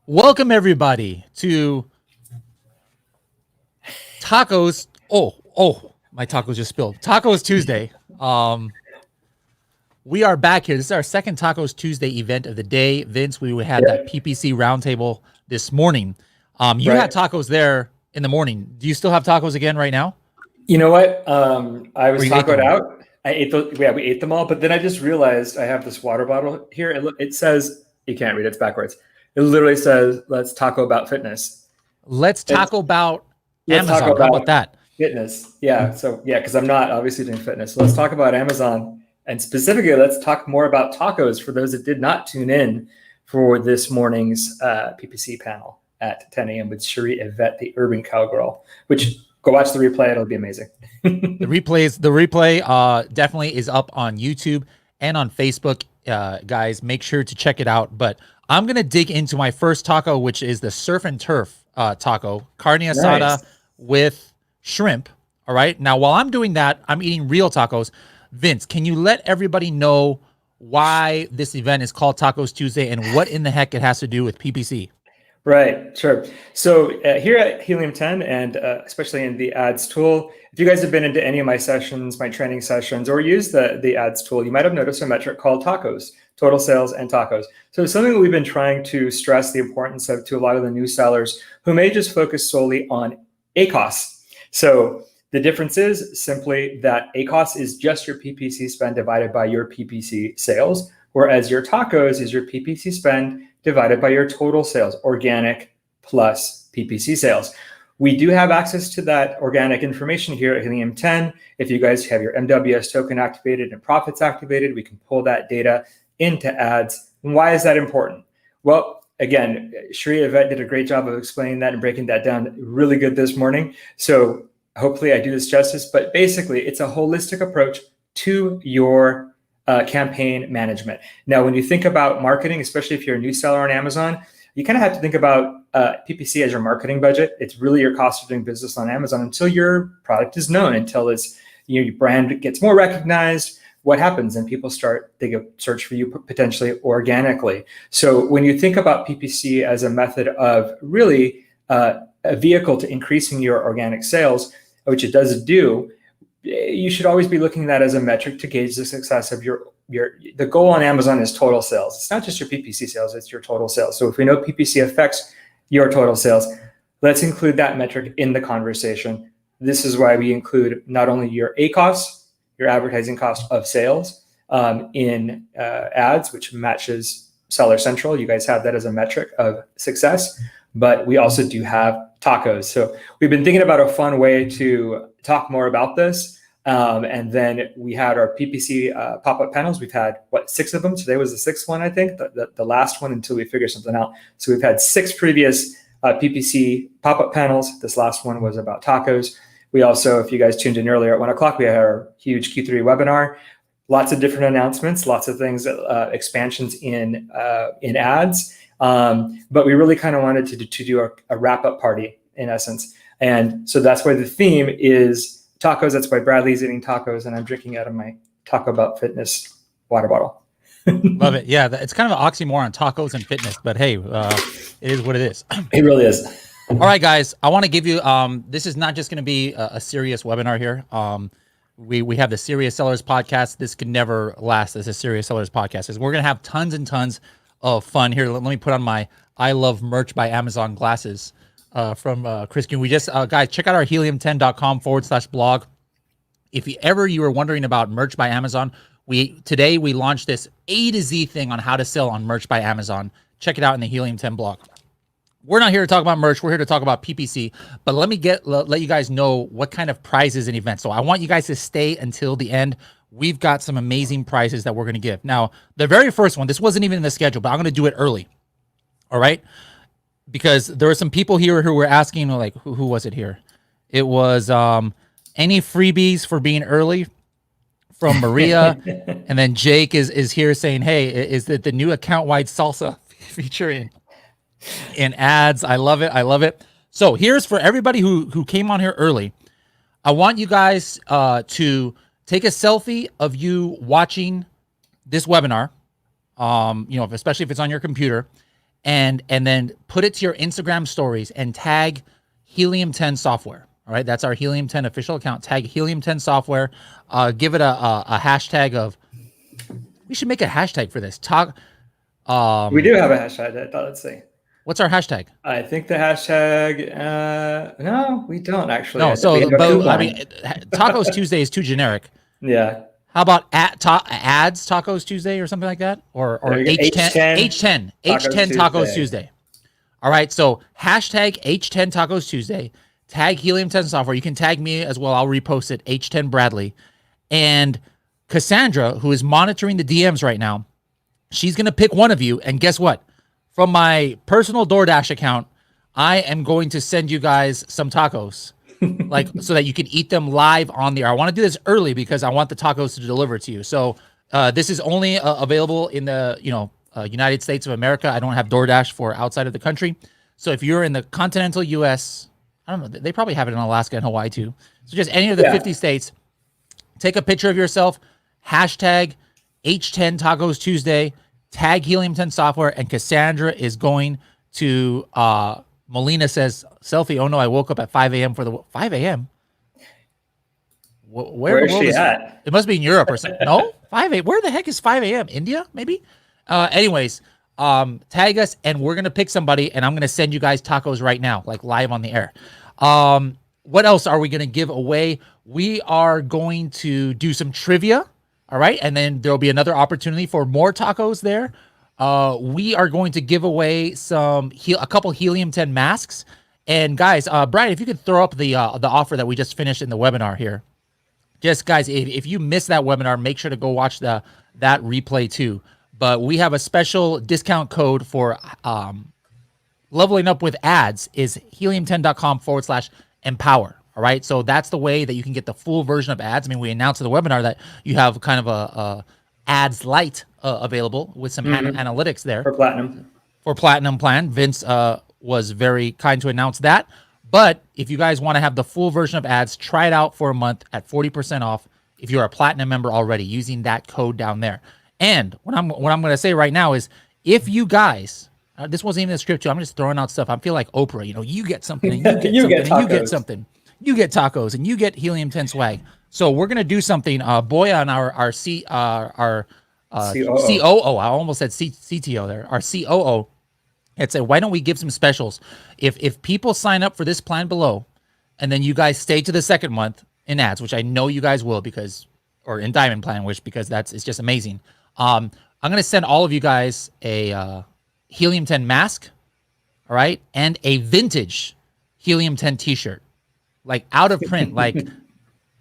Welcome everybody to TACoS. My tacos just spilled. TACoS Tuesday. We are back here. This is our second TACoS Tuesday event of the day. Vince, we had that PPC roundtable this morning. You had tacos there in the morning. Do you still have tacos again right now? You know what? I was tacoed out. I ate we ate them all, but then I just realized I have this water bottle here. It says, you can't read it, it's backwards. It literally says, let's taco about fitness. Let's taco about Amazon. How about that? Fitness. Yeah. So yeah, because I'm not obviously doing fitness. So let's talk about Amazon, and specifically, let's talk more about tacos for those that did not tune in for this morning's PPC panel at 10 a.m. with Cherie Yvette, the urban cowgirl, which go watch the replay. It'll be amazing. The replay definitely is up on YouTube and on Facebook. Guys, make sure to check it out. But I'm going to dig into my first taco, which is the surf and turf taco, Carne Sada with shrimp. All right. Now, while I'm doing that, I'm eating real tacos. Vince, can you let everybody know why this event is called TACoS Tuesday and what in the heck it has to do with PPC? Right, sure. So here at Helium 10, and especially in the ads tool, if you guys have been into any of my sessions, my training sessions, or use the ads tool, you might have noticed a metric called TACoS, total sales and tacos. So it's something that we've been trying to stress the importance of to a lot of the new sellers who may just focus solely on ACoS. So the difference is simply that ACoS is just your PPC spend divided by your PPC sales, whereas your tacos is your PPC spend divided by your total sales, organic plus PPC sales. We do have access to that organic information here at Helium 10. If you guys have your MWS token activated and profits activated, we can pull that data into ads. And why is that important? Well, again, Cherie Yvette did a great job of explaining that and breaking that down really good this morning. So hopefully I do this justice, but basically it's a holistic approach to your campaign management. Now, when you think about marketing, especially if you're a new seller on Amazon, you kind of have to think about PPC as your marketing budget. It's really your cost of doing business on Amazon until your product is known, until it's your brand gets more recognized. What happens? And people they go search for you potentially organically. So when you think about PPC as a method of really a vehicle to increasing your organic sales, which it does do, you should always be looking at that as a metric to gauge the success of the goal on Amazon is total sales. It's not just your PPC sales, it's your total sales. So if we know PPC affects your total sales, let's include that metric in the conversation. This is why we include not only your ACoS, your advertising cost of sales, in ads, which matches Seller Central. You guys have that as a metric of success, but we also do have tacos. So we've been thinking about a fun way to talk more about this. And then we had our PPC pop-up panels. We've had, 6 of them? Today was the 6th one, I think, the last one until we figure something out. So we've had 6 previous PPC pop-up panels. This last one was about tacos. We also, if you guys tuned in earlier at 1 o'clock, we had our huge Q3 webinar. Lots of different announcements, lots of things, expansions in ads. But we really kind of wanted to do a wrap-up party in essence. And so that's why the theme is tacos. That's why Bradley's eating tacos and I'm drinking out of my Taco About Fitness water bottle. Love it. Yeah, it's kind of an oxymoron, tacos and fitness, but hey, it is what it is. It really is. All right, guys, I want to give you, this is not just going to be a serious webinar here. We have the Serious Sellers podcast. This could never last as a Serious Sellers podcast. We're going to have tons and tons of fun here. Let me put on my I Love Merch by Amazon glasses from Chris Kuhn. We just, guys, check out our helium10.com/blog. If you were wondering about Merch by Amazon, today we launched this A to Z thing on how to sell on Merch by Amazon. Check it out in the Helium 10 blog. We're not here to talk about merch. We're here to talk about PPC. But let me let you guys know what kind of prizes and events. So I want you guys to stay until the end. We've got some amazing prizes that we're going to give. Now, the very first one, this wasn't even in the schedule, but I'm going to do it early. All right? Because there were some people here who were asking, like, who was it here? It was any freebies for being early from Maria. And then Jake is here saying, hey, is it the new account-wide salsa featuring in ads? I love it. I love it. So here's for everybody who came on here early. I want you guys to take a selfie of you watching this webinar, especially if it's on your computer, and then put it to your Instagram stories and tag Helium 10 Software. All right, that's our Helium 10 official account. Tag Helium 10 Software. Give it a hashtag of. We should make a hashtag for this. We do have a hashtag. Let's see. What's our hashtag? I think the hashtag. No, we don't actually. No, so but I mean, Tacos Tuesday is too generic. Yeah. How about ads Tacos Tuesday or something like that, or H10 Tacos Tuesday. All right, so hashtag H10 Tacos Tuesday. Tag Helium 10 Software. You can tag me as well. I'll repost it. H10 Bradley, and Cassandra, who is monitoring the DMs right now, she's gonna pick one of you, and guess what? From my personal DoorDash account, I am going to send you guys some tacos, like so that you can eat them live on the air. I want to do this early because I want the tacos to deliver to you. So this is only available in the United States of America. I don't have DoorDash for outside of the country. So if you're in the continental U.S., I don't know, they probably have it in Alaska and Hawaii too. So just any of the 50 states, take a picture of yourself, hashtag H10 Tacos Tuesday. Tag Helium 10 Software, and Cassandra is going to, Molina says, selfie, oh no, I woke up at 5 a.m. for the, 5 a.m.? Where is she at? It must be in Europe or something. No? 5 a.m. Where the heck is 5 a.m.? India, maybe? Anyways, tag us, and we're going to pick somebody, and I'm going to send you guys tacos right now, like live on the air. What else are we going to give away? We are going to do some trivia. All right, and then there'll be another opportunity for more tacos there. We are going to give away a couple Helium 10 masks. And guys, Brian, if you could throw up the offer that we just finished in the webinar here. Just guys, if you missed that webinar, make sure to go watch that replay too. But we have a special discount code for leveling up with ads is helium10.com/empower. All right, so that's the way that you can get the full version of ads. I mean, we announced in the webinar that you have kind of a ads light available with some analytics there for platinum. For platinum plan, Vince was very kind to announce that. But if you guys want to have the full version of ads, try it out for a month at 40% off if you're a platinum member already using that code down there. And what I'm going to say right now is, if you guys, this wasn't even a script too, I'm just throwing out stuff. I feel like Oprah. You get something, and you get something, and you get something. You get tacos, and you get Helium 10 swag. So we're gonna do something. Boy, on our COO. I almost said CTO there. Our COO. It said, why don't we give some specials? If people sign up for this plan below, and then you guys stay to the second month in ads, which I know you guys will or in Diamond plan, because it's just amazing. I'm gonna send all of you guys a Helium 10 mask, all right, and a vintage Helium 10 T-shirt. Like out of print, like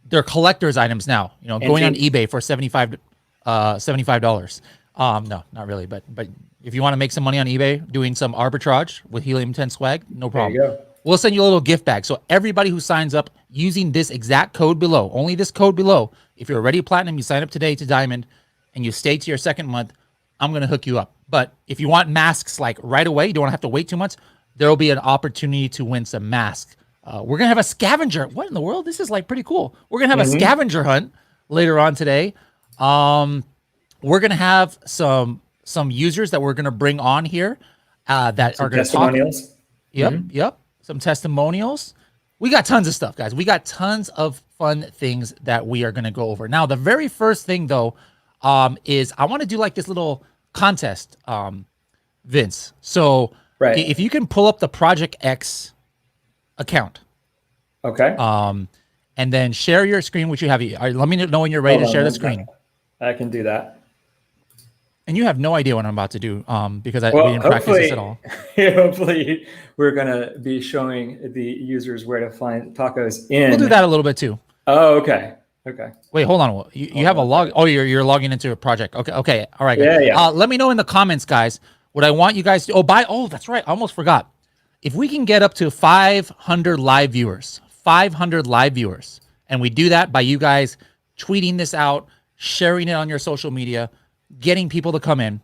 they're collector's items now. Going on eBay for $75. No, not really, but if you want to make some money on eBay doing some arbitrage with Helium 10 swag, no problem. There you go. We'll send you a little gift bag. So everybody who signs up using this exact code below, only this code below, if you're already platinum, you sign up today to Diamond, and you stay to your second month, I'm gonna hook you up. But if you want masks like right away, you don't have to wait 2 months. There will be an opportunity to win some masks. We're gonna have a scavenger. What in the world? This is like pretty cool. We're gonna have a scavenger hunt later on today. We're gonna have some users that we're gonna bring on here that are gonna testimonials. Yep. Some testimonials. We got tons of stuff, guys. We got tons of fun things that we are gonna go over. Now, the very first thing though, is I want to do like this little contest, Vince. So if you can pull up the Project X account. Okay. And then share your screen, which you have. Let me know when you're ready to share the screen. I can do that. And you have no idea what I'm about to do, because we didn't practice this at all. Hopefully, we're gonna be showing the users where to find tacos in. We'll do that a little bit too. Oh, okay. Okay. Wait, hold on. You have a log. Oh, you're logging into a project. Okay. All right. Yeah. Let me know in the comments, guys, what I want you guys to. Oh, that's right. I almost forgot. If we can get up to 500 live viewers, and we do that by you guys tweeting this out, sharing it on your social media, getting people to come in,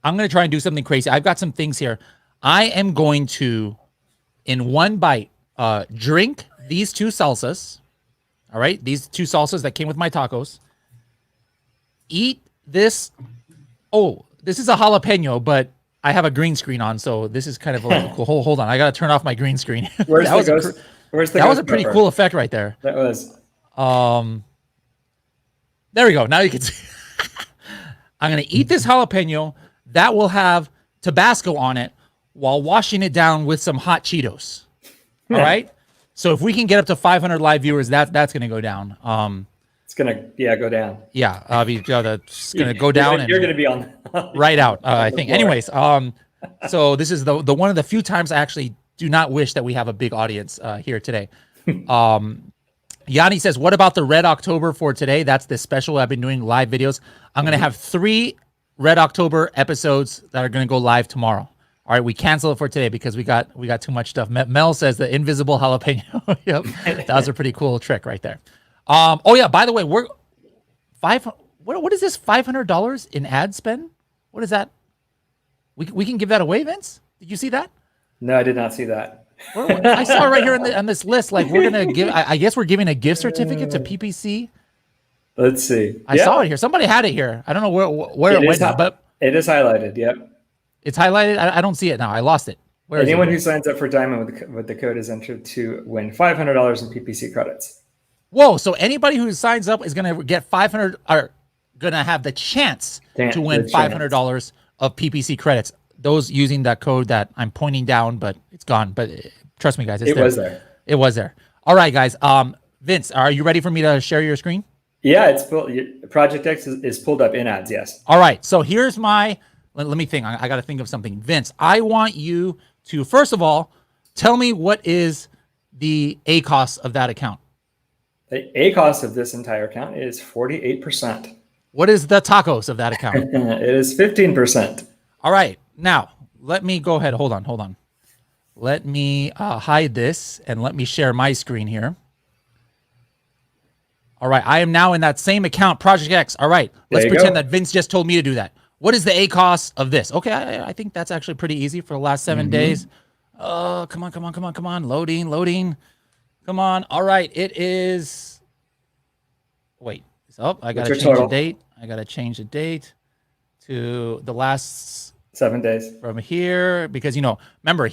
I'm going to try and do something crazy. I've got some things here. I am going to, in one bite, drink these two salsas. All right, these two salsas that came with my tacos. Eat this. Oh, this is a jalapeno, but I have a green screen on, so this is kind of like cool. Hold on, I gotta turn off my green screen. Where's that the was ghost? Where's the that was ghost a pretty pepper? cool effect right there. That was. There we go. Now you can see. I'm gonna eat this jalapeno. That will have Tabasco on it while washing it down with some hot Cheetos. All right. So if we can get up to 500 live viewers, that's gonna go down. It's gonna go down. Yeah, it's gonna go down, and you're gonna be on right out. I think. Anyways, so this is the one of the few times I actually do not wish that we have a big audience here today. Yanni says, "What about the Red October for today? That's the special I've been doing live videos. I'm gonna have 3 Red October episodes that are gonna go live tomorrow. All right, we cancel it for today because we got too much stuff." Mel says the invisible jalapeno. Yep, that was a pretty cool trick right there. Oh yeah, by the way, we're what is this $500 in ad spend? What is that? We can give that away, Vince? Did you see that? No, I did not see that. I saw it right here on this list. Like we're gonna give. I guess we're giving a gift certificate to PPC. Let's see. I saw it here. Somebody had it here. I don't know where it went now, but it is highlighted. Yep. It's highlighted. I don't see it now. I lost it. Where is Anyone it? who signs up for Diamond with the code is entered to win $500 in PPC credits. Whoa! So anybody who signs up is gonna get 500. Are gonna have the chance to win $500 of PPC credits. Those using that code that I'm pointing down, but it's gone. But trust me, guys, it was there. It was there. All right, guys. Vince, are you ready for me to share your screen? Yeah, it's pulled. Project X is pulled up in ads. Yes. All right. So here's my. Let me think. I got to think of something. Vince, I want you to first of all tell me what is the ACoS of that account. The ACoS of this entire account is 48%. What is the TACoS of that account? It is 15%. All right. Now, let me go ahead. Hold on. Let me hide this and let me share my screen here. All right. I am now in that same account, Project X. All right. Let's pretend that Vince just told me to do that. What is the ACoS of this? Okay. I think that's actually pretty easy for the last 7 days. Come on. Loading. Come on. All right. It is. Wait. Oh, I got to change the date. I got to change the date to the last 7 days from here because remember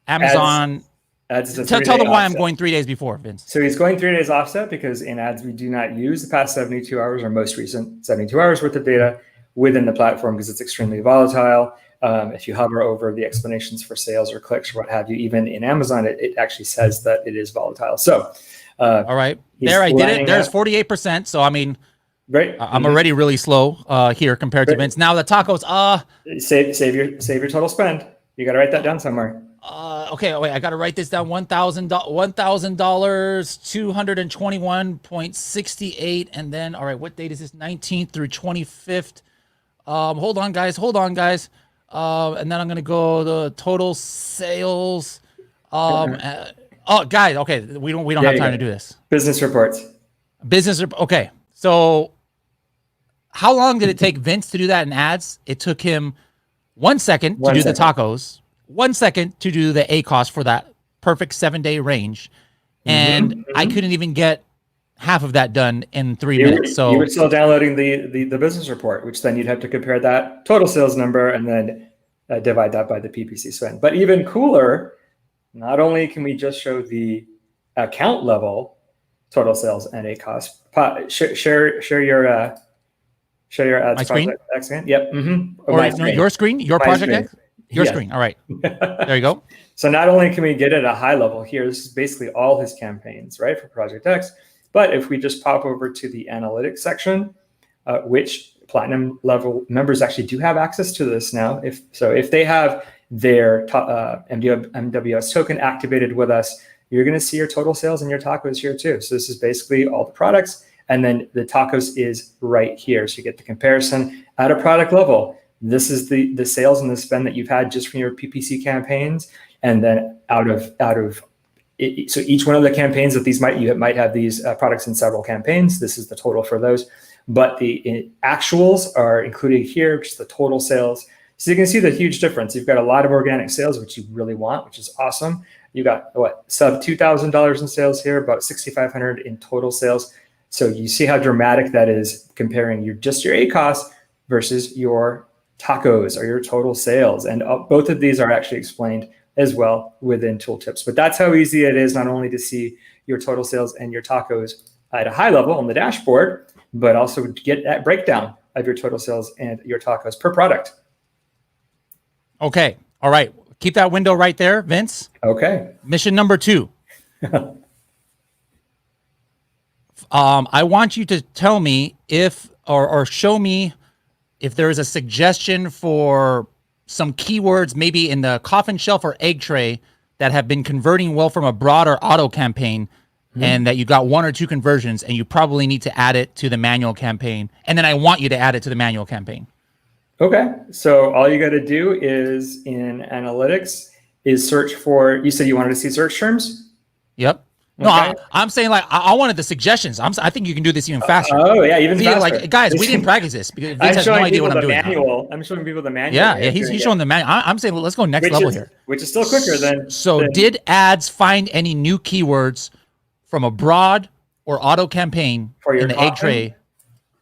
Amazon ads tell them why offset. I'm going 3 days before, Vince. So he's going 3 days offset because in ads we do not use the past 72 hours or most recent 72 hours worth of data within the platform because it's extremely volatile. If you hover over the explanations for sales or clicks or what have you, even in Amazon, it actually says that it is volatile. So all right, there I did it. There's 48%. So I mean. Right. I'm already really slow here compared to Vince. Now the TACoS. Save your total spend. You got to write that down somewhere. Okay. Wait. I got to write this down. $1,000. $221.68. And then, all right. What date is this? 19th through 25th. Hold on, guys. And then I'm gonna go the total sales. Guys. Okay. We don't have time to do this. Business reports. Okay. So how long did it take Vince to do that in ads? It took him 1 second to do the TACoS, 1 second to do the ACoS for that perfect 7-day range. And I couldn't even get half of that done in 3 minutes. So you were still downloading the business report, which then you'd have to compare that total sales number and then divide that by the PPC spend. But even cooler, not only can we just show the account level total sales and ACoS. Share your ads. My screen? X again. Yep. Or your screen, your Project X, your screen. All right. There you go. So not only can we get at a high level here, this is basically all his campaigns, right, for Project X. But if we just pop over to the analytics section, which platinum level members actually do have access to this now. If they have their MWS token activated with us, you're going to see your total sales and your TACoS here too. So this is basically all the products. And then the TACoS is right here. So you get the comparison at a product level. This is the sales and the spend that you've had just from your PPC campaigns. And then so each one of the campaigns that you might have these products in several campaigns. This is the total for those. But the actuals are included here, which is the total sales. So you can see the huge difference. You've got a lot of organic sales, which you really want, which is awesome. You got sub $2,000 in sales here, about $6,500 in total sales. So you see how dramatic that is comparing just your ACoS versus your TACoS are your total sales. And both of these are actually explained as well within tooltips. But that's how easy it is not only to see your total sales and your TACoS at a high level on the dashboard, but also to get that breakdown of your total sales and your TACoS per product. Okay. All right. Keep that window right there, Vince. Okay. Mission number 2. I want you to tell me if, or show me if there is a suggestion for some keywords, maybe in the coffin shelf or egg tray, that have been converting well from a broad or auto campaign, and that you got 1 or 2 conversions, and you probably need to add it to the manual campaign. And then I want you to add it to the manual campaign. Okay. So all you got to do is in analytics is search for, you said you wanted to see search terms? Yep. No, Okay. I'm saying like I wanted the suggestions. I think you can do this even faster. Oh yeah, even faster. Like, guys, we didn't practice this because Vince I'm has no showing idea people what I'm the doing. manual. I'm showing people the manual. Yeah, he's showing the manual. I'm saying let's go next level here. Which is still quicker than. So did ads find any new keywords from a broad or auto campaign For your in the egg tray,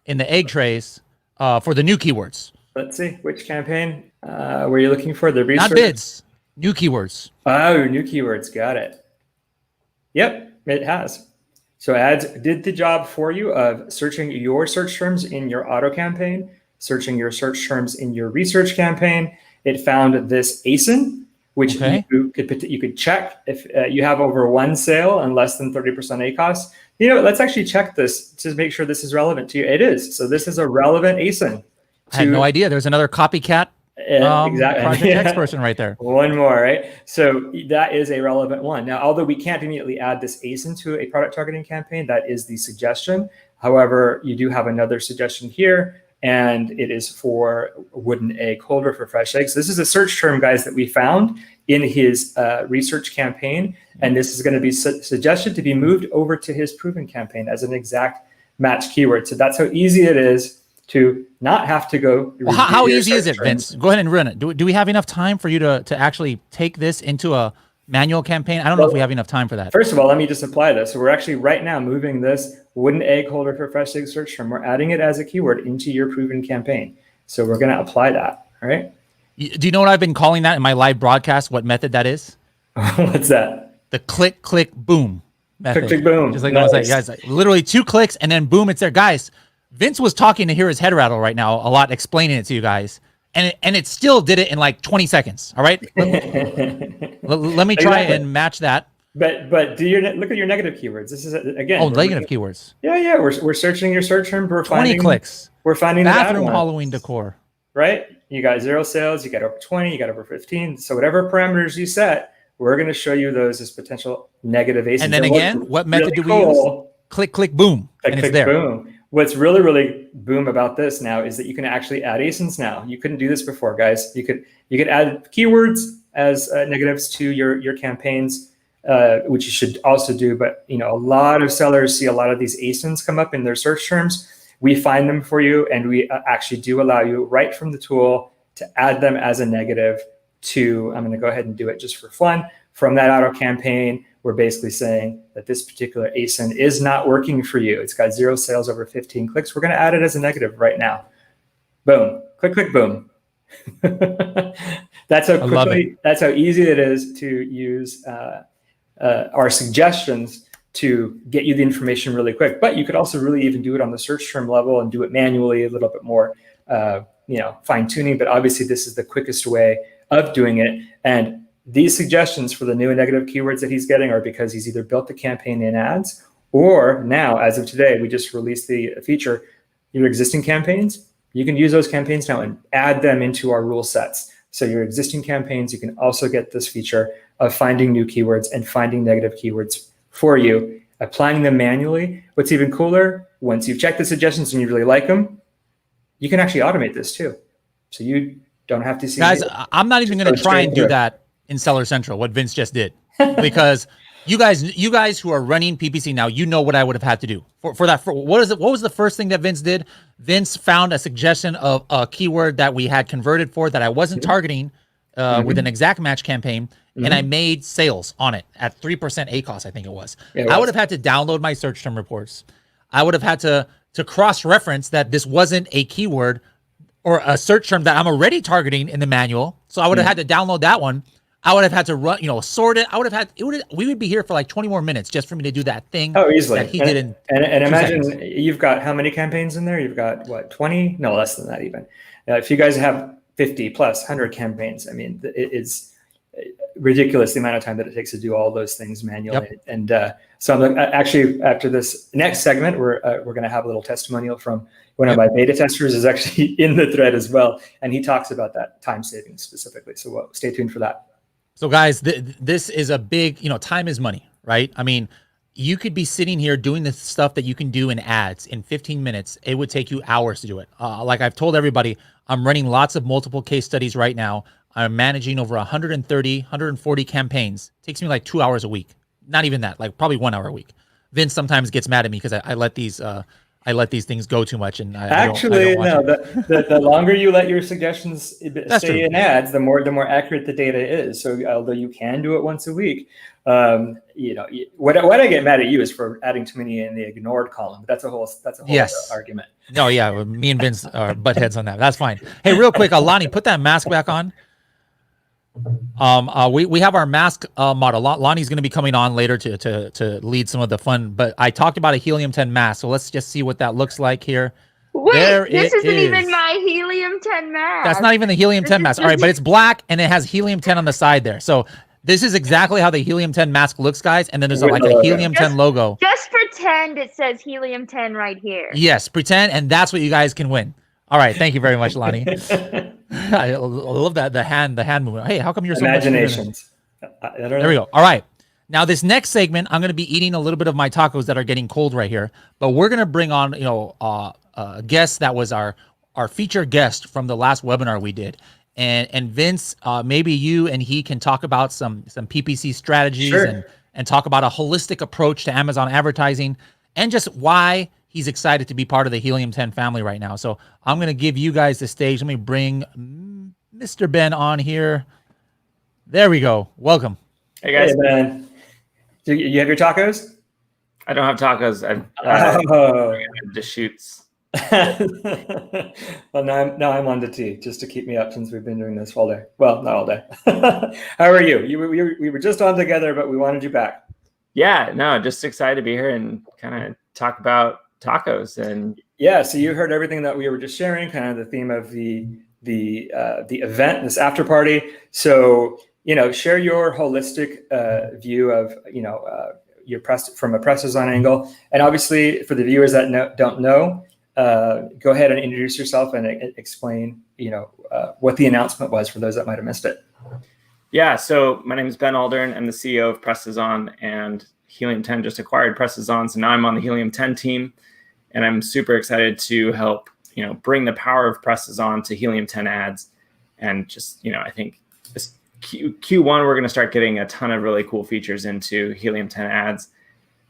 in the egg trays for the new keywords? Let's see, which campaign were you looking for? The research? Not bids, new keywords. Oh, new keywords. Got it. Yep, it has. So ads did the job for you of searching your search terms in your auto campaign, searching your search terms in your research campaign. It found this ASIN, which you could check if you have over 1 sale and less than 30% ACoS. You know, let's actually check this to make sure this is relevant to you. It is. So this is a relevant ASIN. I had no idea. There's another copycat exactly. Project X person right there. One more, right? So that is a relevant one. Now, although we can't immediately add this ASIN to a product targeting campaign, that is the suggestion. However, you do have another suggestion here, and it is for wooden egg holder for fresh eggs. This is a search term, guys, that we found in his research campaign, and this is going to be suggested to be moved over to his proven campaign as an exact match keyword. So that's how easy it is to not have to go. Well, how easy is it, Vince? Go ahead and run it. Do we have enough time for you to actually take this into a manual campaign? I don't know if we have enough time for that. First of all, let me just apply this. So we're actually right now moving this wooden egg holder for fresh egg search term. We're adding it as a keyword into your proven campaign. So we're going to apply that. All right. Do you know what I've been calling that in my live broadcast? What method that is? What's that? The click, click, boom method. Click, click, boom. Just like I was like, guys, like, literally 2 clicks and then boom, it's there. Guys, Vince was talking to hear his head rattle right now a lot, explaining it to you guys. And it still did it in like 20 seconds. All right. Let me try and match that. But look at your negative keywords. This is again. Oh, negative keywords. Yeah. We're searching your search term. We're 20 clicks. We're finding bathroom Halloween decor. Right. You got 0 sales. You got over 20. You got over 15. So whatever parameters you set, we're going to show you those as potential negative ASINs. And then again, what method do we use? Click, click, boom. And it's there. Boom. What's really, really boom about this now is that you can actually add ASINs now. You couldn't do this before, guys. You could add keywords as negatives to your campaigns, which you should also do. But a lot of sellers see a lot of these ASINs come up in their search terms. We find them for you, and we actually do allow you right from the tool to add them as a negative to. I'm going to go ahead and do it just for fun from that auto campaign. We're basically saying that this particular ASIN is not working for you. It's got 0 sales over 15 clicks. We're going to add it as a negative right now. Boom. Click, click, boom. That's how easy it is to use our suggestions to get you the information really quick. But you could also really even do it on the search term level and do it manually, a little bit more fine tuning. But obviously, this is the quickest way of doing it. And these suggestions for the new and negative keywords that he's getting are because he's either built the campaign in ads, or now, as of today, we just released the feature, your existing campaigns, you can use those campaigns now and add them into our rule sets. So your existing campaigns, you can also get this feature of finding new keywords and finding negative keywords for you, applying them manually. What's even cooler, once you've checked the suggestions and you really like them, you can actually automate this too. So you don't have to see. Guys, I'm not even going to try and do that in Seller Central, what Vince just did, because you guys who are running PPC now, you know what I would have had to do for that. What was the first thing that Vince did? Vince found a suggestion of a keyword that we had converted for that I wasn't targeting with an exact match campaign, and I made sales on it at 3% ACoS, I think it was. I would have had to download my search term reports. I would have had to cross-reference that this wasn't a keyword or a search term that I'm already targeting in the manual. So I would have had to download that one. I would have had to run, sort it. I would have had, we would be here for like 20 more minutes just for me to do that thing. Oh, easily. That he did in and 2 imagine seconds. you've got how many campaigns in there? You've got what, 20? No, less than that even. If you guys have 50 plus 100 campaigns, I mean, it is ridiculous the amount of time that it takes to do all those things manually. Yep. And so I'm actually, after this next segment, we're going to have a little testimonial from one of my beta testers is actually in the thread as well. And he talks about that time savings specifically. So stay tuned for that. So guys, this is a big, time is money, right? I mean, you could be sitting here doing the stuff that you can do in ads in 15 minutes. It would take you hours to do it. Like I've told everybody, I'm running lots of multiple case studies right now. I'm managing over 130, 140 campaigns. It takes me like 2 hours a week. Not even that, like probably 1 hour a week. Vince sometimes gets mad at me because I let these things go too much, and I don't no. The longer you let your suggestions stay in ads, the more accurate the data is. So although you can do it once a week, what I get mad at you is for adding too many in the ignored column. But that's a whole argument. No, yeah, me and Vince are butt heads on that. That's fine. Hey, real quick, Lonnie, put that mask back on. We have our mask model. Lonnie's going to be coming on later to lead some of the fun, but I talked about a helium-10 mask, so let's just see what that looks like here. Wait, this isn't even my helium-10 mask. That's not even the helium-10 mask. All right, but it's black and it has helium-10 on the side there. So this is exactly how the helium-10 mask looks, guys. And then there's like a helium-10 logo. Just pretend it says helium-10 right here. Yes, pretend, and that's what you guys can win. All right, thank you very much, Lonnie. I love that the hand movement. Hey, how come you're so imaginations? There we go. All right. Now this next segment, I'm going to be eating a little bit of my tacos that are getting cold right here, but we're going to bring on a guest that was our featured guest from the last webinar we did, and Vince, maybe you and he can talk about some PPC strategies and talk about a holistic approach to Amazon advertising and just why he's excited to be part of the Helium-10 family right now. So I'm going to give you guys the stage. Let me bring Mr. Ben on here. There we go. Welcome. Hey, guys. Hey, Ben. Do you have your tacos? I don't have tacos. I've just shoots. Well, now I'm on to tea, just to keep me up since we've been doing this all day. Well, not all day. How are you? We were just on together, but we wanted you back. Yeah, no, just excited to be here and kind of talk about tacos. And yeah, so you heard everything that we were just sharing, kind of the theme of the event, this after party. So share your holistic view of your press from a press design angle, and obviously for the viewers that don't know, go ahead and introduce yourself and explain what the announcement was for those that might have missed it. Yeah, so my name is Ben Aldern. I'm the CEO of Press Design, and Helium-10 just acquired Press Design, so now I'm on the Helium-10 team. And I'm super excited to help, bring the power of Press Design to Helium-10 ads. And just, I think this Q1, we're going to start getting a ton of really cool features into Helium-10 ads.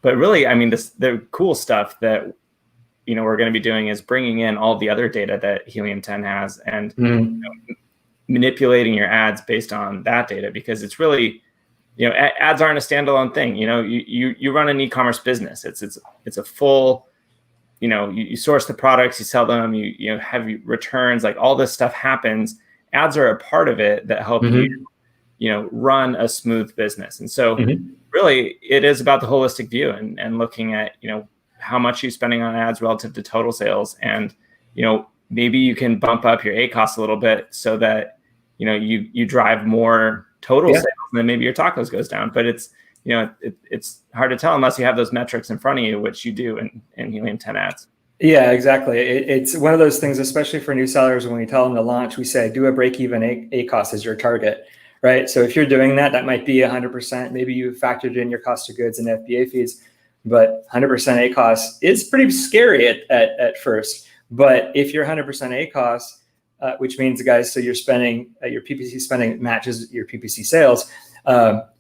But really, I mean, the cool stuff that, we're going to be doing is bringing in all the other data that Helium-10 has and manipulating your ads based on that data, because it's really, ads aren't a standalone thing. You run an e-commerce business. It's a full, you source the products, you sell them, you have returns, like all this stuff happens. Ads are a part of it that help you, run a smooth business. And so really it is about the holistic view and looking at, how much you're spending on ads relative to total sales. And, maybe you can bump up your ACoS a little bit so that, you drive more total sales, and then maybe your tacos goes down. But it's, it's hard to tell unless you have those metrics in front of you, which you do in Helium-10 ads. Yeah, exactly. It's one of those things, especially for new sellers, when we tell them to launch, we say, do a break-even ACoS as your target, right? So if you're doing that, that might be 100%. Maybe you factored in your cost of goods and FBA fees, but 100% ACoS is pretty scary at first. But if you're 100% ACoS, which means, guys, so you're spending, your PPC spending matches your PPC sales,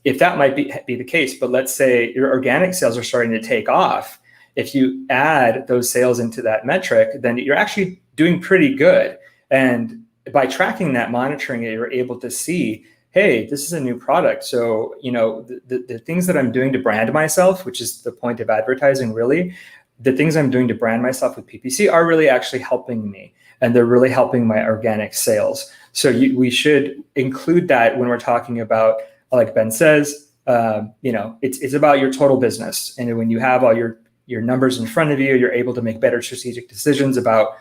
if that might be the case, but let's say your organic sales are starting to take off, if you add those sales into that metric, then you're actually doing pretty good. And by tracking that, monitoring it, you're able to see, hey, this is a new product. So, the things that I'm doing to brand myself, which is the point of advertising, really, the things I'm doing to brand myself with PPC are really actually helping me. and they're really helping my organic sales. So we should include that when we're talking about, like Ben says, it's about your total business. And when you have all your numbers in front of you, you're able to make better strategic decisions about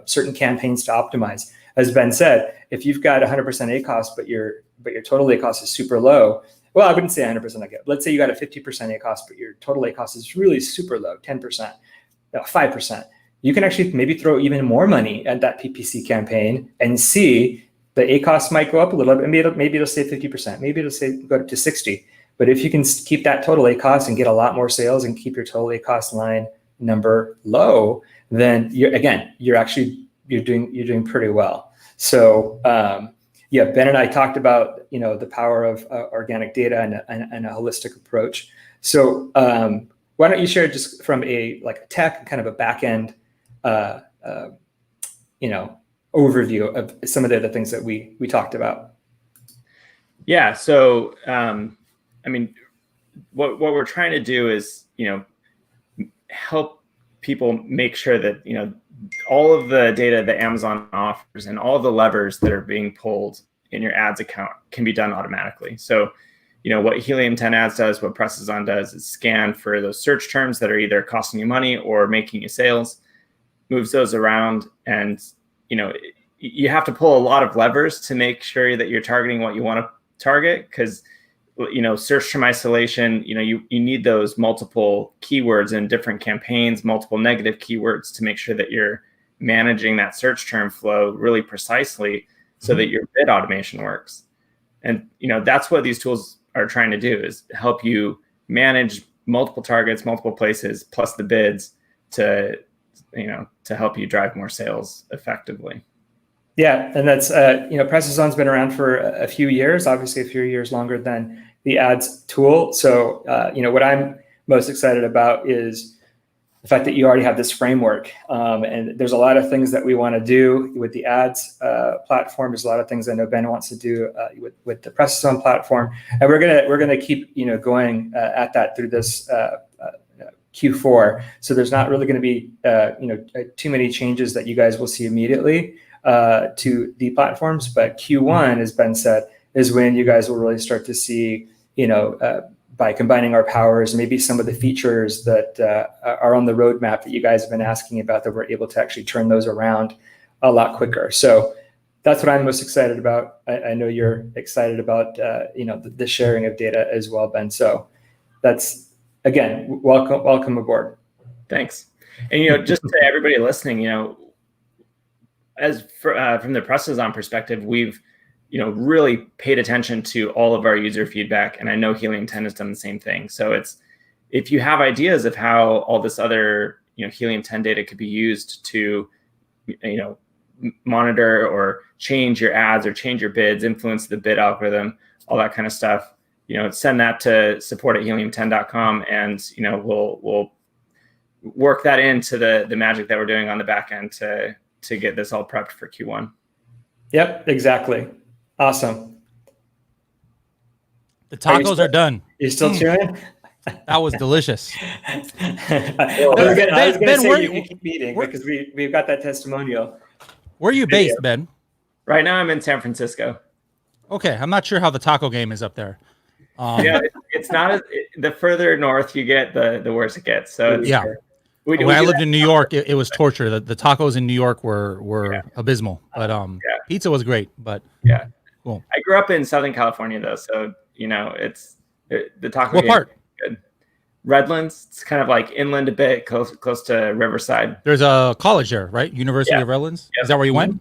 certain campaigns to optimize. As Ben said, if you've got 100% ACoS, but your total ACoS is super low, well, I wouldn't say 100%. Let's say you got a 50% ACoS, but your total ACoS is really super low, 10%, 5%. You can actually maybe throw even more money at that PPC campaign and see the ACoS might go up a little bit. Maybe it'll say 50%. Maybe it'll say go up to 60. But if you can keep that total ACoS and get a lot more sales and keep your total ACoS line number low, then you're doing pretty well. So Ben and I talked about the power of organic data and a holistic approach. So why don't you share just from a tech kind of a back end overview of some of the other things that we talked about? Yeah. So what we're trying to do is help people make sure that all of the data that Amazon offers and all the levers that are being pulled in your ads account can be done automatically. So what Helium 10 Ads does, what Presses On does, is scan for those search terms that are either costing you money or making you sales, moves those around, and you have to pull a lot of levers to make sure that you're targeting what you want to target, because search term isolation, you need those multiple keywords in different campaigns, multiple negative keywords, to make sure that you're managing that search term flow really precisely so that your bid automation works. And that's what these tools are trying to do, is help you manage multiple targets, multiple places, plus the bids to help you drive more sales effectively. Yeah, and that's Presses On's been around for a few years, obviously a few years longer than the ads tool. So what I'm most excited about is the fact that you already have this framework, and there's a lot of things that we want to do with the ads platform. There's a lot of things I know Ben wants to do with the Presses On platform, and we're gonna keep going at that through this Q4. So there's not really going to be too many changes that you guys will see immediately to the platforms, but Q1, as Ben said, is when you guys will really start to see, by combining our powers, maybe some of the features that are on the roadmap that you guys have been asking about, that we're able to actually turn those around a lot quicker. So that's what I'm most excited about. I know you're excited about, the sharing of data as well, Ben. So that's, again, welcome aboard. Thanks. And, just to everybody listening, from the Presses On perspective, we've really paid attention to all of our user feedback, and I know Helium 10 has done the same thing. So if you have ideas of how all this other Helium 10 data could be used to monitor or change your ads or change your bids, influence the bid algorithm, all that kind of stuff, send that to support@helium10.com, and we'll work that into the magic that we're doing on the back end to get this all prepped for Q1. Yep, exactly. Awesome. The tacos are done. You still chewing? That was delicious. I was going to say you keep eating because we've got that testimonial. Where are you based, Ben? Right now I'm in San Francisco. Okay, I'm not sure how the taco game is up there. It's not the further north you get, the worse it gets. So yeah. When I lived in New York, it was torture. The tacos in New York were abysmal, but pizza was great. But yeah, cool. I grew up in Southern California though, so it's the taco. What part? Good. Redlands. It's kind of like inland a bit, close to Riverside. There's a college there, right? University of Redlands. Yep. Is that where you went?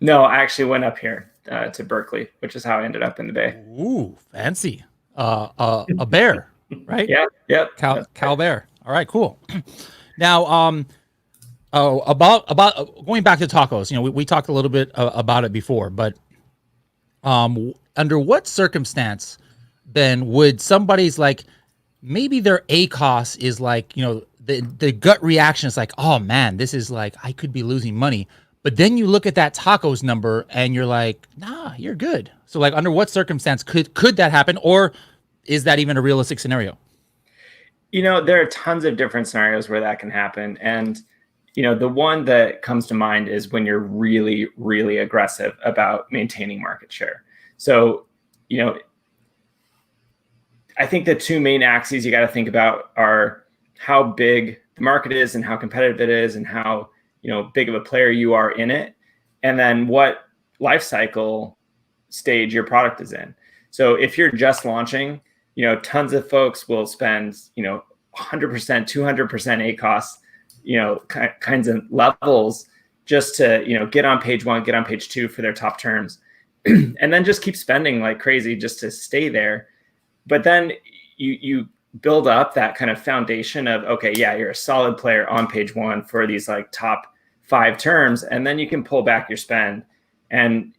No, I actually went up here to Berkeley, which is how I ended up in the Bay. Ooh, fancy. A bear, right? Yeah. Yep. Cal bear. All right, cool. Now, about going back to tacos, we talked a little bit about it before, but under what circumstance then would somebody's maybe their ACoS is the gut reaction is oh man, this is I could be losing money, but then you look at that TACoS number and you're nah, you're good. So under what circumstance could that happen, or is that even a realistic scenario? There are tons of different scenarios where that can happen. And, the one that comes to mind is when you're really, really aggressive about maintaining market share. So, I think the two main axes you got to think about are how big the market is and how competitive it is and how, big of a player you are in it. And then what life cycle stage your product is in. So if you're just launching, tons of folks will spend, 100%, 200% ACoS, kinds of levels just to, get on page 1, get on page 2 for their top terms, and then just keep spending like crazy just to stay there. But then you build up that kind of foundation of, okay, yeah, you're a solid player on page 1 for these like top 5 terms, and then you can pull back your spend. And,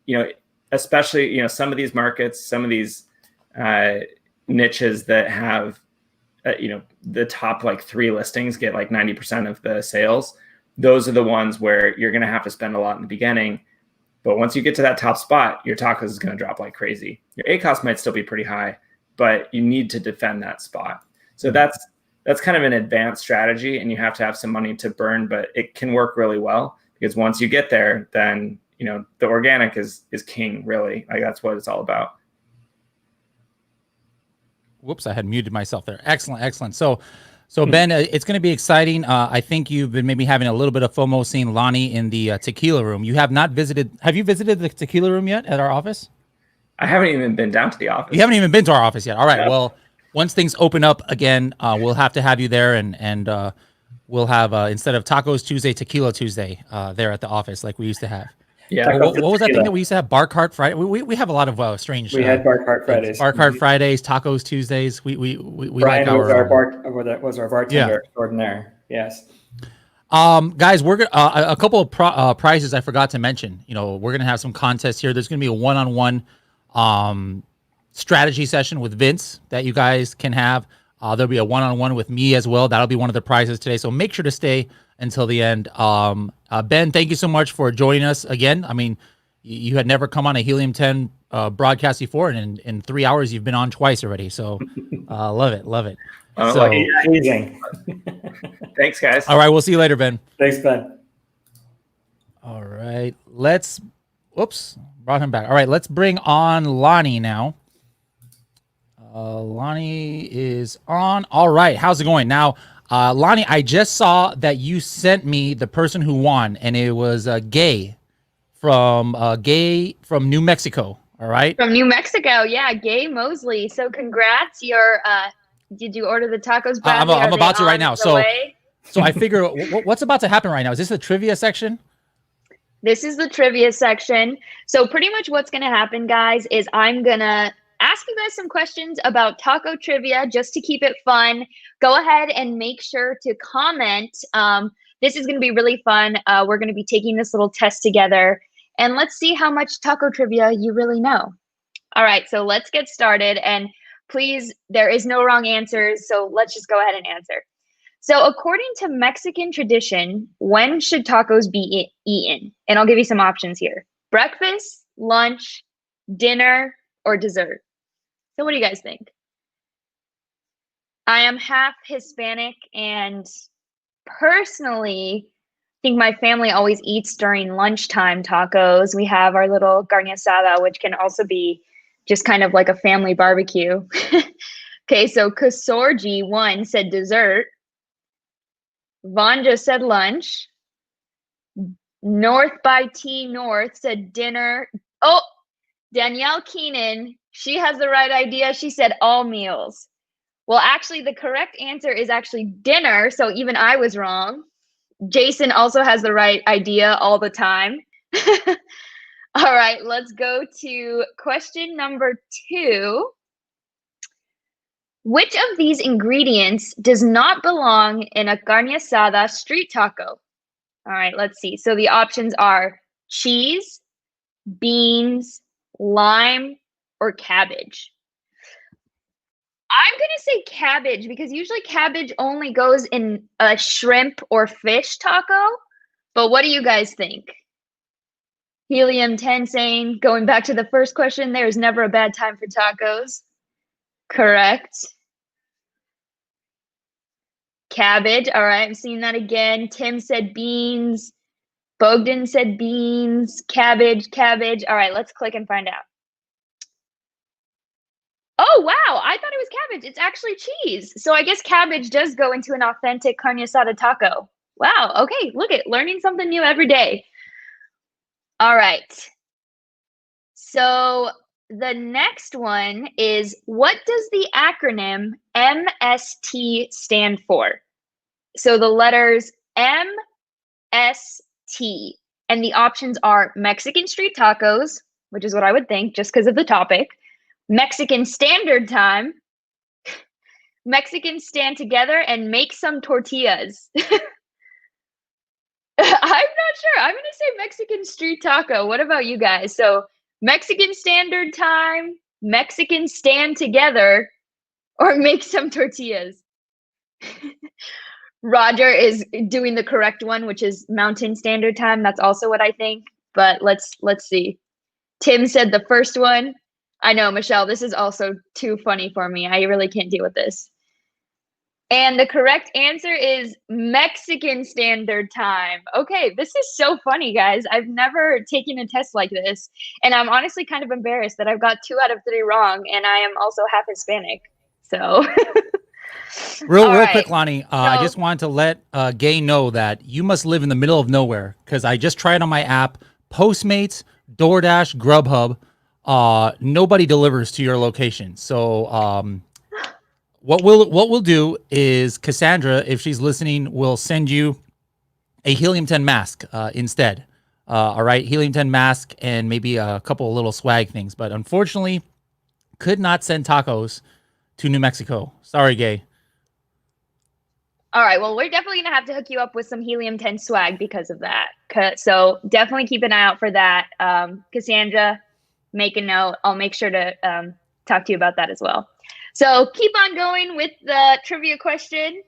especially, some of these markets, some of these niches that have, the top like 3 listings get like 90% of the sales. Those are the ones where you're going to have to spend a lot in the beginning. But once you get to that top spot, your TACoS is going to drop like crazy. Your ACoS might still be pretty high, but you need to defend that spot. So that's kind of an advanced strategy, and you have to have some money to burn, but it can work really well because once you get there, then the organic is king, really. Like that's what it's all about. Whoops, I had muted myself there. Excellent, excellent. So Ben, it's going to be exciting. I think you've been maybe having a little bit of FOMO seeing Lonnie in the tequila room. You have not visited. Have you visited the tequila room yet at our office? I haven't even been down to the office. You haven't even been to our office yet. All right. Yeah. Well, once things open up again, we'll have to have you there, and we'll have instead of Tacos Tuesday, Tequila Tuesday there at the office like we used to have. Yeah. What was that thing that we used to have? Bar Cart Friday. We have a lot of strange. We had Bar Cart Fridays. Bar Cart Fridays, Tacos Tuesdays. We Brian like was our bartender extraordinaire. Yes. Guys, we're gonna a couple of prizes I forgot to mention. We're gonna have some contests here. There's gonna be a one-on-one strategy session with Vince that you guys can have. There'll be a one-on-one with me as well. That'll be one of the prizes today. So make sure to stay until the end. Ben, thank you so much for joining us again. I mean, you had never come on a Helium 10 broadcast before, and in 3 hours you've been on twice already. So love it. Amazing. Thanks, guys. All right, we'll see you later, Ben. Thanks, Ben. All right, brought him back. All right, let's bring on Lonnie now. Lonnie is on. All right, how's it going? Now, Lonnie, I just saw that you sent me the person who won, and it was Gay from New Mexico. All right, from New Mexico, yeah, Gay Mosley. So congrats. Did you order the tacos? I'm about to right now. So I figure what's about to happen right now? Is this the trivia section? This is the trivia section. So pretty much what's going to happen, guys, is I'm going to ask you guys some questions about taco trivia just to keep it fun. Go ahead and make sure to comment. This is going to be really fun. We're going to be taking this little test together, and let's see how much taco trivia you really know. All right, so let's get started. And please, there is no wrong answers, so let's just go ahead and answer. So according to Mexican tradition, when should tacos be eaten? And I'll give you some options here. Breakfast, lunch, dinner, or dessert. So what do you guys think? I am half Hispanic, and personally, I think my family always eats during lunchtime tacos. We have our little Carne Sada, which can also be just kind of like a family barbecue. Okay, so Kasorji 1 said dessert. Vanja said lunch. North by T North said dinner. Oh, Danielle Keenan, she has the right idea. She said all meals. Well, actually, the correct answer is actually dinner. So even I was wrong. Jason also has the right idea all the time. All right, let's go to question number 2. Which of these ingredients does not belong in a carne asada street taco? All right, let's see. So the options are cheese, beans, lime, or cabbage. I'm going to say cabbage because usually cabbage only goes in a shrimp or fish taco. But what do you guys think? Helium 10 saying, going back to the first question, there is never a bad time for tacos. Correct. Cabbage. All right, I'm seeing that again. Tim said beans. Bogdan said beans. Cabbage. All right, let's click and find out. Oh, wow. I thought it was cabbage. It's actually cheese. So I guess cabbage does go into an authentic carne asada taco. Wow. Okay, look at learning something new every day. All right. So the next one is, what does the acronym MST stand for? So the letters MST, and the options are Mexican street tacos, which is what I would think just because of the topic, Mexican Standard Time, Mexican Stand Together, and Make Some Tortillas. I'm not sure. I'm going to say Mexican Street Taco. What about you guys? So Mexican Standard Time, Mexican Stand Together, or Make Some Tortillas. Roger is doing the correct one, which is Mountain Standard Time. That's also what I think. But let's see. Tim said the first one. I know, Michelle, this is also too funny for me. I really can't deal with this. And the correct answer is Mexican Standard Time. Okay, this is so funny, guys. I've never taken a test like this. And I'm honestly kind of embarrassed that I've got 2 out of 3 wrong. And I am also half Hispanic. So... Real quick, Lonnie, I just wanted to let Gay know that you must live in the middle of nowhere, because I just tried on my app, Postmates, DoorDash, Grubhub, nobody delivers to your location. So what we'll do is Cassandra, if she's listening, will send you a helium-10 mask instead. All right, helium-10 mask and maybe a couple of little swag things. But unfortunately, could not send tacos to New Mexico. Sorry, Gay. All right, well, we're definitely going to have to hook you up with some helium-10 swag because of that. So definitely keep an eye out for that. Cassandra, make a note. I'll make sure to talk to you about that as well. So keep on going with the trivia question.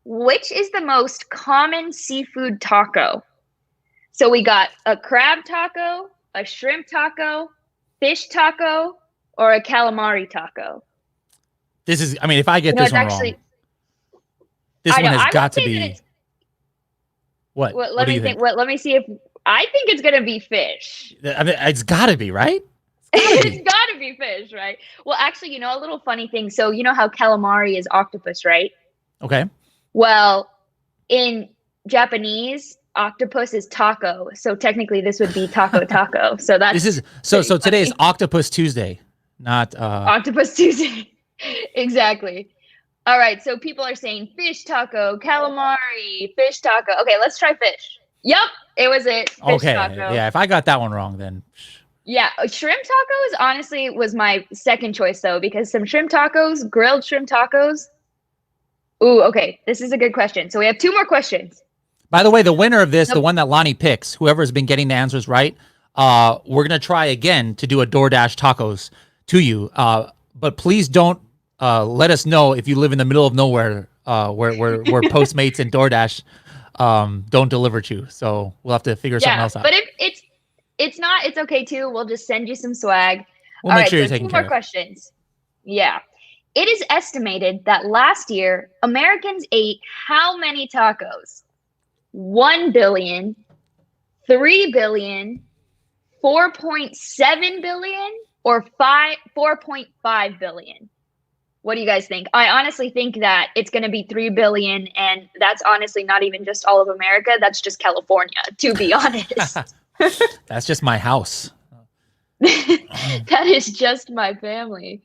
Which is the most common seafood taco? So we got a crab taco, a shrimp taco, fish taco, or a calamari taco. This is, I mean, if I get this one wrong, this one has got to be. What? Well, let me think. Let me see if I think it's gonna be fish. I mean, it's got to be, right? It's got to be fish, right? Well, actually, you know, a little funny thing. So you know how calamari is octopus, right? Okay. Well, in Japanese, octopus is taco. So technically, this would be taco. So that's this is so today is Octopus Tuesday, not Octopus Tuesday. Exactly. All right, so people are saying fish taco, calamari, fish taco. Okay, let's try fish. Yep, it was it. Fish taco. Yeah, if I got that one wrong, then. Yeah, shrimp tacos honestly was my second choice though, because some shrimp tacos, grilled shrimp tacos. Ooh, okay, this is a good question. So we have 2 more questions. By the way, the winner of this, the one that Lonnie picks, whoever's been getting the answers right, we're gonna try again to do a DoorDash tacos to you. But please don't. Let us know if you live in the middle of nowhere, where Postmates and DoorDash don't deliver to. So we'll have to figure something else out. But if it's not, it's okay too. We'll just send you some swag. We'll make sure you're taking care of. 2 more questions. Yeah. It is estimated that last year, Americans ate how many tacos? 1 billion, 3 billion, 4.7 billion, or 4.5 billion? What do you guys think? I honestly think that it's going to be 3 billion, and that's honestly not even just all of America. That's just California, to be honest. That's just my house. That is just my family.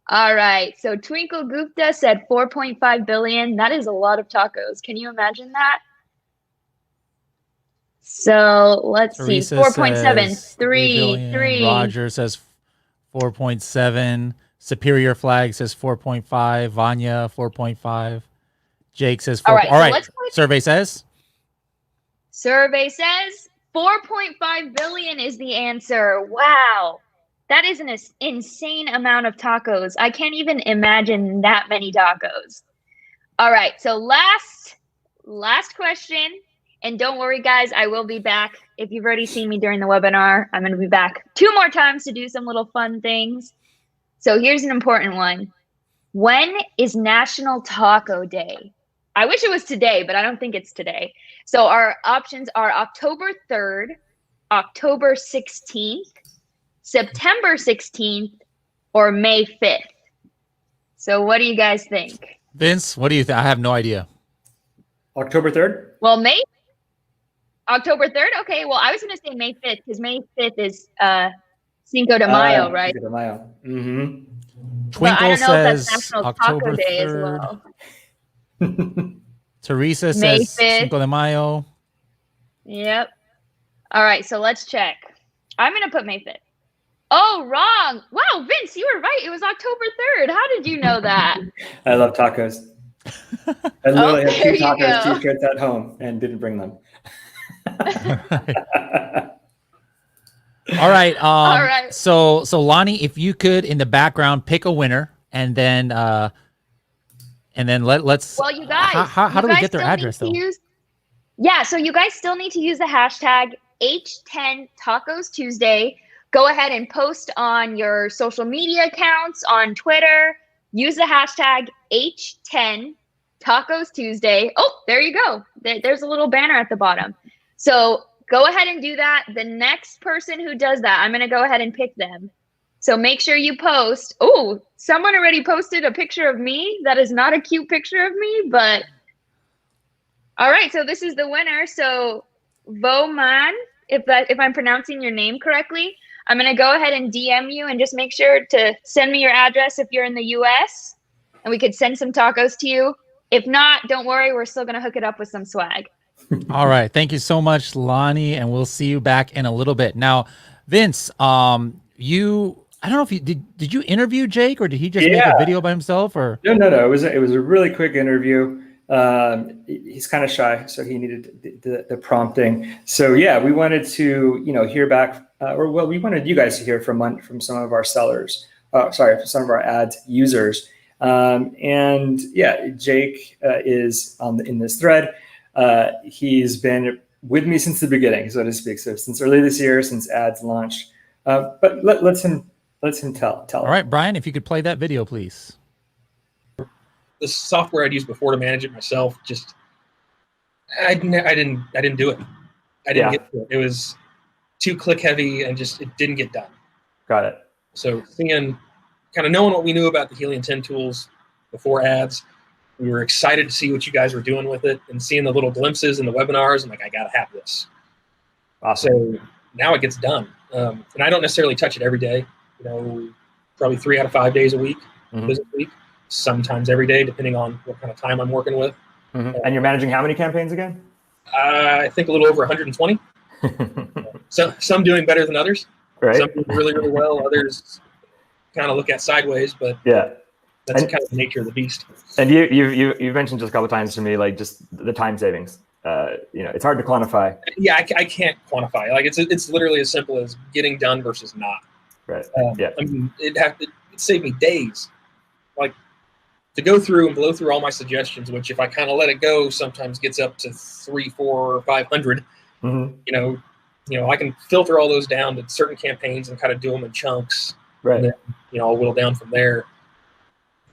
All right. So Twinkle Gupta said 4.5 billion. That is a lot of tacos. Can you imagine that? So let's see. 4.7. 3. Roger says 4.7. Superior Flag says 4.5. Vanya 4.5. Jake says 4. All right. Survey says 4.5 billion is the answer. Wow. That is an insane amount of tacos. I can't even imagine that many tacos. All right. So last question. And don't worry, guys, I will be back. If you've already seen me during the webinar, I'm going to be back 2 more times to do some little fun things. So here's an important one. When is National Taco Day? I wish it was today, but I don't think it's today. So our options are October 3rd, October 16th, September 16th, or May 5th. So what do you guys think? Vince, what do you think? I have no idea. October 3rd? Well, October 3rd? Okay, well, I was going to say May 5th because May 5th is Cinco de Mayo, right? Cinco de Mayo. Mm-hmm. Twinkle I don't know if that's says National October Taco Day 3rd. as well. Teresa May says 5th. Cinco de Mayo. Yep. All right, so let's check. I'm going to put May 5th. Oh, wrong. Wow, Vince, you were right. It was October 3rd. How did you know that? I love tacos. I literally Oh, have there 2 you tacos go. t-shirts at home and didn't bring them. All right. All right. So Lonnie, if you could in the background pick a winner, and then let's. Well, you guys. How do we get their address though? Yeah, so you guys still need to use the hashtag H10 Tacos Tuesday. Go ahead and post on your social media accounts, on Twitter. Use the hashtag H10 Tacos Tuesday. Oh, there you go. There's a little banner at the bottom. So go ahead and do that. The next person who does that, I'm going to go ahead and pick them. So make sure you post. Oh, someone already posted a picture of me. That is not a cute picture of me, but all right. So this is the winner. So Voman, if I'm pronouncing your name correctly, I'm going to go ahead and DM you and just make sure to send me your address if you're in the US, and we could send some tacos to you. If not, don't worry. We're still going to hook it up with some swag. All right. Thank you so much, Lonnie, and we'll see you back in a little bit. Now, Vince, I don't know if you did you interview Jake, or did he just make a video by himself, or? No. It was a really quick interview. He's kind of shy, so he needed the prompting. So yeah, we wanted to hear back, we wanted you guys to hear from some of our sellers. From some of our ads users. And yeah, Jake is in this thread. He's been with me since the beginning, so to speak. So since early this year, since ads launched. But let's him tell. All right, Brian, if you could play that video, please. The software I'd used before to manage it myself, I didn't do it. I didn't get to it. It was too click heavy and it didn't get done. Got it. So knowing what we knew about the Helium 10 tools before ads, we were excited to see what you guys were doing with it, and seeing the little glimpses in the webinars. I'm like, I gotta have this. Awesome. So now it gets done. And I don't necessarily touch it every day, probably 3 out of 5 days a week, business week, sometimes every day, depending on what kind of time I'm working with. And you're managing how many campaigns again? I think a little over 120. So some doing better than others. Right. Some doing really, really well. Others kind of look at sideways, but yeah, that's kind of the nature of the beast. And you mentioned just a couple of times to me, like just the time savings. It's hard to quantify. Yeah, I can't quantify. Like it's literally as simple as getting done versus not. Right. I mean, it saved me days, like to go through and blow through all my suggestions, which if I kind of let it go, sometimes gets up to 300, 400, or 500. I can filter all those down to certain campaigns and kind of do them in chunks. Right. And then, I'll whittle down from there.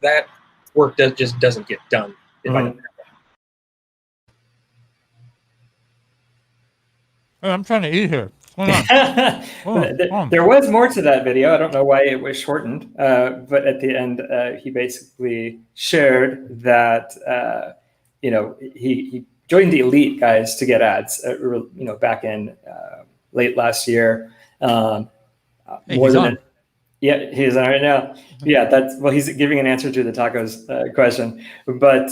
That work just doesn't get done if I don't have that. I'm trying to eat here. There was more to that video. I don't know why it was shortened, but at the end, he basically shared that he joined the elite guys to get ads. Back in late last year. He's on. Yeah, he's on right now. Yeah, he's giving an answer to the tacos question. But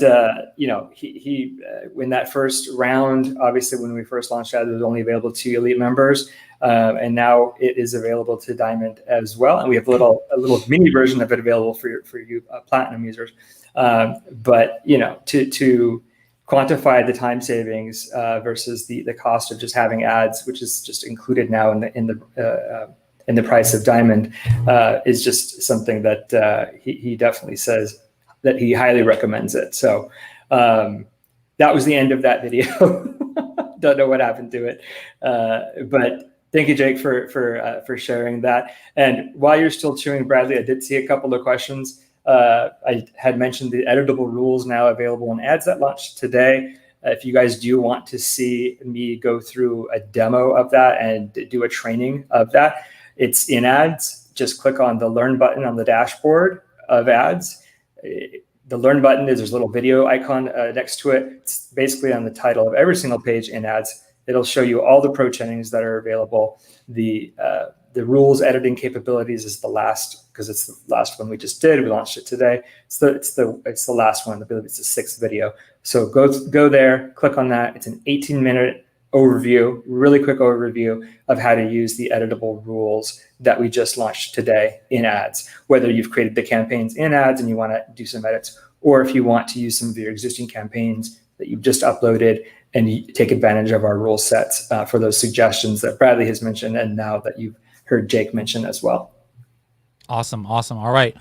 he when that first round, obviously when we first launched ads, it was only available to elite members, and now it is available to Diamond as well. And we have a little mini version of it available for you Platinum users. But to quantify the time savings versus the cost of just having ads, which is just included now in the price of Diamond, is just something that he definitely says that he highly recommends it. So that was the end of that video. Don't know what happened to it, but thank you, Jake, for sharing that. And while you're still chewing, Bradley, I did see a couple of questions I had mentioned the editable rules now available in ads that launched today. If you guys do want to see me go through a demo of that and do a training of that, it's in ads. Just click on the learn button on the dashboard of ads. The learn button is there's a little video icon next to it. It's basically on the title of every single page in ads. It'll show you all the pro trainings that are available. The rules editing capabilities is the last, because it's the last one we just did. We launched it today. It's the last one. I believe it's the 6th video. So go there, click on that. It's an 18-minute overview, really quick overview of how to use the editable rules that we just launched today in ads. Whether you've created the campaigns in ads and you want to do some edits, or if you want to use some of your existing campaigns that you've just uploaded and you take advantage of our rule sets for those suggestions that Bradley has mentioned and now that you've heard Jake mention as well. Awesome. All right.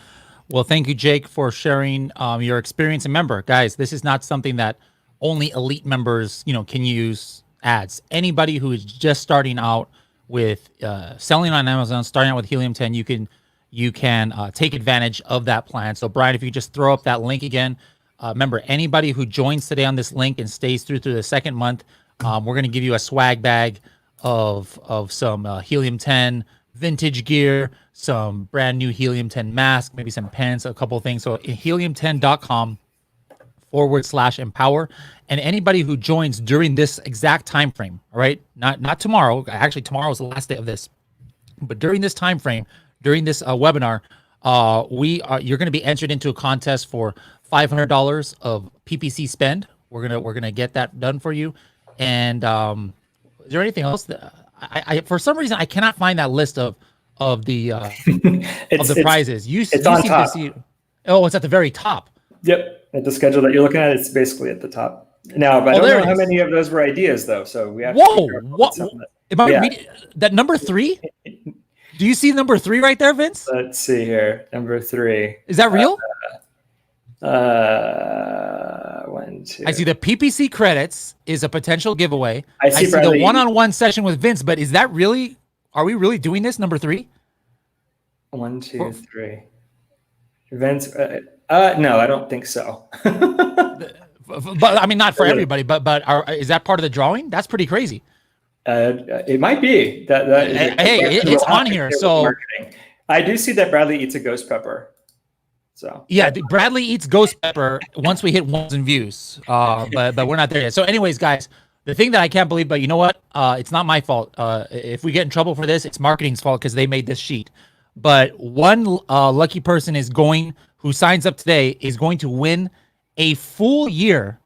Well, thank you, Jake, for sharing your experience. And remember, guys, this is not something that only elite members, can use ads. Anybody who is just starting out with selling on Amazon, starting out with Helium 10, you can take advantage of that plan. So, Brian, if you just throw up that link again, remember, anybody who joins today on this link and stays through the second month, we're going to give you a swag bag of some Helium 10 vintage gear, some brand new Helium 10 mask, maybe some pens, a couple of things. So helium10.com/empower. And anybody who joins during this exact time frame, all right, not tomorrow. Actually, tomorrow is the last day of this, but during this time frame, during this webinar, you're going to be entered into a contest for $500 of PPC spend. We're gonna get that done for you. And is there anything else that I for some reason I cannot find that list of the prizes. It's on top. It's at the very top. Yep, at the schedule that you're looking at, it's basically at the top. Now, but I don't know how many of those were ideas though. So we have. What? Am I reading that number 3? Do you see number 3 right there, Vince? Let's see here. Number 3. Is that real? 1, 2. I see the PPC credits is a potential giveaway. I see the one-on-one session with Vince, but is that really? Are we really doing this? Number 3? 1, 2, 3. Vince? No, I don't think so. But I mean, not for everybody. But is that part of the drawing? That's pretty crazy. It might be that. It's on here. So marketing. I do see that Bradley eats a ghost pepper. So yeah, Bradley eats ghost pepper once we hit 1,000 views. But we're not there yet. So anyways, guys, the thing that I can't believe, but you know what? It's not my fault. If we get in trouble for this, it's marketing's fault because they made this sheet. But one lucky person who signs up today is going to win a full year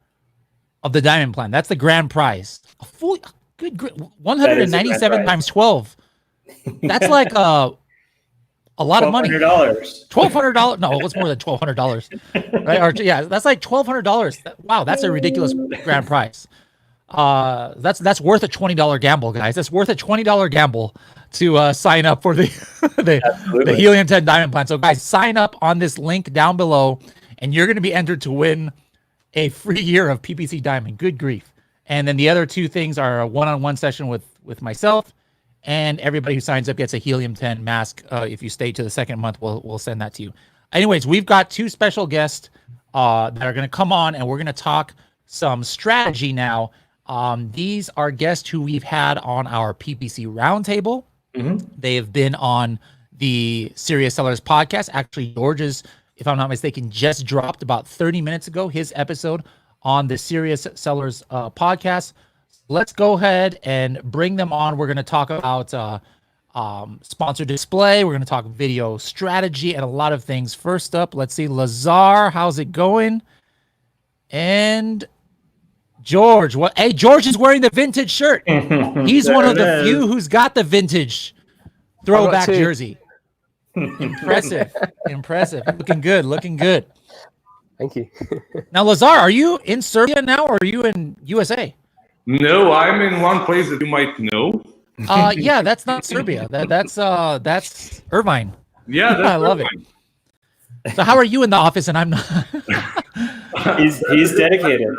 of the Diamond Plan. That's the grand prize. A full 197 times 12. That's like a lot of money. $1,200. No, it's more than $1,200. Right? That's like $1,200. Wow, that's a ridiculous grand prize. That's worth a $20 gamble, guys. That's worth a $20 gamble to sign up for the Helium 10 Diamond Plan. So, guys, sign up on this link down below, and you're going to be entered to win a free year of PPC Diamond. Good grief. And then the other 2 things are a one-on-one session with myself, and everybody who signs up gets a Helium 10 mask. If you stay to the second month, we'll send that to you. Anyways, we've got 2 special guests that are going to come on, and we're going to talk some strategy now. These are guests who we've had on our PPC Roundtable. Mm-hmm. They have been on the Serious Sellers podcast. Actually, George's, if I'm not mistaken, just dropped about 30 minutes ago, his episode on the Serious Sellers podcast. Let's go ahead and bring them on. We're going to talk about sponsored display. We're going to talk video strategy and a lot of things. First up, let's see, Lazar, how's it going? And George, Hey, George is wearing the vintage shirt. He's one of the few who's got the vintage throwback jersey. Impressive. Looking good. Thank you. Now, Lazar, are you in Serbia now, or are you in USA? No, I'm in one place that you might know. Yeah, that's not Serbia. That's Irvine. Yeah, that's I love Irvine. it. So how are you in the office and I'm not? he's dedicated.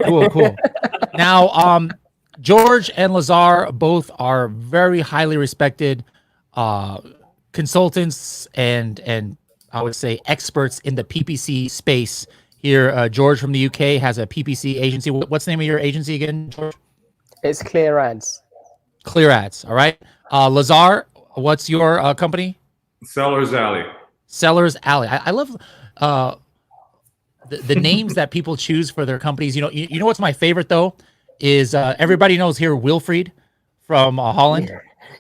Cool. Now, George and Lazar both are very highly respected consultants and I would say, experts in the PPC space here. George from the UK has a PPC agency. What's the name of your agency again, George? It's Clear Ads. Clear Ads. All right. Lazar, what's your company? Seller's Alley. Seller's Alley. I love the names that people choose for their companies. You know what's my favorite though is everybody knows here Wilfried from Holland.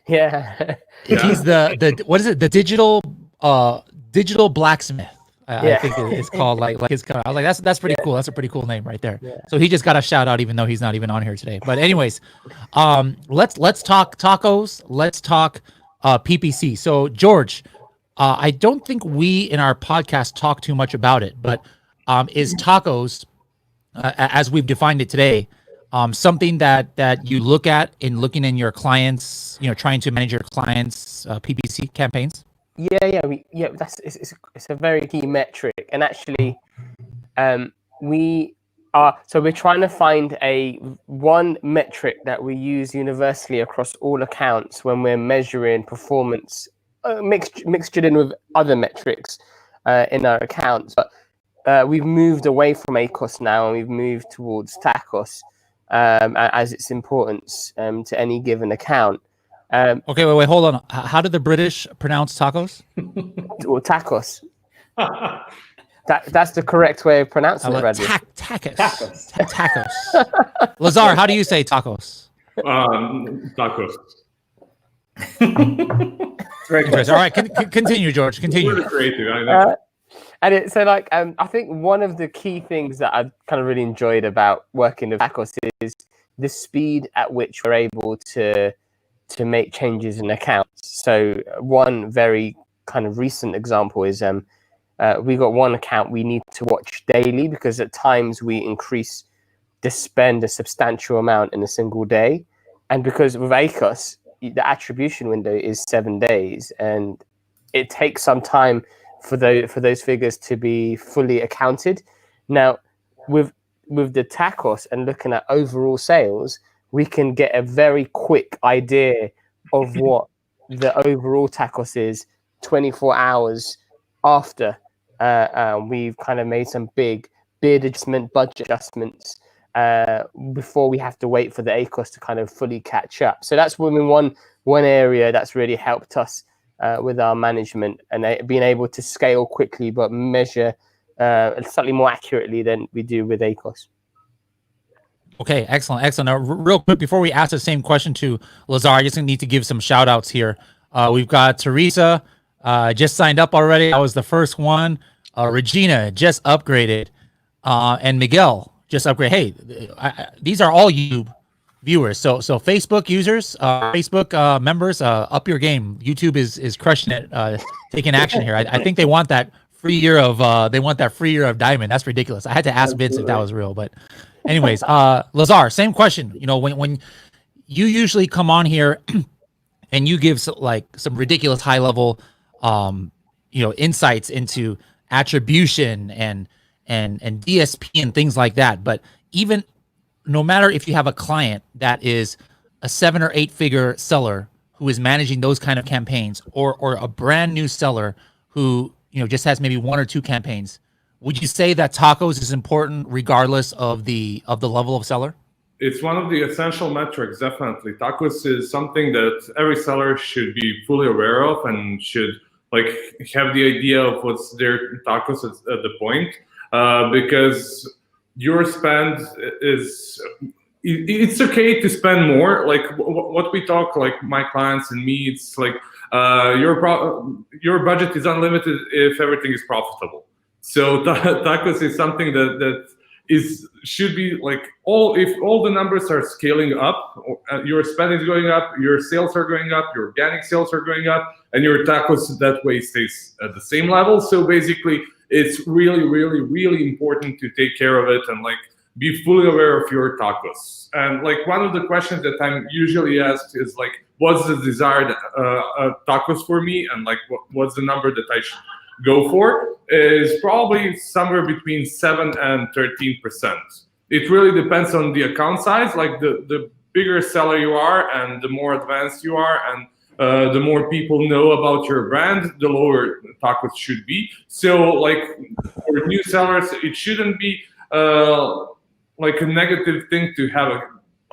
Yeah. He's the what is it? The digital blacksmith. I think it's called like his. I was like, that's pretty cool. That's a pretty cool name right there. Yeah. So he just got a shout out, even though he's not even on here today. But anyways, let's talk TACoS. Let's talk PPC. So George, I don't think we in our podcast talk too much about it, but is TACoS, as we've defined it today, something that you look at in looking in your clients, trying to manage your clients' PPC campaigns? Yeah. It's a very key metric, and actually, we're trying to find one metric that we use universally across all accounts when we're measuring performance, mixed in with other metrics in our accounts. But we've moved away from ACoS now, and we've moved towards TACoS as its importance to any given account. Okay, wait, hold on. How did the British pronounce TACoS? Or TACoS. That's the correct way of pronouncing it, Radley. TACoS. TACoS. Lazar, how do you say TACoS? TACoS. Very Interesting. All right, continue, George. Continue. Really creative. I know. And I think one of the key things that I've kind of really enjoyed about working with TACoS is the speed at which we're able to make changes in accounts. So one very kind of recent example is we got one account we need to watch daily because at times we increase the spend a substantial amount in a single day. And because with ACoS, the attribution window is 7 days, and it takes some time for those figures to be fully accounted. Now, with the TACoS and looking at overall sales, we can get a very quick idea of what the overall TACoS is 24 hours after we've kind of made some big bid adjustment, budget adjustments before we have to wait for the ACoS to kind of fully catch up. So that's one area that's really helped us with our management and being able to scale quickly but measure slightly more accurately than we do with ACoS. Okay, excellent. Now, real quick, before we ask the same question to Lazar, I just need to give some shout outs here. We've got Teresa just signed up already. I was the first one. Regina just upgraded. And Miguel just upgraded. Hey, these are all you viewers. So Facebook users, Facebook members, up your game. YouTube is crushing it, taking action here. I think they want that free year of Diamond. That's ridiculous. I had to ask Vince if that was real, but anyways, Lazar, same question. When you usually come on here and you give some ridiculous high level, insights into attribution and DSP and things like that. But even no matter if you have a client that is a 7 or 8 figure seller who is managing those kind of campaigns, or a brand new seller who just has maybe 1 or 2 campaigns, would you say that TACoS is important regardless of the level of seller? It's one of the essential metrics, definitely. TACoS is something that every seller should be fully aware of and should have the idea of what's their TACoS at the point, because your spend it's okay to spend more. Like what we talk, like my clients and me, it's like your budget is unlimited if everything is profitable. So TACoS is something that should be like if all the numbers are scaling up, your spend is going up, your sales are going up, your organic sales are going up, and your TACoS that way stays at the same level. So basically, it's really, really, really important to take care of it and be fully aware of your TACoS. And one of the questions that I'm usually asked is what's the desired TACoS for me, and what's the number that I should go for, is probably somewhere between 7 and 13%. It really depends on the account size. The bigger seller you are and the more advanced you are and the more people know about your brand, the lower TACoS should be. So like for new sellers, it shouldn't be like a negative thing to have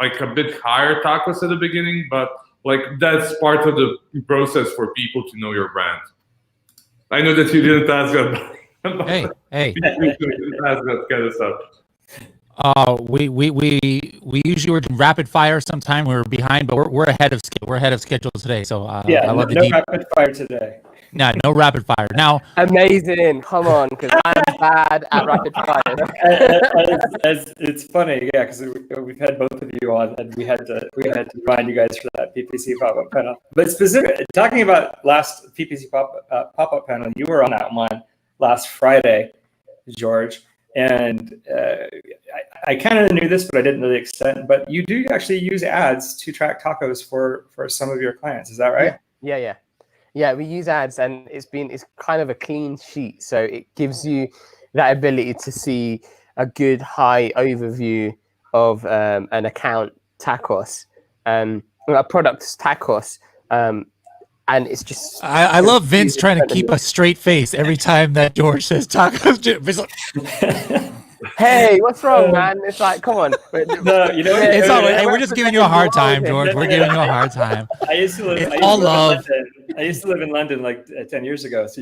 a bit higher TACoS at the beginning, but like that's part of the process for people to know your brand. I know that you didn't ask that. Hey. You didn't ask that kind of stuff. We usually were doing rapid fire. Sometime we're behind, but we're ahead of schedule today. So I love no rapid fire today. No rapid fire. Now, amazing. Come on, because I'm bad at rapid fire. It's funny, yeah, because we've had both of you on, and we had to remind you guys for that PPC pop-up panel. But specific, talking about last PPC pop-up panel, you were on that one last Friday, George. And I kind of knew this, but I didn't know the extent. But you do actually use ads to track TACoS for some of your clients. Is that right? Yeah. We use ads, and it's kind of a clean sheet, so it gives you that ability to see a good high overview of an account TACoS, a product's TACoS. And it's just I love Vince trying to keep a straight face every time that George says TACoS. Hey, what's wrong, man? It's like, come on. No, you know, it's all right. Hey, we're just giving you a hard time, George. We're giving you a hard time. I used to live in London like 10 years ago. So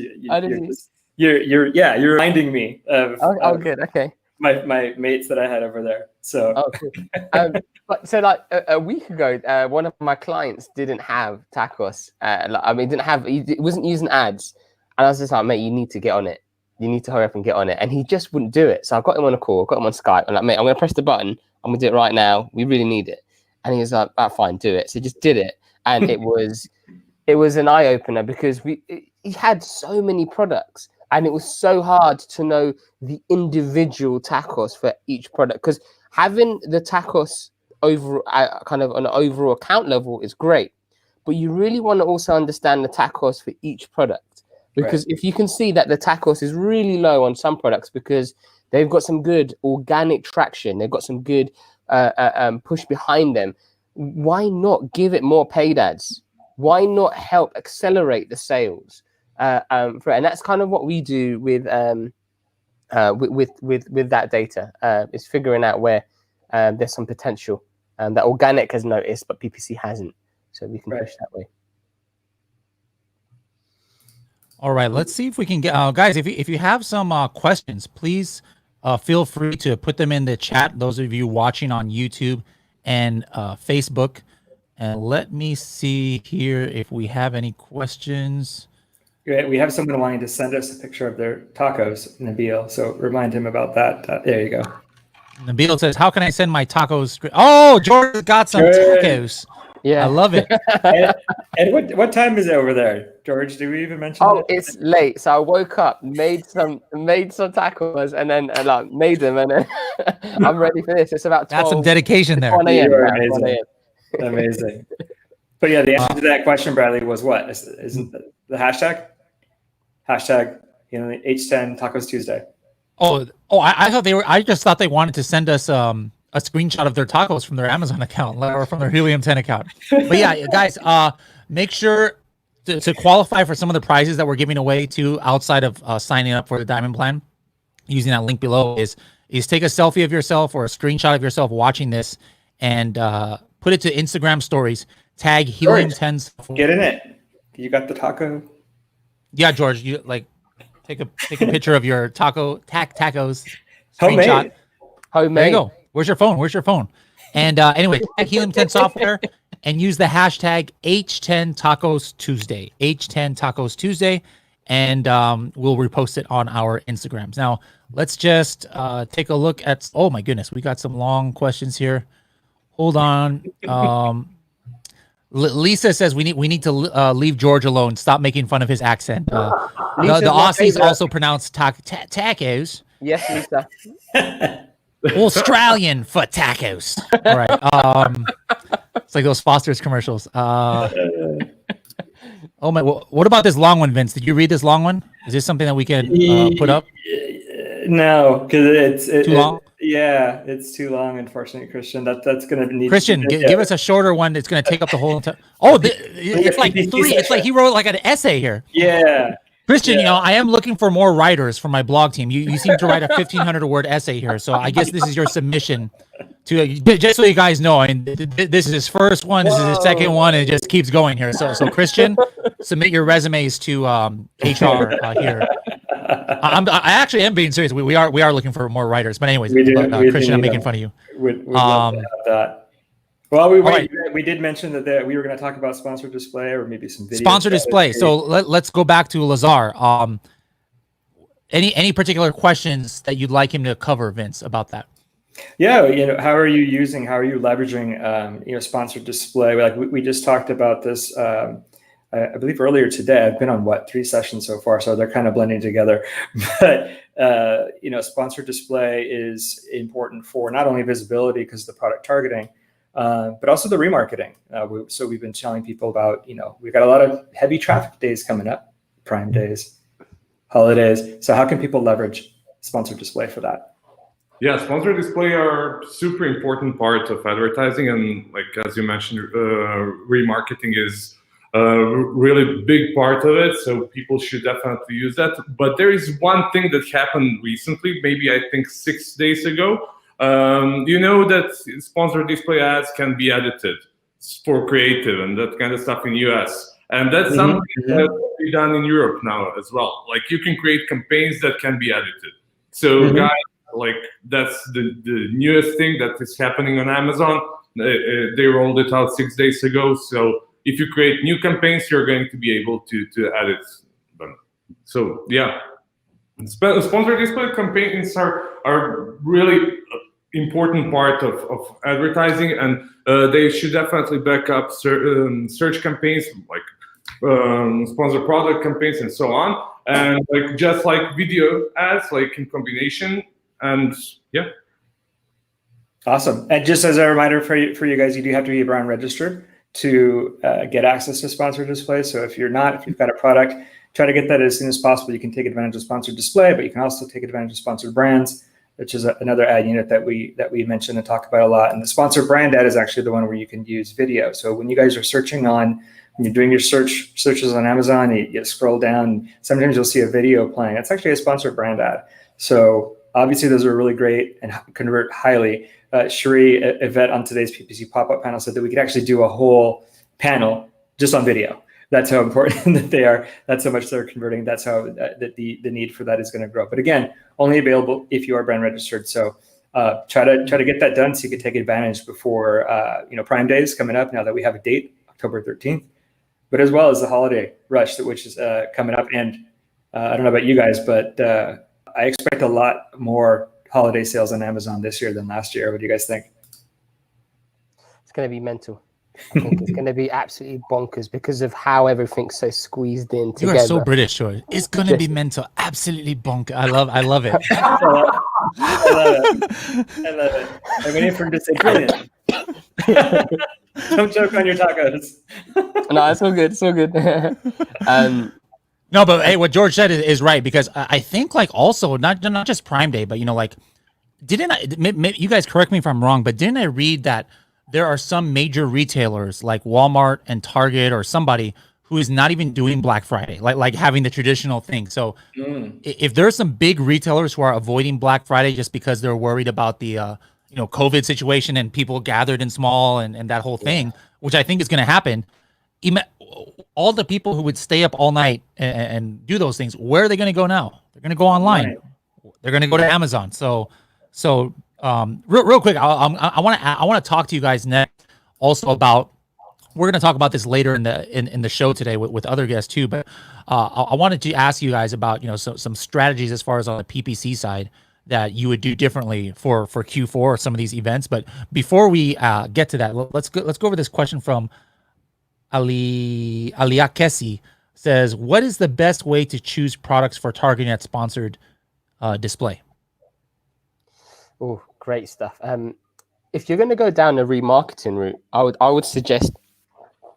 you're reminding me of good. Okay. My mates that I had over there. So cool. But so like a week ago, one of my clients didn't have TACoS. It wasn't using ads, and I was just like, mate, you need to get on it. You need to hurry up and get on it. And he just wouldn't do it. So I got him on a call, got him on Skype. I'm like, mate, I'm going to press the button. I'm going to do it right now. We really need it. And he was like, fine, do it. So he just did it. And it was an eye opener, because he had so many products, and it was so hard to know the individual TACoS for each product. Because having the TACoS over kind of on an overall account level is great, but you really want to also understand the TACoS for each product. Because if you can see that the TACoS is really low on some products because they've got some good organic traction, they've got some good push behind them, why not give it more paid ads? Why not help accelerate the sales? And that's kind of what we do with that data. Is figuring out where there's some potential that organic has noticed, but PPC hasn't. So we can push that way. All right, let's see if we can get guys. If you have some questions, please feel free to put them in the chat. Those of you watching on YouTube and Facebook, and let me see here if we have any questions. We have someone wanting to send us a picture of their TACoS, Nabil. So remind him about that. There you go. Nabil says, "How can I send my TACoS?" Oh, George got some TACoS. Yeah, I love it. and what time is it over there, George? Did we even mention? Oh, it's late. So I woke up, made some TACoS, and then made them, and then I'm ready for this. It's about 12. That's some dedication there. 1 a.m. Amazing. Amazing. But yeah, the answer to that question, Bradley, was what? Isn't the hashtag? Hashtag, H10 TACoS Tuesday. Oh! I thought I just thought they wanted to send us a screenshot of their TACoS from their Amazon account or from their Helium 10 account. But yeah, guys, make sure to qualify for some of the prizes that we're giving away too, outside of signing up for the Diamond Plan. Using that link below is take a selfie of yourself or a screenshot of yourself watching this, and put it to Instagram stories. Tag Helium 10. Get in it. You got the taco. Yeah, George, you take a picture of your TACoS Homemade. screenshot. Homemade. There you go. Where's your phone? And anyway, tag Helium 10 software and use the hashtag H10 TACoS Tuesday. H10 TACoS Tuesday, and we'll repost it on our Instagrams. Now, let's just take a look at. Oh my goodness, we got some long questions here. Hold on. Lisa says we need to leave George alone. Stop making fun of his accent. The Aussies also pronounce TACoS. Yes, Lisa. Australian for TACoS. All right. It's like those Foster's commercials. Oh my! Well, what about this long one, Vince? Did you read this long one? Is this something that we can put up? No, because it's too long. Yeah, it's too long, unfortunately, Christian. That's going to need Christian, give us a shorter one that's going to take up the whole entire. Oh, it's like three. It's like he wrote like an essay here. Yeah. Christian, Yeah. I am looking for more writers for my blog team. You seem to write a 1,500 word essay here, so I guess this is your submission. To just so you guys know, I mean, this is his first one. This is his second one, and it just keeps going here. So Christian, submit your resumes to HR here. I actually am being serious. We are looking for more writers, but anyways, Christian, I'm making fun of you. We'd love to have that. Well, we did mention that we were going to talk about sponsored display or maybe some video. Sponsored display. So let's go back to Lazar. Any particular questions that you'd like him to cover, Vince, about that? Yeah, how are you leveraging, sponsored display? Like we just talked about this, I believe earlier today. I've been on 3 sessions so far, so they're kind of blending together. But sponsored display is important for not only visibility because of the product targeting, but also the remarketing. So we've been telling people about, we've got a lot of heavy traffic days coming up, Prime days, holidays. So how can people leverage sponsored display for that? Yeah, sponsored display are super important part of advertising, and like as you mentioned, remarketing is a really big part of it. So people should definitely use that. But there is one thing that happened recently, maybe I think 6 days ago. That sponsored display ads can be edited for creative and that kind of stuff in US. And that's something that can be done in Europe now as well. Like you can create campaigns that can be edited. So guys, like that's the newest thing that is happening on Amazon. They rolled it out 6 days ago. So if you create new campaigns, you're going to be able to edit them. So yeah, sponsored display campaigns are really important part of advertising, and they should definitely back up search campaigns like sponsored product campaigns and so on, and just like video ads, like in combination. And yeah, awesome. And just as a reminder for you guys, you do have to be brand registered to get access to sponsored display. So if you've got a product, try to get that as soon as possible. You can take advantage of sponsored display, but you can also take advantage of sponsored brands, which is another ad unit that we mention and talk about a lot. And the sponsored brand ad is actually the one where you can use video. So when you guys are when you're doing your searches on Amazon, you scroll down, sometimes you'll see a video playing. That's actually a sponsored brand ad. So obviously those are really great and convert highly. Cherie Yvette on today's PPC pop-up panel said that we could actually do a whole panel just on video. That's how important that they are. That's how much they're converting. That's how the need for that is going to grow. But again, only available if you are brand registered. So try to get that done so you can take advantage before Prime Day is coming up. Now that we have a date, October 13th, but as well as the holiday rush, which is coming up. And I don't know about you guys, but I expect a lot more holiday sales on Amazon this year than last year. What do you guys think? It's going to be mental. I think it's going to be absolutely bonkers because of how everything's so squeezed in together. You are so British, Troy. It's going to be mental. Absolutely bonkers. I love it. I love it. I'm waiting for him to say brilliant. Don't joke on your tacos. No, it's all good. It's all good. No, but hey, what George said is right, because I think also not just Prime Day, but didn't I? You guys correct me if I'm wrong, but didn't I read that there are some major retailers like Walmart and Target or somebody who is not even doing Black Friday, like having the traditional thing. So if there's some big retailers who are avoiding Black Friday just because they're worried about the COVID situation and people gathered in small and that whole thing, which I think is going to happen. All the people who would stay up all night and do those things, where are they going to go now? They're going to go online. Right. They're going to go to Amazon. So real quick, I want to talk to you guys next also about. We're going to talk about this later in the show today with other guests too. But I wanted to ask you guys about some strategies as far as on the PPC side that you would do differently for Q4 or some of these events. But before we get to that, let's go over this question from Aliakesi. Says, what is the best way to choose products for targeting at sponsored display? Oh, great stuff. If you're going to go down a remarketing route, I would suggest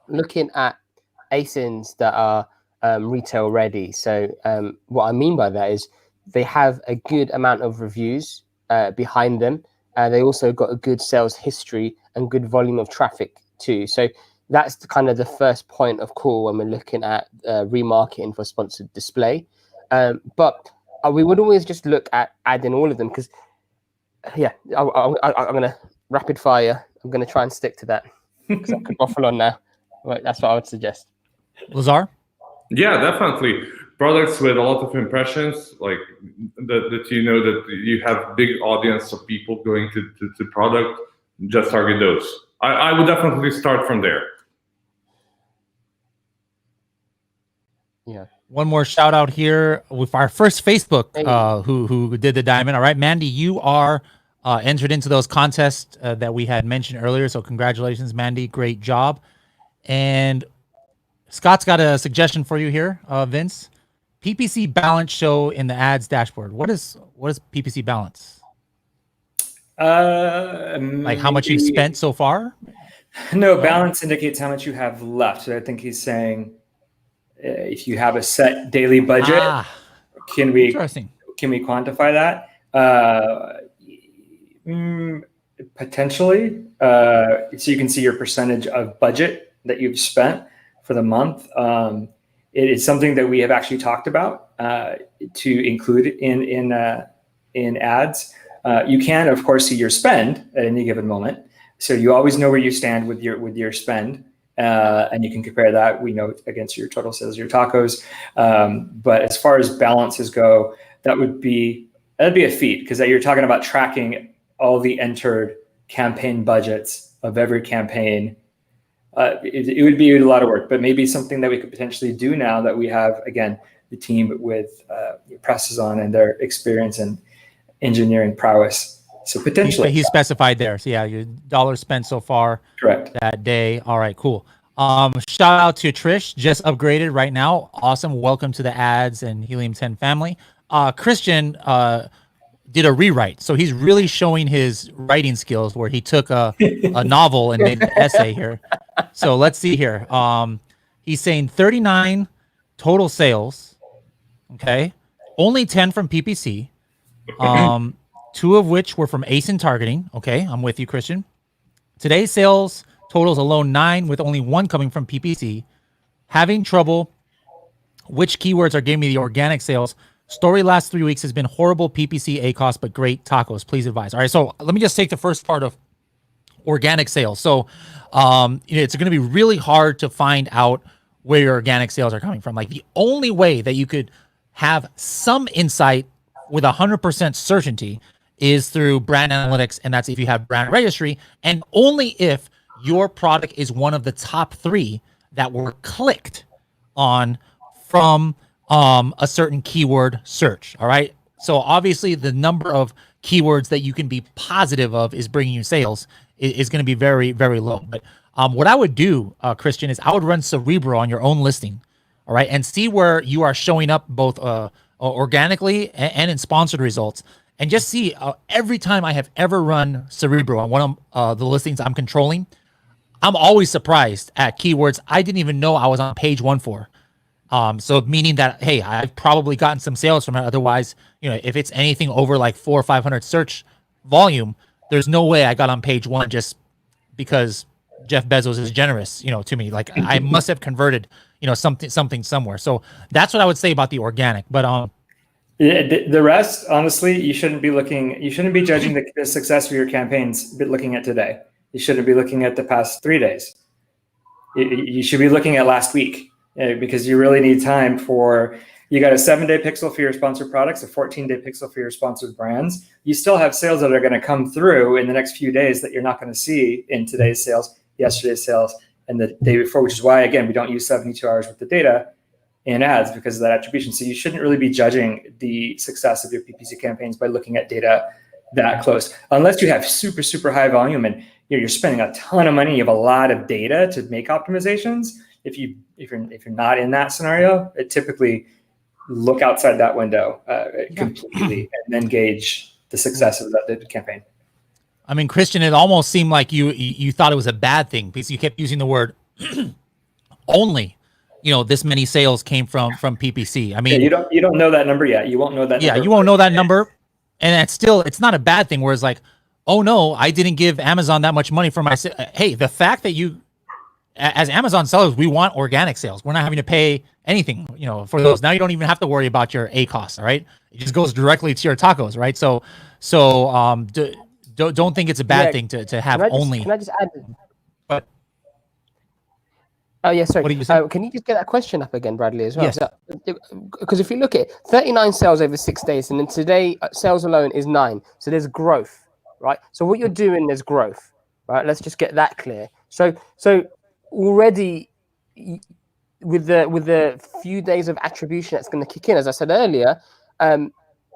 looking at ASINs that are retail ready. So what I mean by that is they have a good amount of reviews behind them. They also got a good sales history and good volume of traffic too. So that's kind of the first point of call when we're looking at remarketing for sponsored display. But we would always just look at adding all of them because, I'm going to rapid fire. I'm going to try and stick to that because I could waffle on now. Right, that's what I would suggest. Lazar? Yeah, definitely. Products with a lot of impressions, like that you know that you have big audience of people going to product, just target those. I would definitely start from there. Yeah. One more shout out here with our first Facebook who did the diamond. All right, Mandy, you are entered into those contests that we had mentioned earlier. So congratulations, Mandy. Great job. And Scott's got a suggestion for you here, Vince. PPC balance show in the ads dashboard. What is PPC balance? Like how much you've spent so far? No, balance indicates how much you have left. So I think he's saying if you have a set daily budget, can we quantify that? Potentially. So you can see your percentage of budget that you've spent for the month. It is something that we have actually talked about to include in ads. You can, of course, see your spend at any given moment, so you always know where you stand with your spend, and you can compare that, we know, against your total sales, your TACoS. But as far as balances go, that'd be a feat, because you're talking about tracking all the entered campaign budgets of every campaign. It would be a lot of work, but maybe something that we could potentially do now that we have, again, the team with Presses on and their experience and engineering prowess. So potentially. He specified there. So yeah, your dollars spent so far. Correct. That day. All right, cool. Shout out to Trish, just upgraded right now. Awesome. Welcome to the ads and Helium 10 family. Christian did a rewrite. So he's really showing his writing skills where he took a novel and made an essay here. So let's see here. He's saying 39 total sales. Okay. Only 10 from PPC. 2 of which were from ASIN targeting. Okay. I'm with you, Christian. Today's sales totals alone 9 with only 1 coming from PPC. Having trouble. Which keywords are giving me the organic sales? Story last 3 weeks has been horrible PPC ACoS, but great TACoS. Please advise. All right. So let me just take the first part of organic sales. So it's going to be really hard to find out where your organic sales are coming from. Like the only way that you could have some insight with 100% certainty is through brand analytics. And that's if you have brand registry, and only if your product is one of the top 3 that were clicked on from a certain keyword search. All right. So obviously the number of keywords that you can be positive of is bringing you sales is going to be very, very low. But what I would do, Christian, is I would run Cerebro on your own listing. All right. And see where you are showing up both organically and in sponsored results. And just see every time I have ever run Cerebro on one of the listings I'm controlling, I'm always surprised at keywords I didn't even know I was on page 1 for. So meaning that, hey, I've probably gotten some sales from it. Otherwise, if it's anything over like 400 or 500 search volume, there's no way I got on page 1 just because Jeff Bezos is generous, to me. Like I must have converted, something somewhere. So that's what I would say about the organic. But the rest, honestly, you shouldn't be judging the success of your campaigns, but looking at today. You shouldn't be looking at the past 3 days. You should be looking at last week. Because you really need time you got a 7-day pixel for your sponsored products, a 14-day pixel for your sponsored brands. You still have sales that are going to come through in the next few days that you're not going to see in today's sales, yesterday's sales, and the day before, which is why, again, we don't use 72 hours with the data in ads because of that attribution. So you shouldn't really be judging the success of your PPC campaigns by looking at data that close, unless you have super, super high volume and you're spending a ton of money, you have a lot of data to make optimizations. If you're not in that scenario, it typically look outside that window completely and then gauge the success of the campaign. I mean, Christian, it almost seemed like you thought it was a bad thing because you kept using the word only. This many sales came from PPC. I mean, you don't know that number yet. You won't know that. Yeah, you won't know that number. And it's not a bad thing. Whereas like, oh no, I didn't give Amazon that much money for my hey, the fact that you, as Amazon sellers, we want organic sales. We're not having to pay anything, for those. Now you don't even have to worry about your ACoS, all right? It just goes directly to your TACoS, right? So don't think it's a bad thing to have only. Can I just add? But oh yeah, sorry. What do you say? Can you just get that question up again, Bradley, as well? Yes. Because if you look at 39 sales over 6 days, and then today sales alone is 9, so there's growth, right? So what you're doing, there's growth, right? Let's just get that clear. So already with the few days of attribution that's going to kick in, as I said earlier, the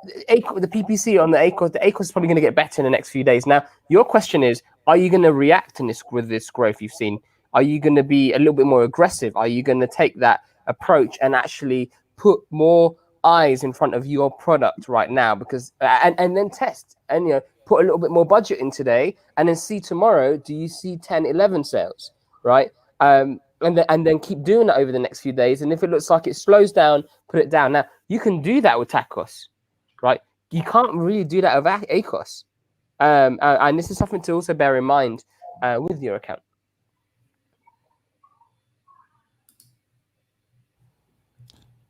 PPC on the ACoS is probably going to get better in the next few days. Now, your question is, are you going to react with this growth you've seen? Are you going to be a little bit more aggressive? Are you going to take that approach and actually put more eyes in front of your product right now? Because and then test and put a little bit more budget in today, and then see tomorrow. Do you see 10, 11 sales, right? And then keep doing that over the next few days. And if it looks like it slows down, put it down. Now you can do that with TACoS, right? You can't really do that with ACoS, and this is something to also bear in mind with your account.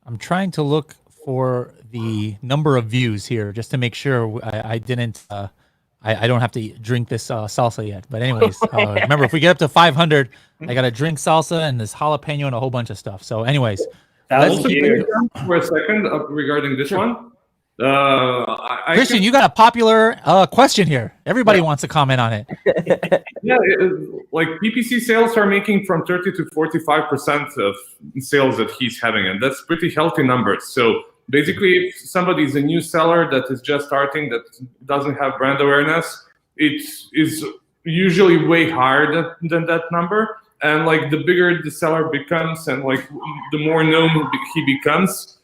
I'm trying to look for the number of views here just to make sure I didn't. I don't have to drink this salsa yet. But anyways, remember, if we get up to 500, I got to drink salsa and this jalapeno and a whole bunch of stuff. So anyways, let's keep it for a second regarding this one. Christian, you got a popular question here. Everybody wants to comment on it. Yeah, like PPC sales are making from 30 to 45% of sales that he's having, and that's pretty healthy numbers. So basically, if somebody is a new seller that is just starting, that doesn't have brand awareness, it is usually way higher than that number. And like the bigger the seller becomes, and like the more known he becomes,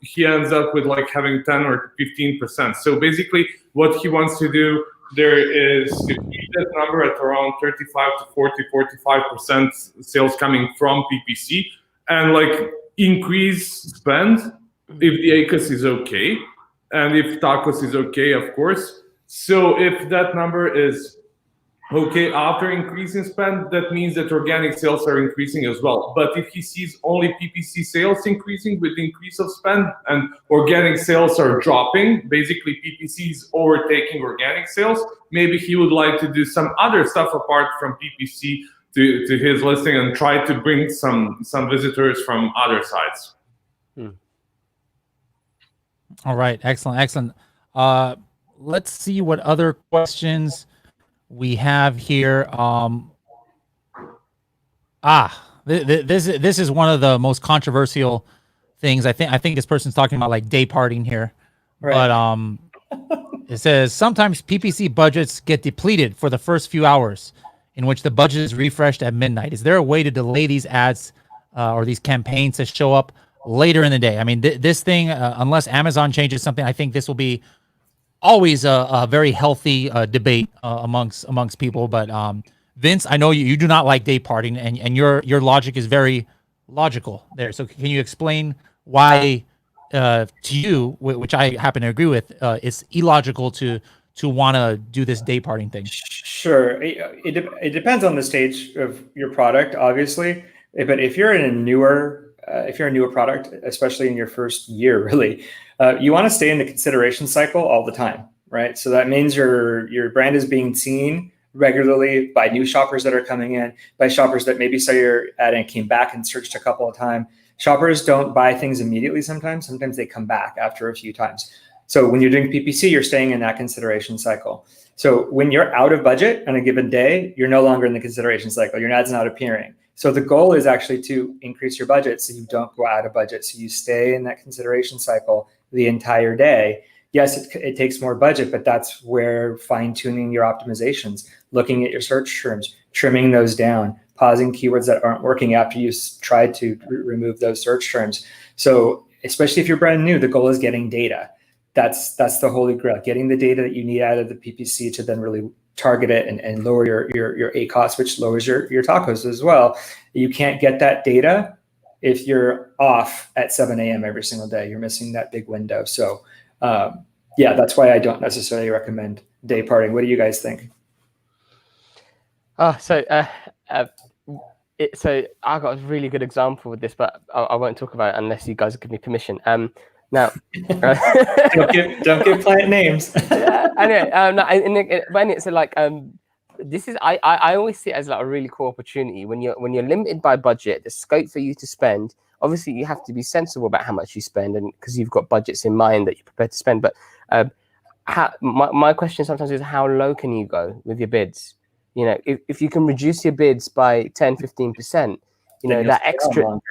he ends up with like having 10 or 15%. So basically, what he wants to do there is to keep that number at around 35 to 40, 45% sales coming from PPC, and like increase spend if the ACoS is okay, and if TACoS is okay, of course. So if that number is okay after increasing spend, that means that organic sales are increasing as well. But if he sees only PPC sales increasing with the increase of spend and organic sales are dropping, basically PPC is overtaking organic sales, maybe he would like to do some other stuff apart from PPC to his listing and try to bring some visitors from other sides. All right, excellent. Let's see what other questions we have here. This is one of the most controversial things. I think this person's talking about like day parting here. Right. But it says sometimes PPC budgets get depleted for the first few hours in which the budget is refreshed at midnight. Is there a way to delay these ads or these campaigns to show up later in the day? I mean, this thing, unless Amazon changes something, I think this will be always a very healthy debate amongst people. But Vince, I know you do not like day parting, and your logic is very logical there. So can you explain why to you, which I happen to agree with, it's illogical to want to do this day parting thing? Sure. It depends on the stage of your product, obviously. But if you're in a newer product, especially in your first year, really, you want to stay in the consideration cycle all the time, right? So that means your brand is being seen regularly by new shoppers that are coming in, by shoppers that maybe saw your ad and came back and searched a couple of times. Shoppers don't buy things immediately sometimes. Sometimes they come back after a few times. So when you're doing PPC, you're staying in that consideration cycle. So when you're out of budget on a given day, you're no longer in the consideration cycle. Your ad's not appearing. So the goal is actually to increase your budget so you don't go out of budget. So you stay in that consideration cycle the entire day. Yes, it takes more budget, but that's where fine-tuning your optimizations, looking at your search terms, trimming those down, pausing keywords that aren't working after you tried to remove those search terms. So especially if you're brand new, the goal is getting data. That's the holy grail, getting the data that you need out of the PPC to then really target it and lower your ACoS, which lowers your TACoS as well. You can't get that data if you're off at 7 a.m. every single day. You're missing that big window. So yeah, that's why I don't necessarily recommend day parting. What do you guys think? So I got a really good example with this, but I won't talk about it unless you guys give me permission. Now, don't give client names. Anyway, this is I always see it as like a really cool opportunity when you're limited by budget, the scope for you to spend. Obviously, you have to be sensible about how much you spend, and because you've got budgets in mind that you're prepared to spend. But my question sometimes is, how low can you go with your bids? You know, if you can reduce your bids by 10-15%, you know, that extra,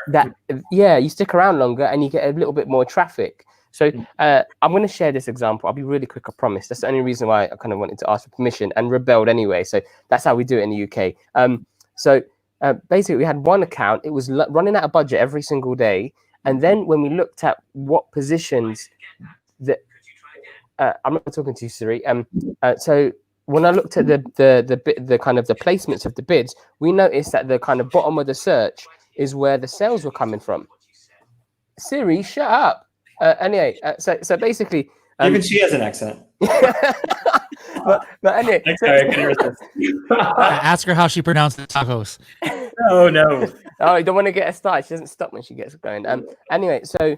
you stick around longer and you get a little bit more traffic. So I'm going to share this example. I'll be really quick, I promise. That's the only reason why I kind of wanted to ask for permission and rebelled anyway. So that's how we do it in the UK. Basically, we had one account. It was running out of budget every single day. And then when we looked at what positions that I'm not talking to you, Siri. So when I looked at the kind of the placements of the bids, we noticed that the kind of bottom of the search is where the sales were coming from. Siri, shut up. Anyway, so basically, even she has an accent. but anyway, ask her how she pronounced the TACoS. No. Oh, you don't want to get her started. She doesn't stop when she gets going. Anyway, so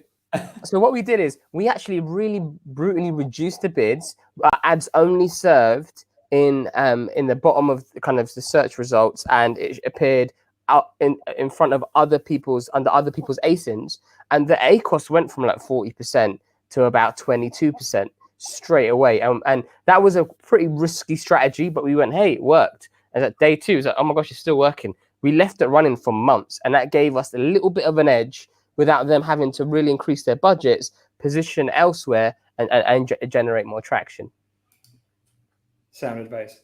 what we did is we actually really brutally reduced the bids. Ads only served in the bottom of the kind of the search results, and it appeared out in front of other people's ASINs, and the ACoS went from like 40% to about 22% straight away, and that was a pretty risky strategy, but we went, hey, it worked. And at day 2, it was like, oh my gosh, it's still working. We left it running for months, and that gave us a little bit of an edge without them having to really increase their budgets, position elsewhere, and generate more traction. Sound advice.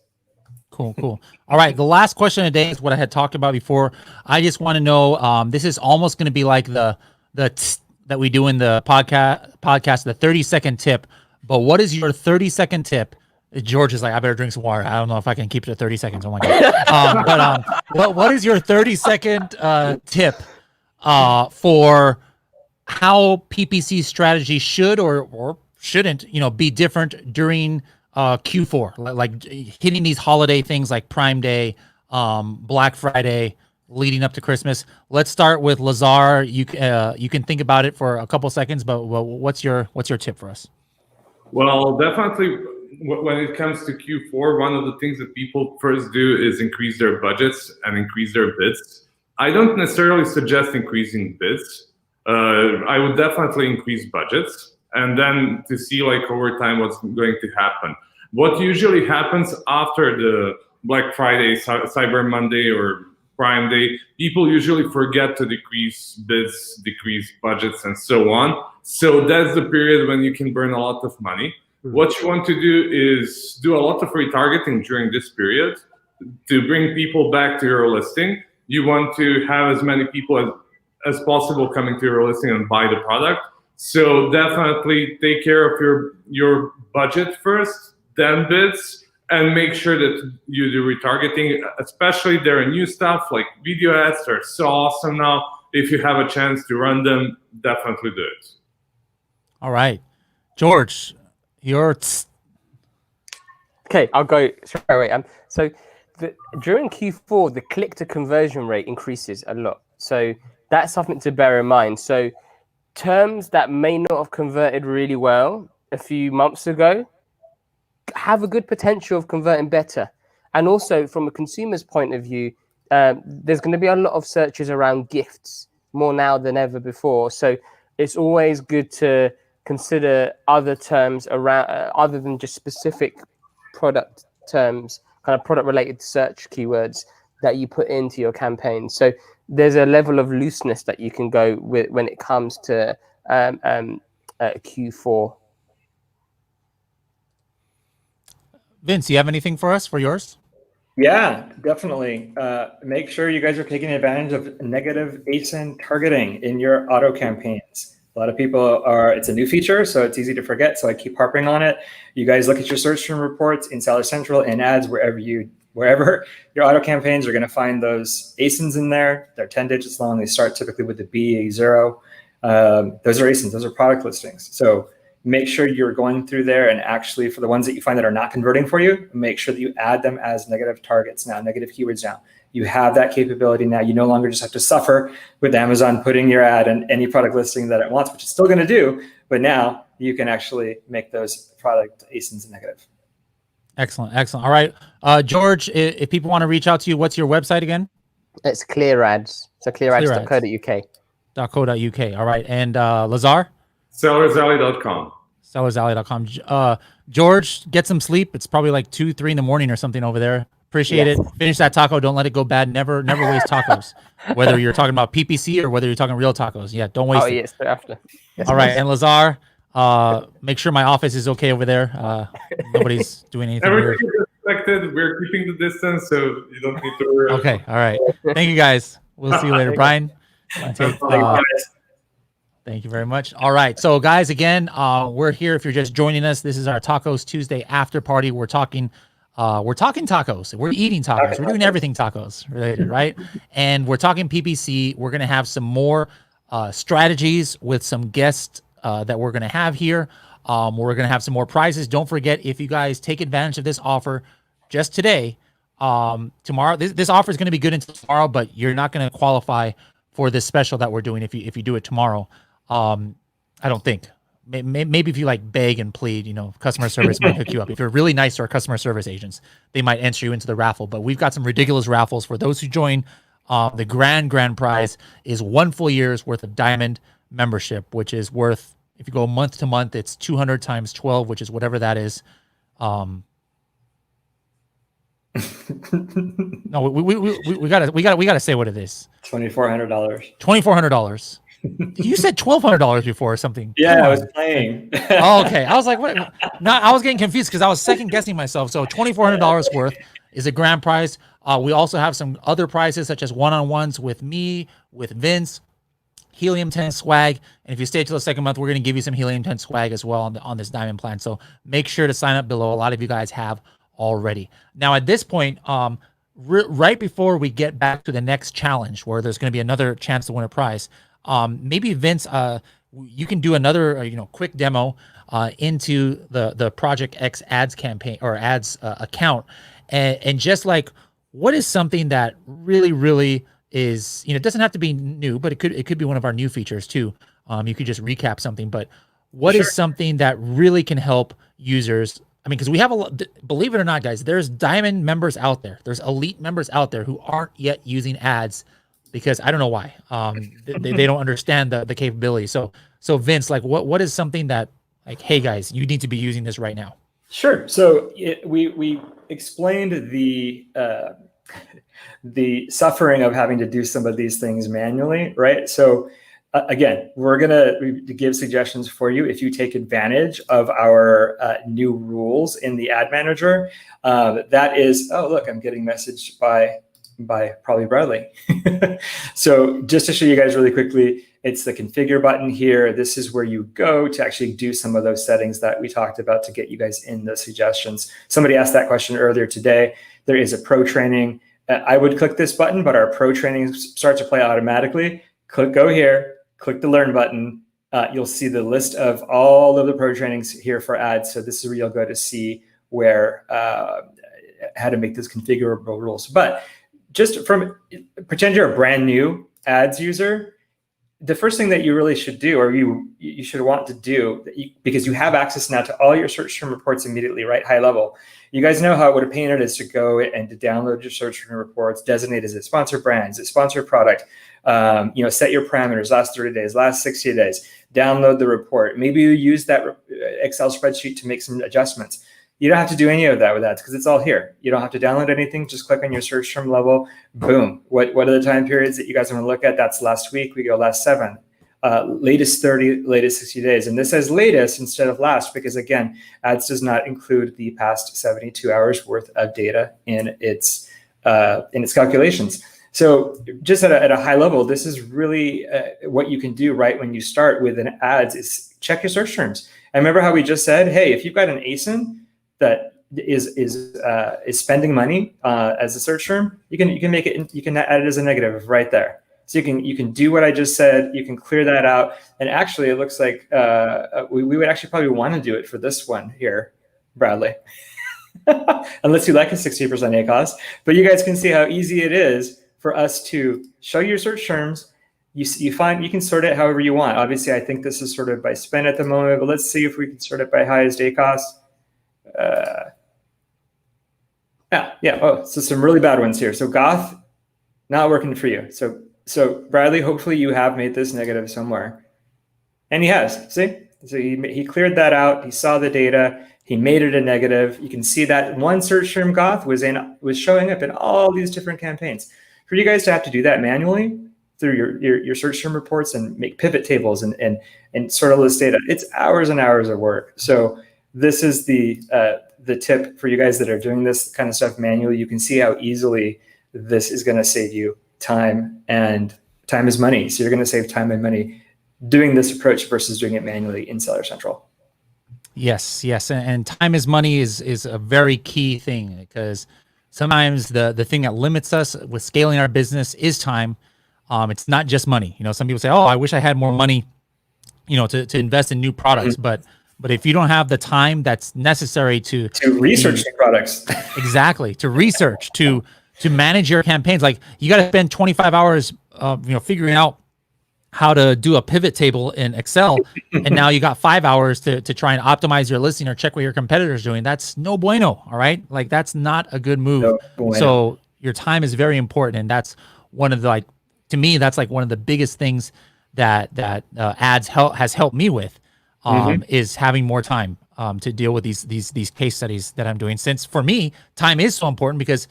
Cool. All right. The last question of the day is what I had talked about before. I just want to know, this is almost going to be like the that we do in the podcast, the 30-second tip. But what is your 30-second tip? George is like, I better drink some water. I don't know if I can keep it at 30 seconds. Oh my God. What is your 30-second tip for how PPC strategy should or shouldn't, be different during Q4, like hitting these holiday things like Prime Day, Black Friday, leading up to Christmas? Let's start with Lazar. You can think about it for a couple seconds, but what's your tip for us? Well, definitely when it comes to Q4, one of the things that people first do is increase their budgets and increase their bids. I don't necessarily suggest increasing bids. I would definitely increase budgets, and then to see like over time what's going to happen. What usually happens after the Black Friday, Cyber Monday, or Prime Day, people usually forget to decrease bids, decrease budgets, and so on. So that's the period when you can burn a lot of money. What you want to do is do a lot of retargeting during this period to bring people back to your listing. You want to have as many people as possible coming to your listing and buy the product. So definitely take care of your budget first, then bids, and make sure that you do retargeting. Especially there are new stuff like video ads. They're so awesome now. If you have a chance to run them, definitely do it. All right, George, Okay, I'll go straight away. So during Q4, the click-to-conversion rate increases a lot. So that's something to bear in mind. So terms that may not have converted really well a few months ago have a good potential of converting better. And also from a consumer's point of view, there's going to be a lot of searches around gifts more now than ever before. So it's always good to consider other terms around other than just specific product terms, kind of product related search keywords that you put into your campaign. So there's a level of looseness that you can go with when it comes to Q4. Vince, you have anything for us for yours? Yeah, definitely. Make sure you guys are taking advantage of negative ASIN targeting in your auto campaigns. A lot of people it's a new feature, so it's easy to forget. So I keep harping on it. You guys look at your search term reports in Seller Central and ads, wherever your auto campaigns are going to find those ASINs in there. They're 10 digits long. They start typically with the B0. Those are ASINs. Those are product listings. So make sure you're going through there and actually, for the ones that you find that are not converting for you, make sure that you add them as negative targets now, negative keywords now. You have that capability now. You no longer just have to suffer with Amazon putting your ad in any product listing that it wants, which it's still going to do, but now you can actually make those product ASINs negative. Excellent. Excellent. All right. George, if people want to reach out to you, what's your website again? It's Clearads. So clearads.co.uk. .co.uk. All right. And Lazar? sellersalley.com. sellersalley.com. George, get some sleep. It's probably like 2, 3 in the morning or something over there. Appreciate it. Finish that taco. Don't let it go bad. Never waste tacos. Whether you're talking about PPC or whether you're talking real tacos. Yeah, don't waste it. Yes, after. Yes, all right. And Lazar, make sure my office is okay over there. Nobody's doing anything weird. Everything is expected. We're keeping the distance, so you don't need to worry. Okay. All right. Thank you, guys. We'll see you later. Brian, thank you very much. All right. So, guys, again, we're here. If you're just joining us, this is our TACoS Tuesday after party. We're talking tacos. We're eating tacos. We're doing everything tacos related, right? And we're talking PPC. We're going to have some more strategies with some guests that we're going to have here. We're going to have some more prizes. Don't forget, if you guys take advantage of this offer just today, tomorrow, this offer is going to be good until tomorrow, but you're not going to qualify for this special that we're doing if you do it tomorrow. I don't think. Maybe if you like beg and plead, customer service might hook you up. If you're really nice to our customer service agents, they might enter you into the raffle. But we've got some ridiculous raffles for those who join. The grand prize is 1 full year's worth of diamond membership, which is worth, if you go month to month, it's 200 times 12, which is whatever that is. No, we gotta say what it is. $2,400. $2,400. You said $1,200 before or something. Yeah, I was playing. Oh, okay. I was like, what? No, I was getting confused because I was second guessing myself. So $2,400 worth is a grand prize. We also have some other prizes such as one-on-ones with me, with Vince, Helium 10 swag. And if you stay till the second month, we're going to give you some Helium 10 swag as well on this diamond plan. So make sure to sign up below. A lot of you guys have already. Now at this point, right before we get back to the next challenge where there's going to be another chance to win a prize, maybe Vince, you can do another quick demo into the Project X ads campaign or ads account, and just like what is something that really is, it doesn't have to be new, but it could be one of our new features too. You could just recap something, but what is something that really can help users? I mean, because we have believe it or not, guys, there's diamond members out there. There's elite members out there who aren't yet using ads because I don't know why. They don't understand the capability. So Vince, like what is something that like, hey guys, you need to be using this right now? Sure. So we explained the suffering of having to do some of these things manually, right? So again, we're gonna give suggestions for you if you take advantage of our new rules in the ad manager. That is, oh look, I'm getting messaged by probably Bradley. So just to show you guys really quickly, it's the configure button here. This is where you go to actually do some of those settings that we talked about to get you guys in the suggestions. Somebody asked that question earlier today. There is a pro training. I would click this button, but our pro training starts to play automatically. Go here, click the learn button. You'll see the list of all of the pro trainings here for ads. So this is where you'll go to see where how to make those configurable rules. But just pretend you're a brand new ads user. The first thing that you really should do, or you should want to do, because you have access now to all your search term reports immediately, right? High level. You guys know what a pain it is to go and to download your search term reports, designate as a sponsored brand, as a sponsored product, set your parameters, last 30 days, last 60 days, download the report. Maybe you use that Excel spreadsheet to make some adjustments. You don't have to do any of that with ads because it's all here. You don't have to download anything. Just click on your search term level. Boom. What are the time periods that you guys want to look at? That's last week. We go last 7. Latest 30, latest 60 days. And this says latest instead of last because, again, ads does not include the past 72 hours worth of data in its calculations. So just at a high level, this is really what you can do right when you start with an ads is check your search terms. And remember how we just said, hey, if you've got an ASIN that is spending money as a search term, you can make it. You can add it as a negative right there. So you can do what I just said. You can clear that out. And actually, it looks like we would actually probably want to do it for this one here, Bradley. Unless you like a 60% ACoS. But you guys can see how easy it is for us to show your search terms. You can sort it however you want. Obviously, I think this is sorted by spend at the moment, but let's see if we can sort it by highest ACoS. Yeah. Oh, so some really bad ones here. So Goth, not working for you. So Bradley, hopefully you have made this negative somewhere, and he has. See, so he cleared that out. He saw the data. He made it a negative. You can see that one search term Goth was showing up in all these different campaigns. For you guys to have to do that manually through your search term reports and make pivot tables and sort all this data, it's hours and hours of work. So this is the tip for you guys that are doing this kind of stuff manually. You can see how easily this is going to save you time, and time is money. So you're going to save time and money doing this approach versus doing it manually in Seller Central. Yes. And time is money is a very key thing, because sometimes the thing that limits us with scaling our business is time. It's not just money. Some people say, oh, I wish I had more money, to invest in new products. But if you don't have the time that's necessary to research new products, exactly, to research, to manage your campaigns, like you got to spend 25 hours, figuring out how to do a pivot table in Excel, and now you got 5 hours to try and optimize your listing or check what your competitor's doing. That's no bueno. All right, like that's not a good move. No bueno. So your time is very important, and that's one of the to me, that's one of the biggest things that ads has helped me with, is having more time to deal with these case studies that I'm doing. Since for me, time is so important, because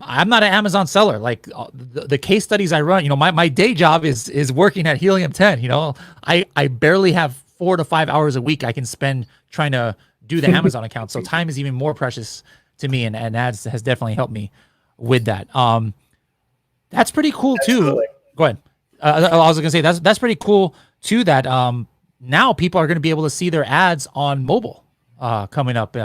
I'm not an Amazon seller. Like the case studies I run, my day job is working at Helium 10. I barely have 4 to 5 hours a week I can spend trying to do the Amazon account. So time is even more precious to me, and ads has definitely helped me with that. That's pretty cool too. Absolutely. Go ahead. I was gonna say that's pretty cool too, that now people are going to be able to see their ads on mobile coming up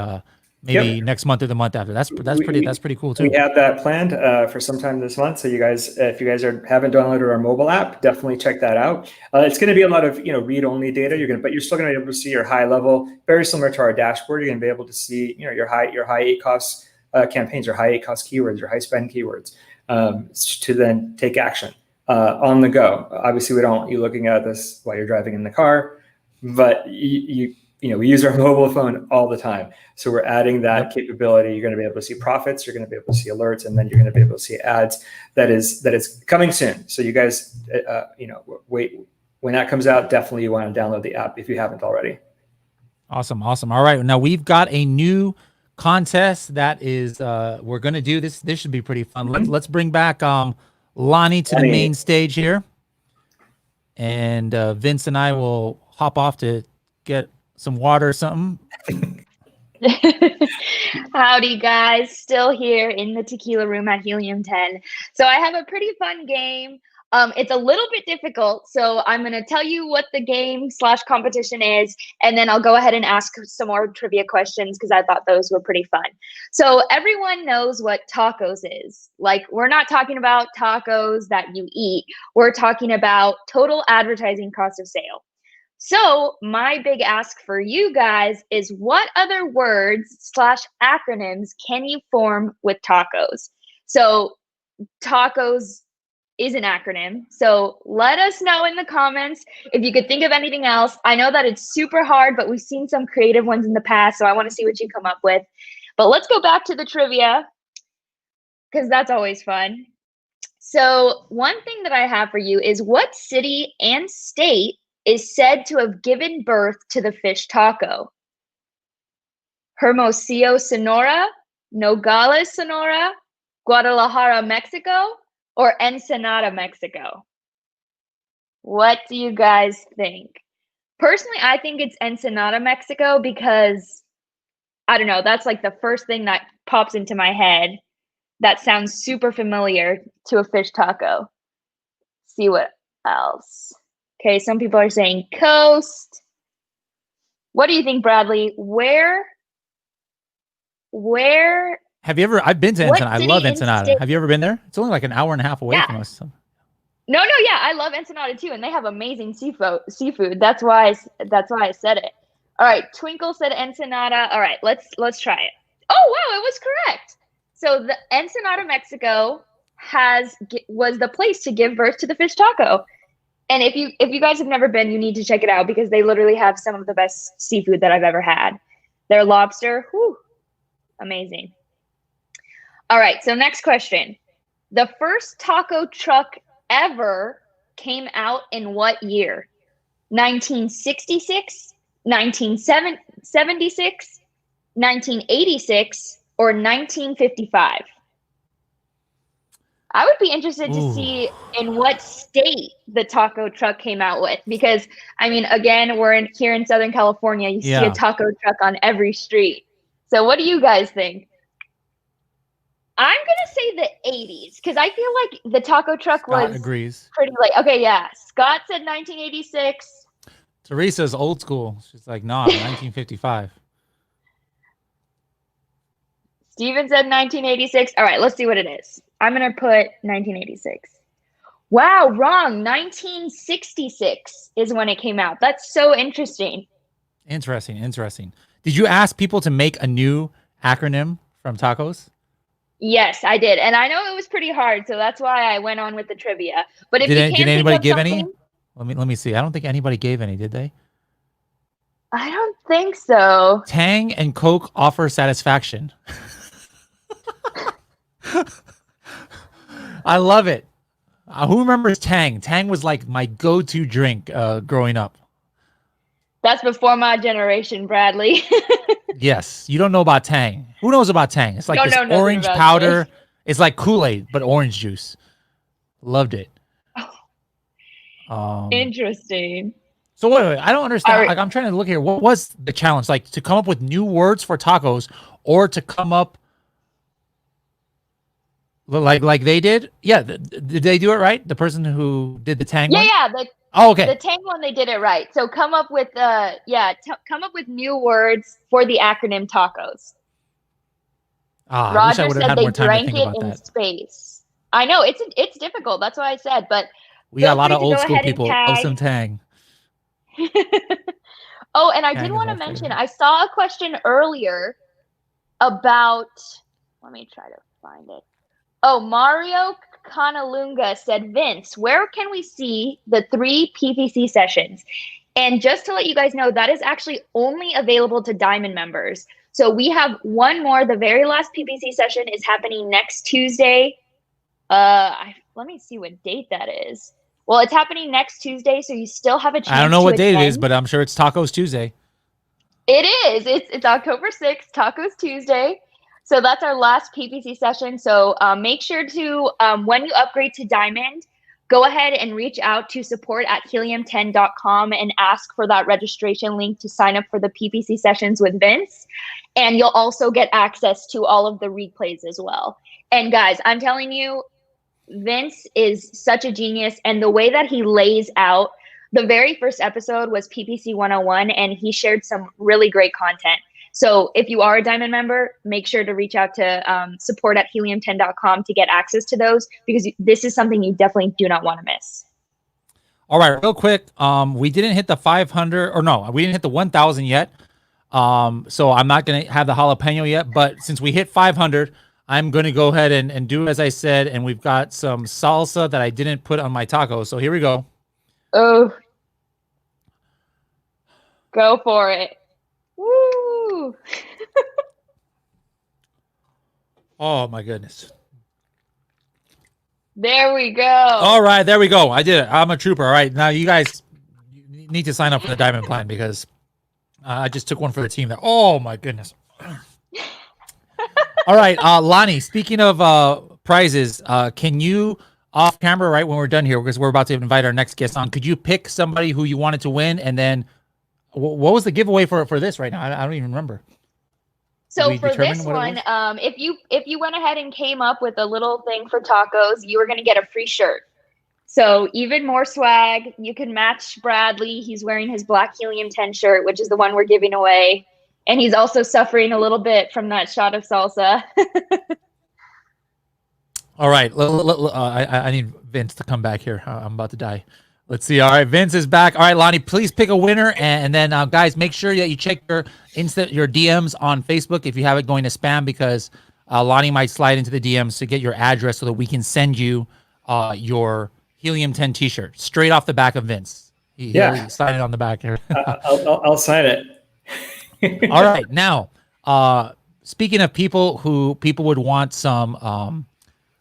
maybe next month or the month after. That's pretty cool too. We have that planned for sometime this month. So you guys, if you guys haven't downloaded our mobile app, definitely check that out. It's going to be a lot of read-only data. But you're still going to be able to see your high level, very similar to our dashboard. You're going to be able to see your high ACoS campaigns, your high ACoS keywords, your high spend keywords, to then take action on the go. Obviously, we don't want you looking at this while you're driving in the car, but we use our mobile phone all the time. So we're adding that capability. You're going to be able to see profits. You're going to be able to see alerts, and then you're going to be able to see ads. That is coming soon. So you guys, wait. When that comes out, definitely you want to download the app if you haven't already. Awesome. All right. Now we've got a new contest that is we're going to do this. This should be pretty fun. Let's bring back Lonnie to the main stage here, and Vince and I will hop off to get some water or something. Howdy guys, still here in the tequila room at Helium 10. So I have a pretty fun game. It's a little bit difficult, so I'm going to tell you what the game / competition is, and then I'll go ahead and ask some more trivia questions because I thought those were pretty fun. So everyone knows what TACoS is. Like, we're not talking about tacos that you eat. We're talking about total advertising cost of sale. So my big ask for you guys is, what other words / acronyms can you form with TACoS? So TACoS is an acronym. So let us know in the comments if you could think of anything else. I know that it's super hard, but we've seen some creative ones in the past, so I want to see what you come up with. But let's go back to the trivia, because that's always fun. So one thing that I have for you is, what city and state is said to have given birth to the fish taco? Hermosillo, Sonora, Nogales, Sonora, Guadalajara, Mexico, or Ensenada, Mexico? What do you guys think? Personally, I think it's Ensenada, Mexico, because I don't know, that's like the first thing that pops into my head that sounds super familiar to a fish taco. See what else. Okay, some people are saying coast. What do you think, Bradley? Where have you ever? I've been to Ensenada. I love Ensenada. Have you ever been there? It's only like an hour and a half away from us. So. No, yeah, I love Ensenada too, and they have amazing seafood. That's why I said it. All right, Twinkle said Ensenada. All right, let's try it. Oh wow, it was correct. So the Ensenada, Mexico was the place to give birth to the fish taco. And if you guys have never been, you need to check it out because they literally have some of the best seafood that I've ever had. Their lobster, whew, amazing. All right, so next question. The first taco truck ever came out in what year? 1966, 1976, 1986, or 1955? I would be interested to see in what state the taco truck came out with, because I mean, again, we're here in Southern California. You see a taco truck on every street. So what do you guys think? I'm gonna say the 80s because I feel like the taco truck Scott was agrees. pretty late. Okay, yeah. Scott said 1986. Teresa's old school. She's like, nah, 1955. Steven said 1986. All right, let's see what it is. I'm going to put 1986. Wow, wrong. 1966 is when it came out. That's so interesting. Interesting. Did you ask people to make a new acronym from TACoS? Yes, I did. And I know it was pretty hard, so that's why I went on with the trivia. But if did anybody give something, any? Let me see. I don't think anybody gave any, did they? I don't think so. Tang and Coke offer satisfaction. I love it. Who remembers Tang? Tang was like my go-to drink growing up. That's before my generation, Bradley. Yes, you don't know about Tang. Who knows about Tang? It's like this orange powder. It's like Kool-Aid, but orange juice. Loved it. Interesting. So wait, I don't understand. Right. Like, I'm trying to look here. What was the challenge? Like to come up with new words for tacos, or to come up like they did? Yeah, did they do it right? The person who did the Tang one? Yeah. Okay. The Tang one, they did it right. So come up with come up with new words for the acronym TACoS. Roger said they drank it in space. I know it's difficult. That's what I said. But we got a lot of old school people. Oh, some Tang. Oh, and I did want to mention, I saw a question earlier about. Let me try to find it. Oh, Mario Kanalunga said, Vince, where can we see the 3 PPC sessions? And just to let you guys know, that is actually only available to Diamond members. So we have one more. The very last PPC session is happening next Tuesday. Let me see what date that is. Well, it's happening next Tuesday, so you still have a chance. I don't know what date it attend. is, but I'm sure it's TACoS Tuesday. It is. It's October 6th, TACoS Tuesday. So that's our last PPC session. So make sure to, when you upgrade to Diamond, go ahead and reach out to support@helium10.com and ask for that registration link to sign up for the PPC sessions with Vince. And you'll also get access to all of the replays as well. And guys, I'm telling you, Vince is such a genius. And the way that he lays out, the very first episode was PPC 101, and he shared some really great content. So if you are a Diamond member, make sure to reach out to support@helium10.com to get access to those, because this is something you definitely do not want to miss. All right, real quick. We didn't hit the 500, or no, we didn't hit the 1,000 yet. So I'm not going to have the jalapeno yet, but since we hit 500, I'm going to go ahead and do as I said, and we've got some salsa that I didn't put on my taco. So here we go. Oh, go for it. Woo! Oh my goodness. There we go. All right, there we go. I did it. I'm a trooper. All right, now you guys need to sign up for the Diamond plan, because I just took one for the team there. Oh my goodness. All right, Lonnie, speaking of prizes, can you, off camera, right when we're done here, because we're about to invite our next guest on, could you pick somebody who you wanted to win, and then what was the giveaway for this right now? I don't even remember. So for this one, if you went ahead and came up with a little thing for tacos, you were going to get a free shirt. So even more swag. You can match Bradley. He's wearing his black Helium 10 shirt, which is the one we're giving away. And he's also suffering a little bit from that shot of salsa. All right. I need Vince to come back here. I'm about to die. Let's see. All right, Vince is back. All right, Lonnie, please pick a winner, and then guys, make sure that you check your DMs on Facebook if you have it going to spam, because Lonnie might slide into the DMs to get your address so that we can send you your Helium 10 T-shirt straight off the back of Vince. He'll sign it on the back here. I'll sign it. All right, now speaking of people would want some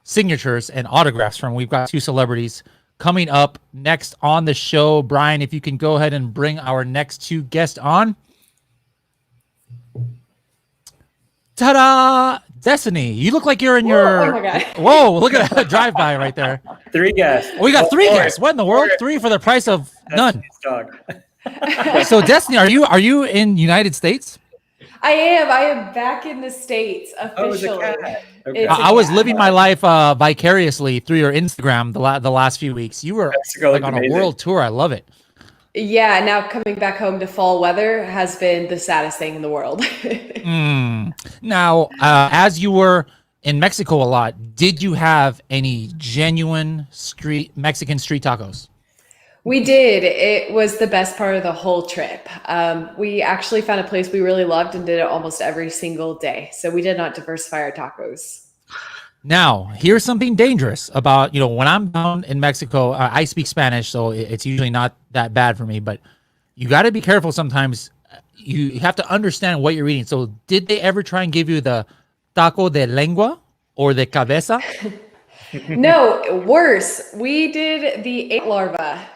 signatures and autographs from, we've got two celebrities coming up next on the show. Brian, if you can go ahead and bring our next two guests on. Ta-da! Destiny, you look like you're in your... Oh my God. Whoa, look at that drive-by right there. 3 guests. We got 3 guests. What in the world? 3 for the price of none. Dog. So Destiny, are you in United States? I am back in the States officially. Okay. I was living my life vicariously through your Instagram the last few weeks. You were Mexico like looked on a amazing. world tour. I love it. Yeah, now coming back home to fall weather has been the saddest thing in the world. Now, as you were in Mexico a lot, did you have any genuine Mexican street tacos? We did. It was the best part of the whole trip. We actually found a place we really loved and did it almost every single day. So we did not diversify our tacos. Now, here's something dangerous about, when I'm down in Mexico, I speak Spanish, so it's usually not that bad for me, but you got to be careful sometimes. You have to understand what you're eating. So did they ever try and give you the taco de lengua or de cabeza? No, worse. We did the ant larva.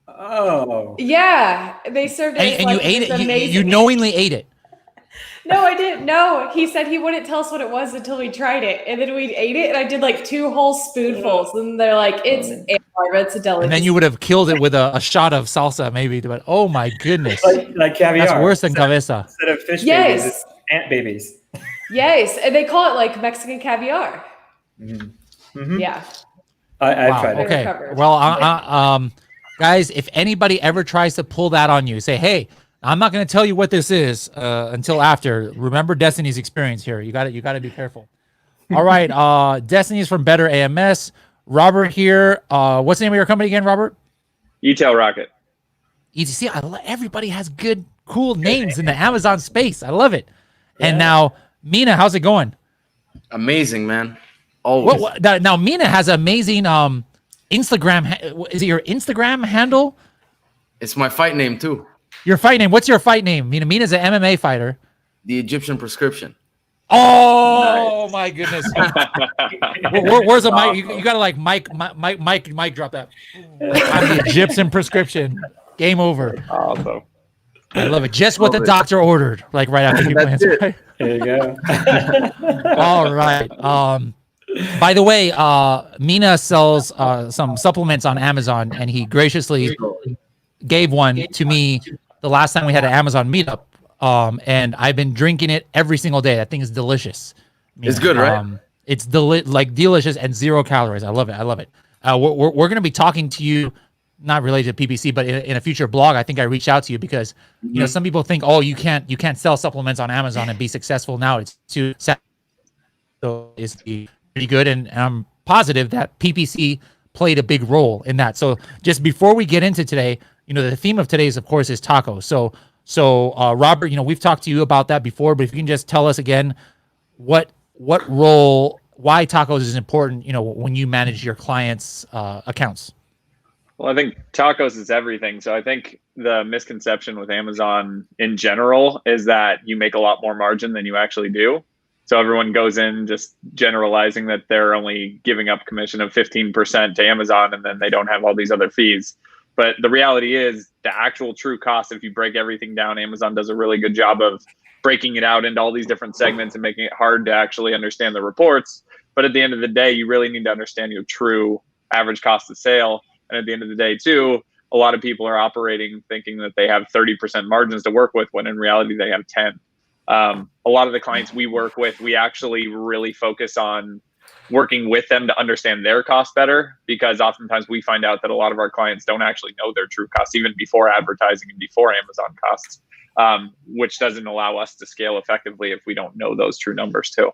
Oh. Yeah, they served it. And you ate it. You knowingly ate it. No, I didn't. No, he said he wouldn't tell us what it was until we tried it, and then we ate it, and I did like 2 whole spoonfuls, and they're like, "It's ant larva. It's a delicacy." And then you would have killed it with a shot of salsa, maybe. But oh my goodness, Like caviar. that's worse than cabeza. Instead of fish Yes. babies, it's ant babies. Yes, and they call it like Mexican caviar. Mhm. Yeah. I've Wow. tried it. Okay. Recovered. Well, guys, if anybody ever tries to pull that on you, say, "Hey, I'm not going to tell you what this is until after." Remember Destiny's experience here. You got to be careful. All right. Destiny's from Better AMS. Robert here. What's the name of your company again, Robert? E-tail Rocket. See, everybody has good, cool names in the Amazon space. I love it. And now, Mina, how's it going? Amazing, man. Always. Now, Mina has amazing Instagram. Is it your Instagram handle? It's my fight name too. Your fight name. What's your fight name? Mina's an MMA fighter. The Egyptian Prescription. Oh my goodness! Where's the mic? You gotta like mic drop that. I'm the Egyptian Prescription. Game over. Awesome. I love it. Just what the doctor ordered. Like right after people answer. Right? There you go. All right. By the way, Mina sells some supplements on Amazon, and he graciously gave one to me the last time we had an Amazon meetup. And I've been drinking it every single day. That thing is delicious. It's good, right? It's delicious and 0 calories. I love it. We're going to be talking to you, not related to PPC, but in a future blog. I think I reached out to you because some people think, oh, you can't sell supplements on Amazon and be successful. Now it's too sad. So it's pretty good, and I'm positive that PPC played a big role in that. So just before we get into today, the theme of today is, of course, is tacos. So Robert, we've talked to you about that before, but if you can just tell us again what role, why tacos is important, when you manage your clients' accounts. Well, I think tacos is everything. So I think the misconception with Amazon in general is that you make a lot more margin than you actually do. So everyone goes in just generalizing that they're only giving up commission of 15% to Amazon, and then they don't have all these other fees. But the reality is the actual true cost, if you break everything down, Amazon does a really good job of breaking it out into all these different segments and making it hard to actually understand the reports. But at the end of the day, you really need to understand your true average cost of sale. And at the end of the day, too, a lot of people are operating thinking that they have 30% margins to work with, when in reality, they have 10. A lot of the clients we work with, we actually really focus on working with them to understand their cost better, because oftentimes we find out that a lot of our clients don't actually know their true costs, even before advertising and before Amazon costs, which doesn't allow us to scale effectively if we don't know those true numbers too.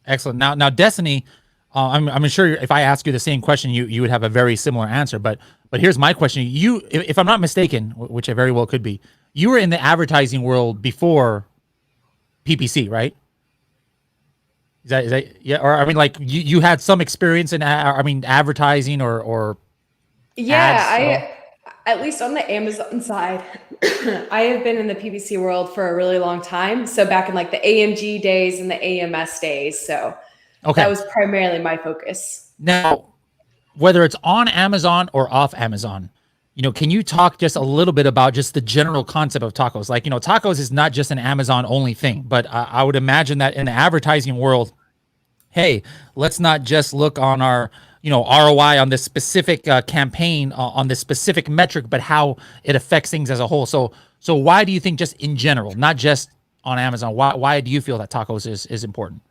Excellent. Now, Destiny, I'm sure if I ask you the same question, you would have a very similar answer. But here's my question: if I'm not mistaken, which I very well could be, you were in the advertising world before PPC, right? Is that yeah? Or I mean, like you had some experience in advertising or yeah, at least on the Amazon side, I have been in the PPC world for a really long time. So back in like the AMG days and the AMS days. So that was primarily my focus. Now, whether it's on Amazon or off Amazon, can you talk just a little bit about just the general concept of TACoS? Like, TACoS is not just an Amazon only thing, but I would imagine that in the advertising world, hey, let's not just look on our ROI on this specific campaign on this specific metric, but how it affects things as a whole. So why do you think, just in general, not just on Amazon, why do you feel that TACoS is important?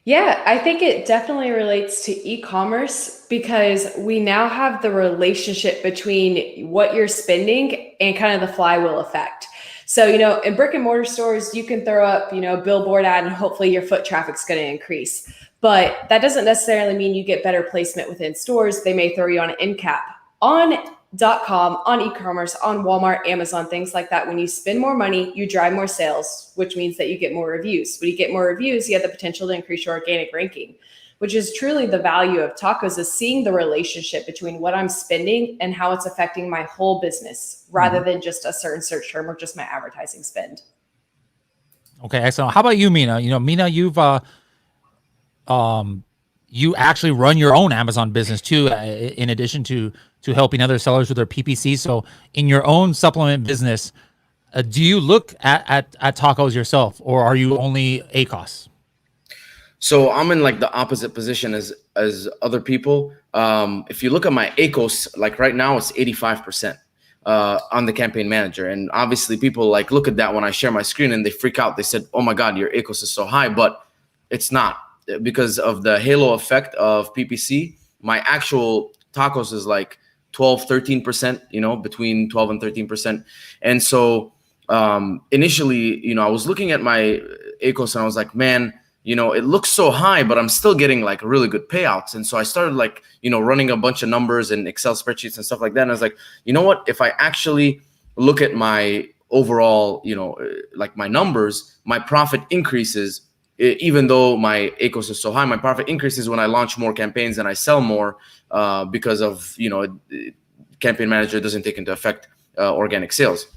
Yeah, I think it definitely relates to e-commerce because we now have the relationship between what you're spending and kind of the flywheel effect. So, in brick and mortar stores, you can throw up, a billboard ad and hopefully your foot traffic's going to increase. But that doesn't necessarily mean you get better placement within stores. They may throw you on an end cap. On .com, on e-commerce, on Walmart, Amazon, things like that. When you spend more money, you drive more sales, which means that you get more reviews. When you get more reviews, you have the potential to increase your organic ranking, which is truly the value of TACoS, is seeing the relationship between what I'm spending and how it's affecting my whole business rather than just a certain search term or just my advertising spend. Okay, excellent. How about you, Mina? Mina, you've you actually run your own Amazon business too, in addition to helping other sellers with their PPC. So in your own supplement business, do you look at TACoS yourself, or are you only ACoS? So I'm in like the opposite position as other people. If you look at my ACoS, like right now it's 85% on the campaign manager. And obviously people like look at that when I share my screen and they freak out. They said, oh my God, your ACoS is so high, but it's not, because of the halo effect of PPC. My actual TACoS is like 12-13%, between 12 and 13%. And so initially, I was looking at my ACoS and I was like, man, it looks so high, but I'm still getting like really good payouts. And so I started like, running a bunch of numbers and Excel spreadsheets and stuff like that. And I was like, you know what, if I actually look at my overall, like my numbers, my profit increases. Even though my ACoS is so high, my profit increases when I launch more campaigns and I sell more because of, campaign manager doesn't take into effect organic sales.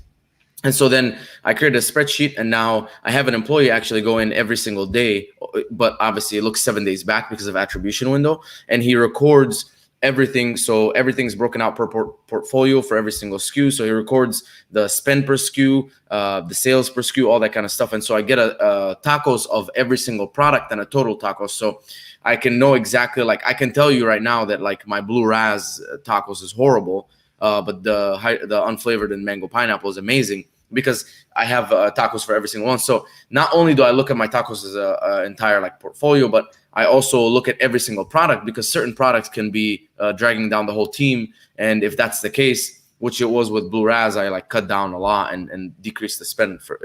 And so then I created a spreadsheet, and now I have an employee actually go in every single day, but obviously it looks 7 days back because of attribution window, and he records everything. So everything's broken out per portfolio for every single SKU. So he records the spend per SKU, the sales per SKU, all that kind of stuff. And so I get a TACoS of every single product and a total TACoS. So I can know exactly, like I can tell you right now that like my blue raz TACoS is horrible, but the unflavored and mango pineapple is amazing because I have TACoS for every single one. So not only do I look at my TACoS as a entire like portfolio, but I also look at every single product, because certain products can be dragging down the whole team. And if that's the case, which it was with Blue Raz, I like cut down a lot and decreased the spend for,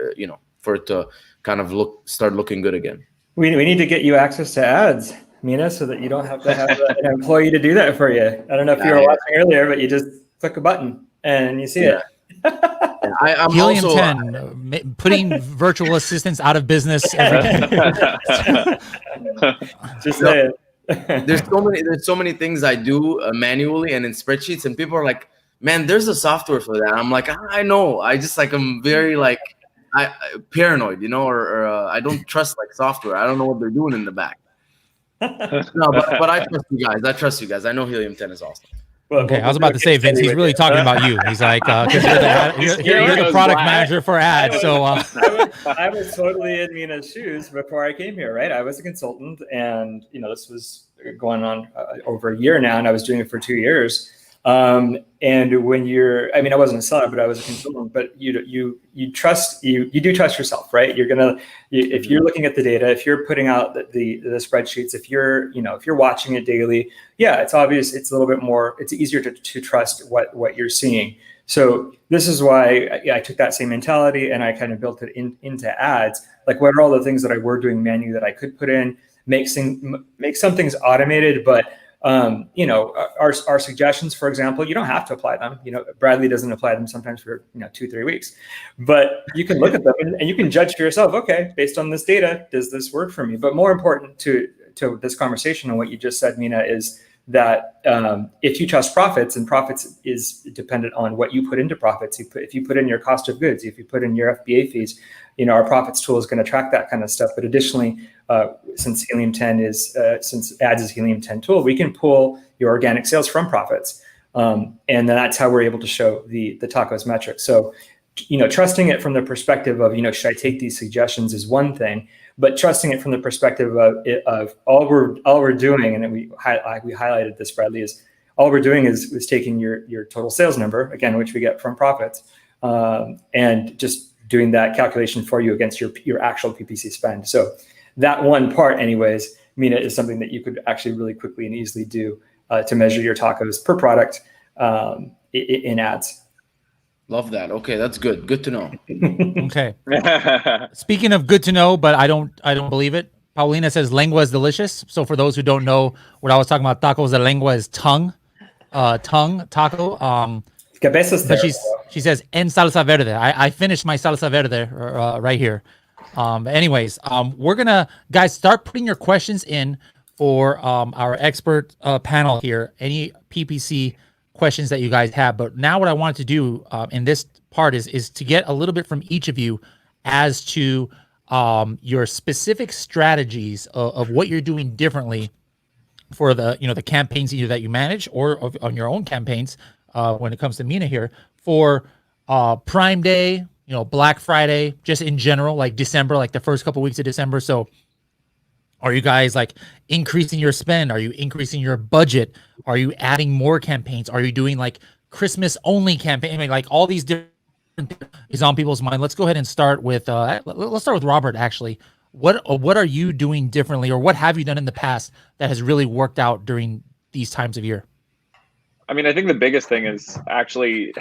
for it to kind of start looking good again. We need to get you access to ads, Mina, so that you don't have to have an employee to do that for you. I don't know if you were watching earlier, but you just click a button and you see it. I'm Helium also 10, putting virtual assistants out of business every day. Just say it. There's so many things I do manually and in spreadsheets, and people are like, man, there's a software for that. I'm like, I know. I just like, I'm very like paranoid, or I don't trust like software. I don't know what they're doing in the back. No, but I trust you guys. I know Helium 10 is awesome. Okay, I was about to say, Vince, he's really talking about you. He's like, because you're the product manager for ads. So I was totally in Mina's shoes before I came here, right? I was a consultant, and this was going on over a year now, and I was doing it for 2 years. And when I wasn't a seller, but I was a consultant. But you do trust yourself, right? If you're looking at the data, if you're putting out the spreadsheets, if you're watching it daily, yeah, it's obvious. It's a little bit more. It's easier to trust what you're seeing. So this is why I took that same mentality and I kind of built it into ads. Like, what are all the things that I were doing manually that I could put in? make some things automated, but you know, our suggestions, for example, you don't have to apply them. You know, Bradley doesn't apply them sometimes for 2-3 weeks, but you can look at them and you can judge for yourself. Okay, based on this data, does this work for me? But more important to this conversation and what you just said, Mina, is that if you trust profits, and profits is dependent on what you put into profits. If you put in your cost of goods, if you put in your FBA fees, you know, our profits tool is going to track that kind of stuff. But additionally, since Helium 10 is since ads is Helium 10 tool, we can pull your organic sales from profits, and that's how we're able to show the TACoS metrics. So, you know, trusting it from the perspective of, you know, should I take these suggestions is one thing, but trusting it from the perspective of all we're doing, and we highlighted this, Bradley, is all we're doing is taking your total sales number, again, which we get from profits, and just doing that calculation for you against your actual PPC spend. So that one part, anyways, Mina, is something that you could actually really quickly and easily do to measure your TACoS per product in ads. Love that. Okay, that's good. Good to know. Okay. Speaking of good to know, but I don't believe it. Paulina says lengua is delicious. So for those who don't know what I was talking about, tacos de lengua is tongue, taco. But she says en salsa verde. I finished my salsa verde right here. Anyways, we're gonna, guys, start putting your questions in for our expert panel here. Any PPC questions that you guys have. But now what I wanted to do in this part is to get a little bit from each of you as to your specific strategies of what you're doing differently for the the campaigns either that you manage or on your own campaigns when it comes to Mina here for Prime Day, Black Friday, just in general, like December, like the first couple weeks of December. So are you guys like increasing your spend? Are you increasing your budget? Are you adding more campaigns? Are you doing like Christmas only campaign? I mean, like all these different is on people's mind. Let's go ahead and start with let's start with Robert. Actually, what are you doing differently, or what have you done in the past that has really worked out during these times of year? I mean, I think the biggest thing is actually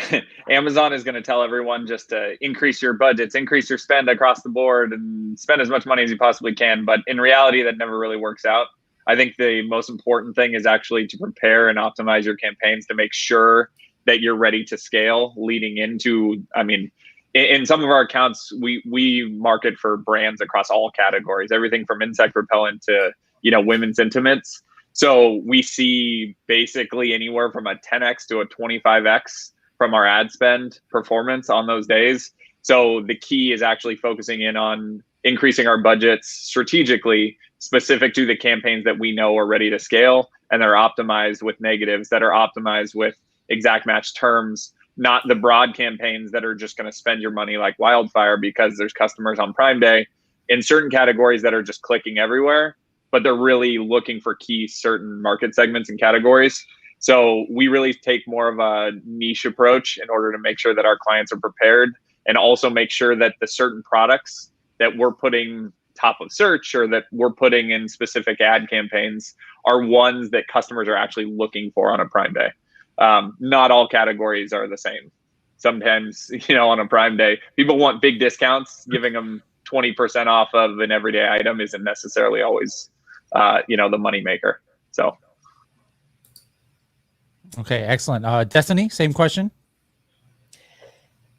Amazon is going to tell everyone just to increase your budgets, increase your spend across the board, and spend as much money as you possibly can. But in reality, that never really works out. I think the most important thing is actually to prepare and optimize your campaigns to make sure that you're ready to scale leading into, I mean, in some of our accounts, we market for brands across all categories, everything from insect repellent to, women's intimates. So we see basically anywhere from a 10x to a 25x from our ad spend performance on those days. So the key is actually focusing in on increasing our budgets strategically, specific to the campaigns that we know are ready to scale, and they're optimized with negatives, that are optimized with exact match terms, not the broad campaigns that are just going to spend your money like wildfire because there's customers on Prime Day in certain categories that are just clicking everywhere, but they're really looking for key certain market segments and categories. So we really take more of a niche approach in order to make sure that our clients are prepared, and also make sure that the certain products that we're putting top of search or that we're putting in specific ad campaigns are ones that customers are actually looking for on a Prime Day. Not all categories are the same. Sometimes, on a Prime Day, people want big discounts. Giving them 20% off of an everyday item isn't necessarily always the money maker. So. Okay, excellent. Destiny, same question.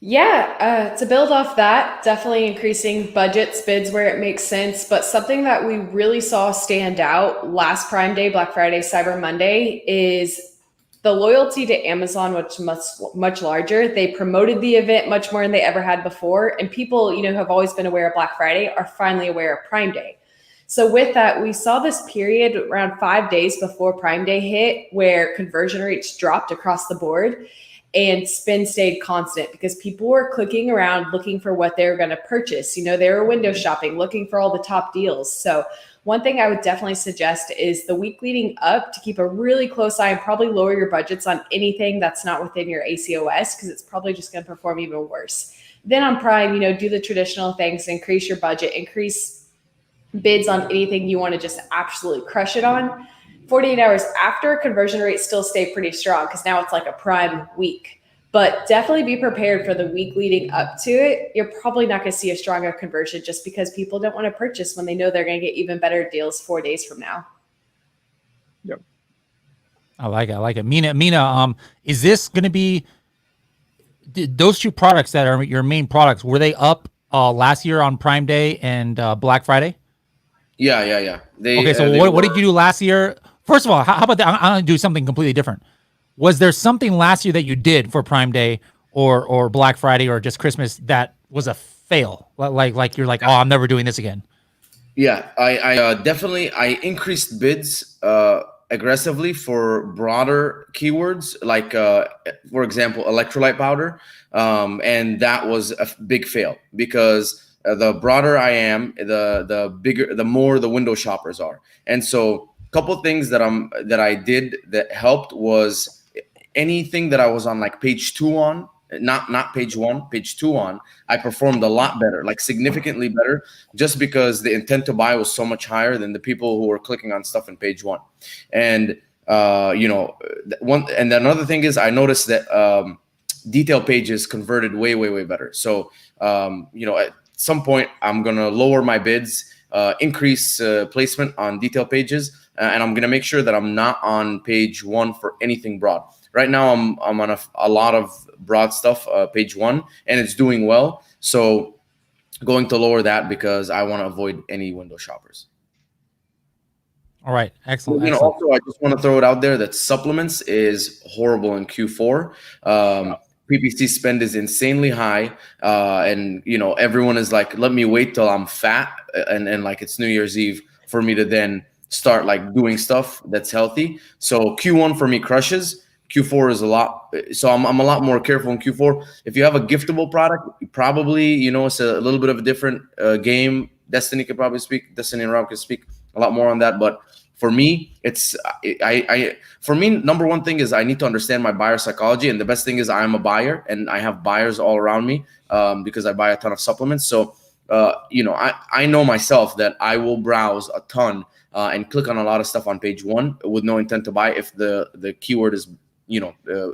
Yeah, to build off that, definitely increasing budgets, bids where it makes sense. But something that we really saw stand out last Prime Day, Black Friday, Cyber Monday is the loyalty to Amazon, which is much larger. They promoted the event much more than they ever had before. And people, who have always been aware of Black Friday are finally aware of Prime Day. So with that, we saw this period around 5 days before Prime Day hit where conversion rates dropped across the board and spend stayed constant because people were clicking around looking for what they were going to purchase. They were window shopping, looking for all the top deals. So one thing I would definitely suggest is the week leading up to keep a really close eye and probably lower your budgets on anything that's not within your ACOS, because it's probably just going to perform even worse. Then on Prime, do the traditional things, increase your budget, increase bids on anything you want to just absolutely crush it on. 48 hours after, conversion rates still stay pretty strong because now it's like a Prime week. but definitely be prepared for the week leading up to it. You're probably not going to see a stronger conversion just because people don't want to purchase when they know they're going to get even better deals 4 days from now. Yep. I like it. Mina, is this going to be those two products that are your main products? Were they up last year on Prime Day and Black Friday? Yeah. Okay, so what did you do last year? First of all, how about that? I'm going to do something completely different. Was there something last year that you did for Prime Day or Black Friday or just Christmas that was a fail? Like you're like, oh, I'm never doing this again. Yeah, I definitely increased bids aggressively for broader keywords, like for example, electrolyte powder, and that was a big fail because the broader I am, the bigger, the more the window shoppers are. And so, a couple things that I did that helped was anything that I was on like page 2 on, not page 1, page 2 on, I performed a lot better, like significantly better, just because the intent to buy was so much higher than the people who were clicking on stuff in page 1. And and another thing is I noticed that detail pages converted way better. So at some point I'm gonna lower my bids, increase placement on detail pages, and I'm gonna make sure that I'm not on page 1 for anything broad. Right now, I'm on a lot of broad stuff, page 1, and it's doing well. So going to lower that because I want to avoid any window shoppers. All right, excellent. Also, I just want to throw it out there that supplements is horrible in Q4. PPC spend is insanely high, and everyone is like, let me wait till I'm fat and like it's New Year's Eve for me to then start like doing stuff that's healthy. So Q1 for me crushes. Q4 is a lot, so I'm a lot more careful in Q4. If you have a giftable product, probably it's a little bit of a different game. Destiny and Rob could speak a lot more on that. But for me, for me, number one thing is I need to understand my buyer psychology, and the best thing is I'm a buyer, and I have buyers all around me because I buy a ton of supplements. So I know myself that I will browse a ton and click on a lot of stuff on page 1 with no intent to buy if the keyword is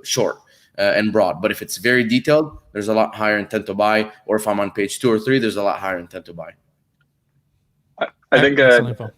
short and broad. But if it's very detailed, there's a lot higher intent to buy. Or if I'm on page 2 or 3, there's a lot higher intent to buy. I think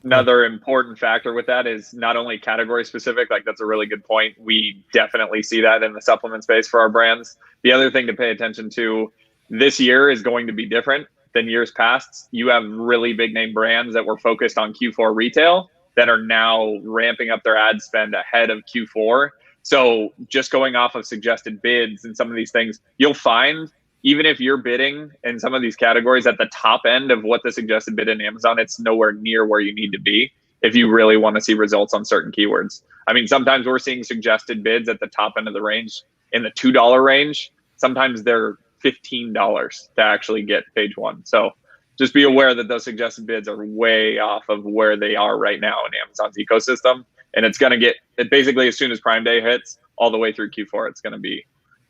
another important factor with that is not only category specific, like that's a really good point. We definitely see that in the supplement space for our brands. The other thing to pay attention to this year is going to be different than years past. You have really big name brands that were focused on Q4 retail that are now ramping up their ad spend ahead of Q4. So just going off of suggested bids and some of these things, you'll find even if you're bidding in some of these categories at the top end of what the suggested bid in Amazon, it's nowhere near where you need to be if you really want to see results on certain keywords. I mean, sometimes we're seeing suggested bids at the top end of the range in the $2 range. Sometimes they're $15 to actually get page 1. So just be aware that those suggested bids are way off of where they are right now in Amazon's ecosystem. And it's going to get it basically as soon as Prime Day hits all the way through Q4, it's going to be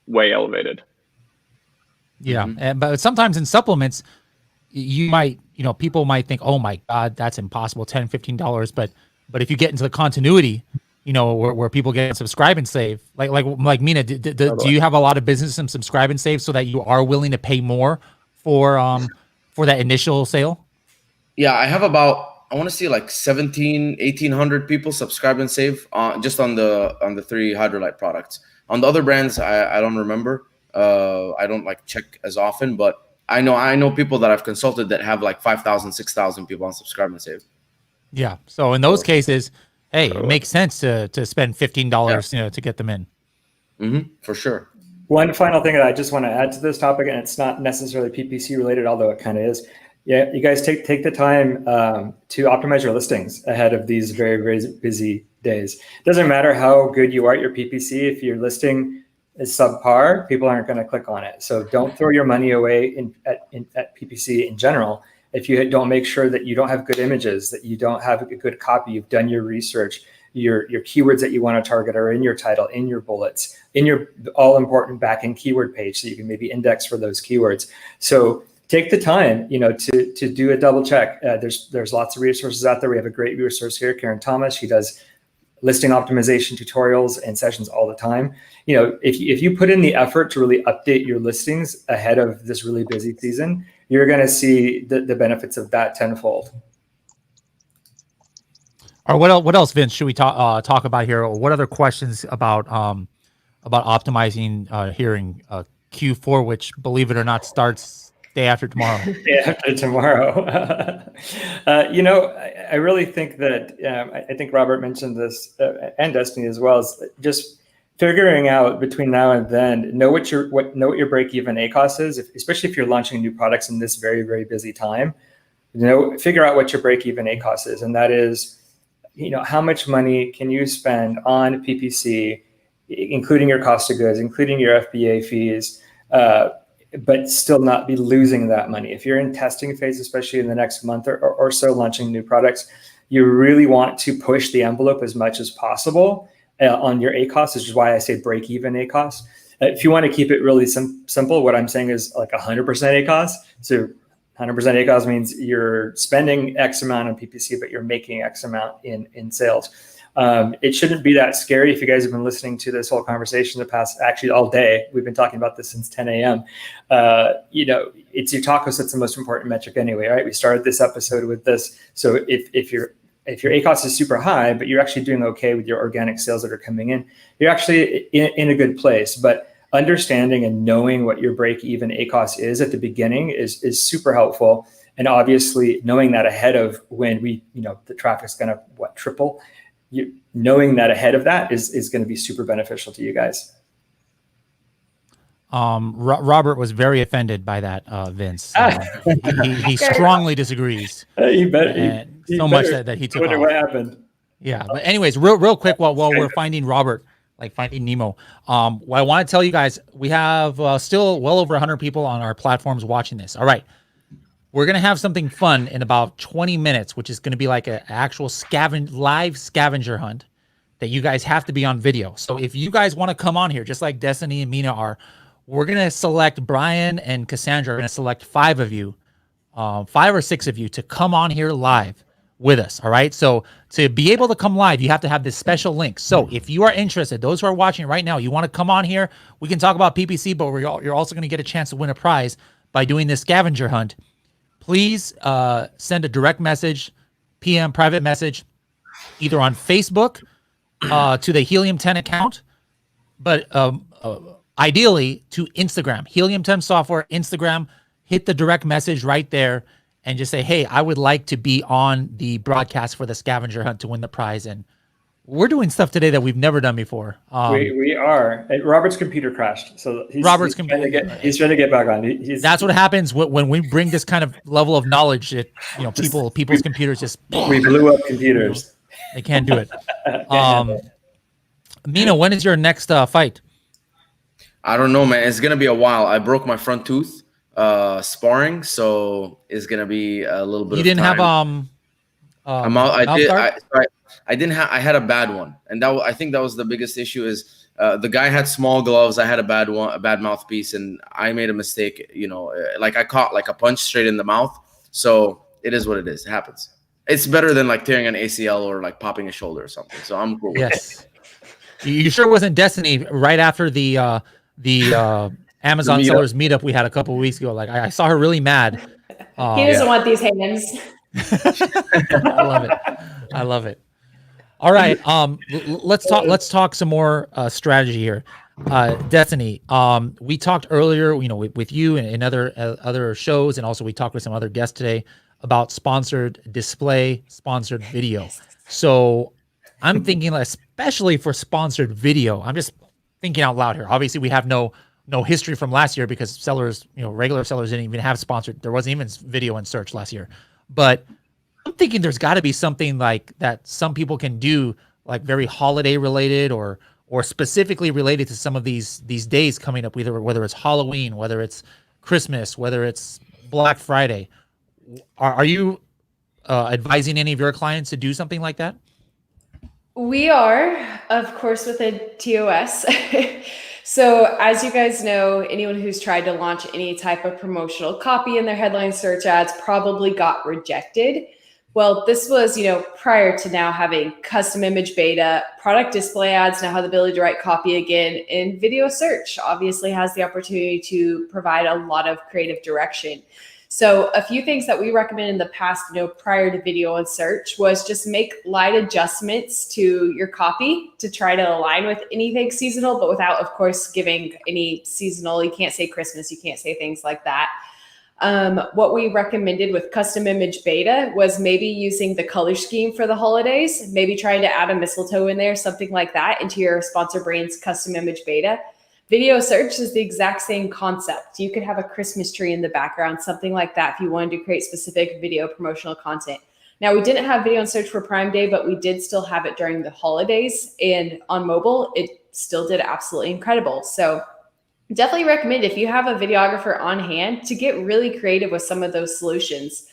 way elevated. Yeah. But sometimes in supplements, you might, people might think, oh my God, that's impossible, $10, $15. But if you get into the continuity, where people get subscribe and save, like Mina, do you have a lot of business and subscribe and save so that you are willing to pay more for that initial sale? Yeah, I have about, I want to see like 1,800 people subscribe and save just on the 3 Hydrolyte products. On the other brands, I don't remember. I don't check as often, but I know people that I've consulted that have like 5,000, 6,000 people on subscribe and save. Yeah. So in those cases, hey, it makes sense to spend $15, to get them in. For sure. One final thing that I just want to add to this topic, and it's not necessarily PPC related, although it kind of is. Yeah, you guys take the time to optimize your listings ahead of these very, very busy days. It doesn't matter how good you are at your PPC. If your listing is subpar, people aren't going to click on it. So don't throw your money away at PPC in general. If you don't make sure that you don't have good images, that you don't have a good copy, you've done your research, your keywords that you want to target are in your title, in your bullets, in your all important backend keyword page, so you can maybe index for those keywords. So take the time, to do a double check. There's lots of resources out there. We have a great resource here, Karen Thomas. She does listing optimization tutorials and sessions all the time. You know, if you put in the effort to really update your listings ahead of this really busy season, you're going to see the benefits of that tenfold. Or what else, Vince, should we talk about here? Or what other questions about optimizing here in Q4, which, believe it or not, starts day after tomorrow? Day after tomorrow. You know, I really think that I think Robert mentioned this and Destiny as well, is just figuring out between now and then, know what your break-even ACoS is, especially if you're launching new products in this very, very busy time. You know, figure out what your break-even ACoS is, and that is, you know, how much money can you spend on PPC, including your cost of goods, including your FBA fees, but still not be losing that money. If you're in testing phase, especially in the next month or so, launching new products, you really want to push the envelope as much as possible on your ACoS, which is why I say break-even ACoS. If you want to keep it really simple, what I'm saying is like 100% ACoS. So 100% ACoS means you're spending X amount on PPC, but you're making X amount in sales. It shouldn't be that scary. If you guys have been listening to this whole conversation the past, actually all day, we've been talking about this since 10 a.m. You know, it's your TACoS that's the most important metric anyway, right? We started this episode with this. So if your ACoS is super high, but you're actually doing okay with your organic sales that are coming in, you're actually in a good place. But understanding and knowing what your break-even ACoS is at the beginning is super helpful. And obviously knowing that ahead of when the traffic's going to triple, knowing that ahead of that is going to be super beneficial to you guys. Robert was very offended by that, Vince. He strongly disagrees. He better. So much that he took wonder off. what happened. Yeah, but anyways, real quick, while we're finding Robert, like finding Nemo, what I want to tell you guys, we have still well over 100 people on our platforms watching this. All right. We're going to have something fun in about 20 minutes, which is going to be like an actual live scavenger hunt that you guys have to be on video. So if you guys want to come on here, just like Destiny and Mina are, we're going to select Brian and Cassandra. We're going to select 5 of you, 5 or 6 of you to come on here live with us. All right. So to be able to come live, you have to have this special link. So if you are interested, those who are watching right now, you want to come on here, we can talk about PPC, but you're also going to get a chance to win a prize by doing this scavenger hunt. Please send a direct message, PM, private message, either on Facebook to the Helium 10 account, but ideally to Instagram, Helium 10 Software, Instagram. Hit the direct message right there and just say, hey, I would like to be on the broadcast for the scavenger hunt to win the prize. And we're doing stuff today that we've never done before. We are. Robert's computer crashed, so he's trying to get back on. That's what happens when we bring this kind of level of knowledge. People's computers just we blew up computers. They can't do it. Mina, when is your next fight? I don't know, man. It's gonna be a while. I broke my front tooth sparring, so it's gonna be a little bit. You didn't have I didn't have. I had a bad one, and I think that was the biggest issue. Is the guy had small gloves. I had a bad mouthpiece, and I made a mistake. You know, like I caught like a punch straight in the mouth. So it is what it is. It happens. It's better than like tearing an ACL or like popping a shoulder or something. So I'm cool. Yes. You sure it wasn't Destiny right after the Amazon sellers meetup we had a couple of weeks ago? Like I saw her really mad. He doesn't want these hands. I love it. All right. Let's talk some more strategy here. Destiny. We talked earlier, with you and other shows, and also we talked with some other guests today about sponsored display, sponsored video. So I'm thinking, especially for sponsored video, I'm just thinking out loud here. Obviously, we have no history from last year because sellers, regular sellers didn't even have sponsored. There wasn't even video in search last year. But I'm thinking there's got to be something like that some people can do, like very holiday related or specifically related to some of these days coming up, whether it's Halloween, whether it's Christmas, whether it's Black Friday. Are you advising any of your clients to do something like that? We are, of course, with a TACoS. So as you guys know, anyone who's tried to launch any type of promotional copy in their headline search ads probably got rejected Well, this was, prior to now having custom image beta, product display ads now have the ability to write copy again, and video search obviously has the opportunity to provide a lot of creative direction. So a few things that we recommend in the past, prior to video and search, was just make light adjustments to your copy to try to align with anything seasonal, but without, of course, giving any seasonal. You can't say Christmas, you can't say things like that. What we recommended with custom image beta was maybe using the color scheme for the holidays, maybe trying to add a mistletoe in there, something like that, into your sponsor brand's custom image beta. Video search is the exact same concept. You could have a Christmas tree in the background, something like that, if you wanted to create specific video promotional content. Now, we didn't have video and search for Prime Day, but we did still have it during the holidays, and on mobile, it still did absolutely incredible. So definitely recommend, if you have a videographer on hand, to get really creative with some of those solutions.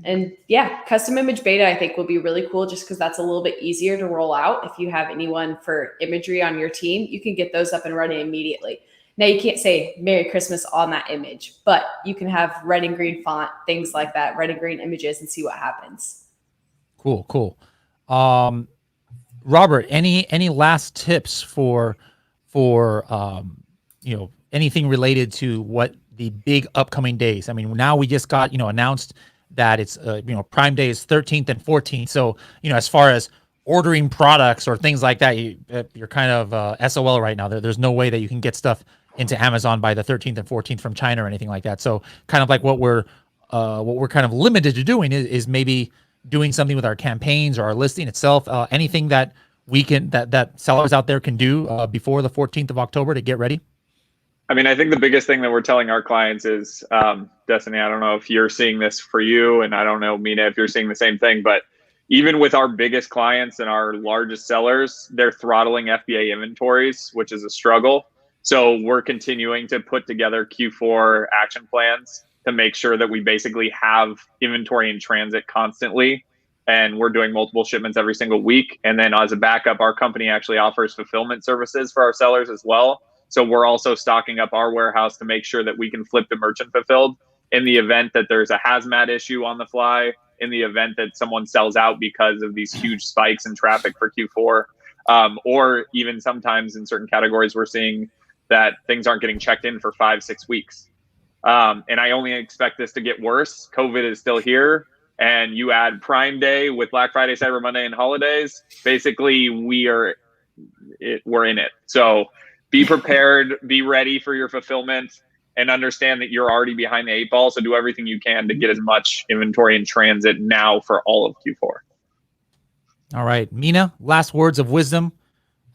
And yeah, custom image beta, I think, will be really cool, just because that's a little bit easier to roll out. If you have anyone for imagery on your team, you can get those up and running immediately. Now, you can't say Merry Christmas on that image, but you can have red and green font, things like that, red and green images, and see what happens. Cool. Robert, any last tips for anything related to what the big upcoming days? I mean, now we just got, announced that it's, Prime Day is 13th and 14th. So, as far as ordering products or things like that, you're kind of SOL right now. There's no way that you can get stuff into Amazon by the 13th and 14th from China or anything like that. So kind of like what we're kind of limited to doing is maybe doing something with our campaigns or our listing itself. Anything that we can, that sellers out there can do before the 14th of October to get ready? I mean, I think the biggest thing that we're telling our clients is, Destiny, I don't know if you're seeing this for you, and I don't know, Mina, if you're seeing the same thing, but even with our biggest clients and our largest sellers, they're throttling FBA inventories, which is a struggle. So we're continuing to put together Q4 action plans to make sure that we basically have inventory in transit constantly. And we're doing multiple shipments every single week. And then as a backup, our company actually offers fulfillment services for our sellers as well. So we're also stocking up our warehouse to make sure that we can flip to merchant fulfilled in the event that there's a hazmat issue on the fly, in the event that someone sells out because of these huge spikes in traffic for Q4. Or even sometimes in certain categories, we're seeing that things aren't getting checked in for 5-6 weeks. And I only expect this to get worse. COVID is still here. And you add Prime Day with Black Friday, Cyber Monday, and holidays, basically we're in it. So be prepared, be ready for your fulfillment, and understand that you're already behind the 8 ball. So do everything you can to get as much inventory in transit now for all of Q4. All right, Mina, last words of wisdom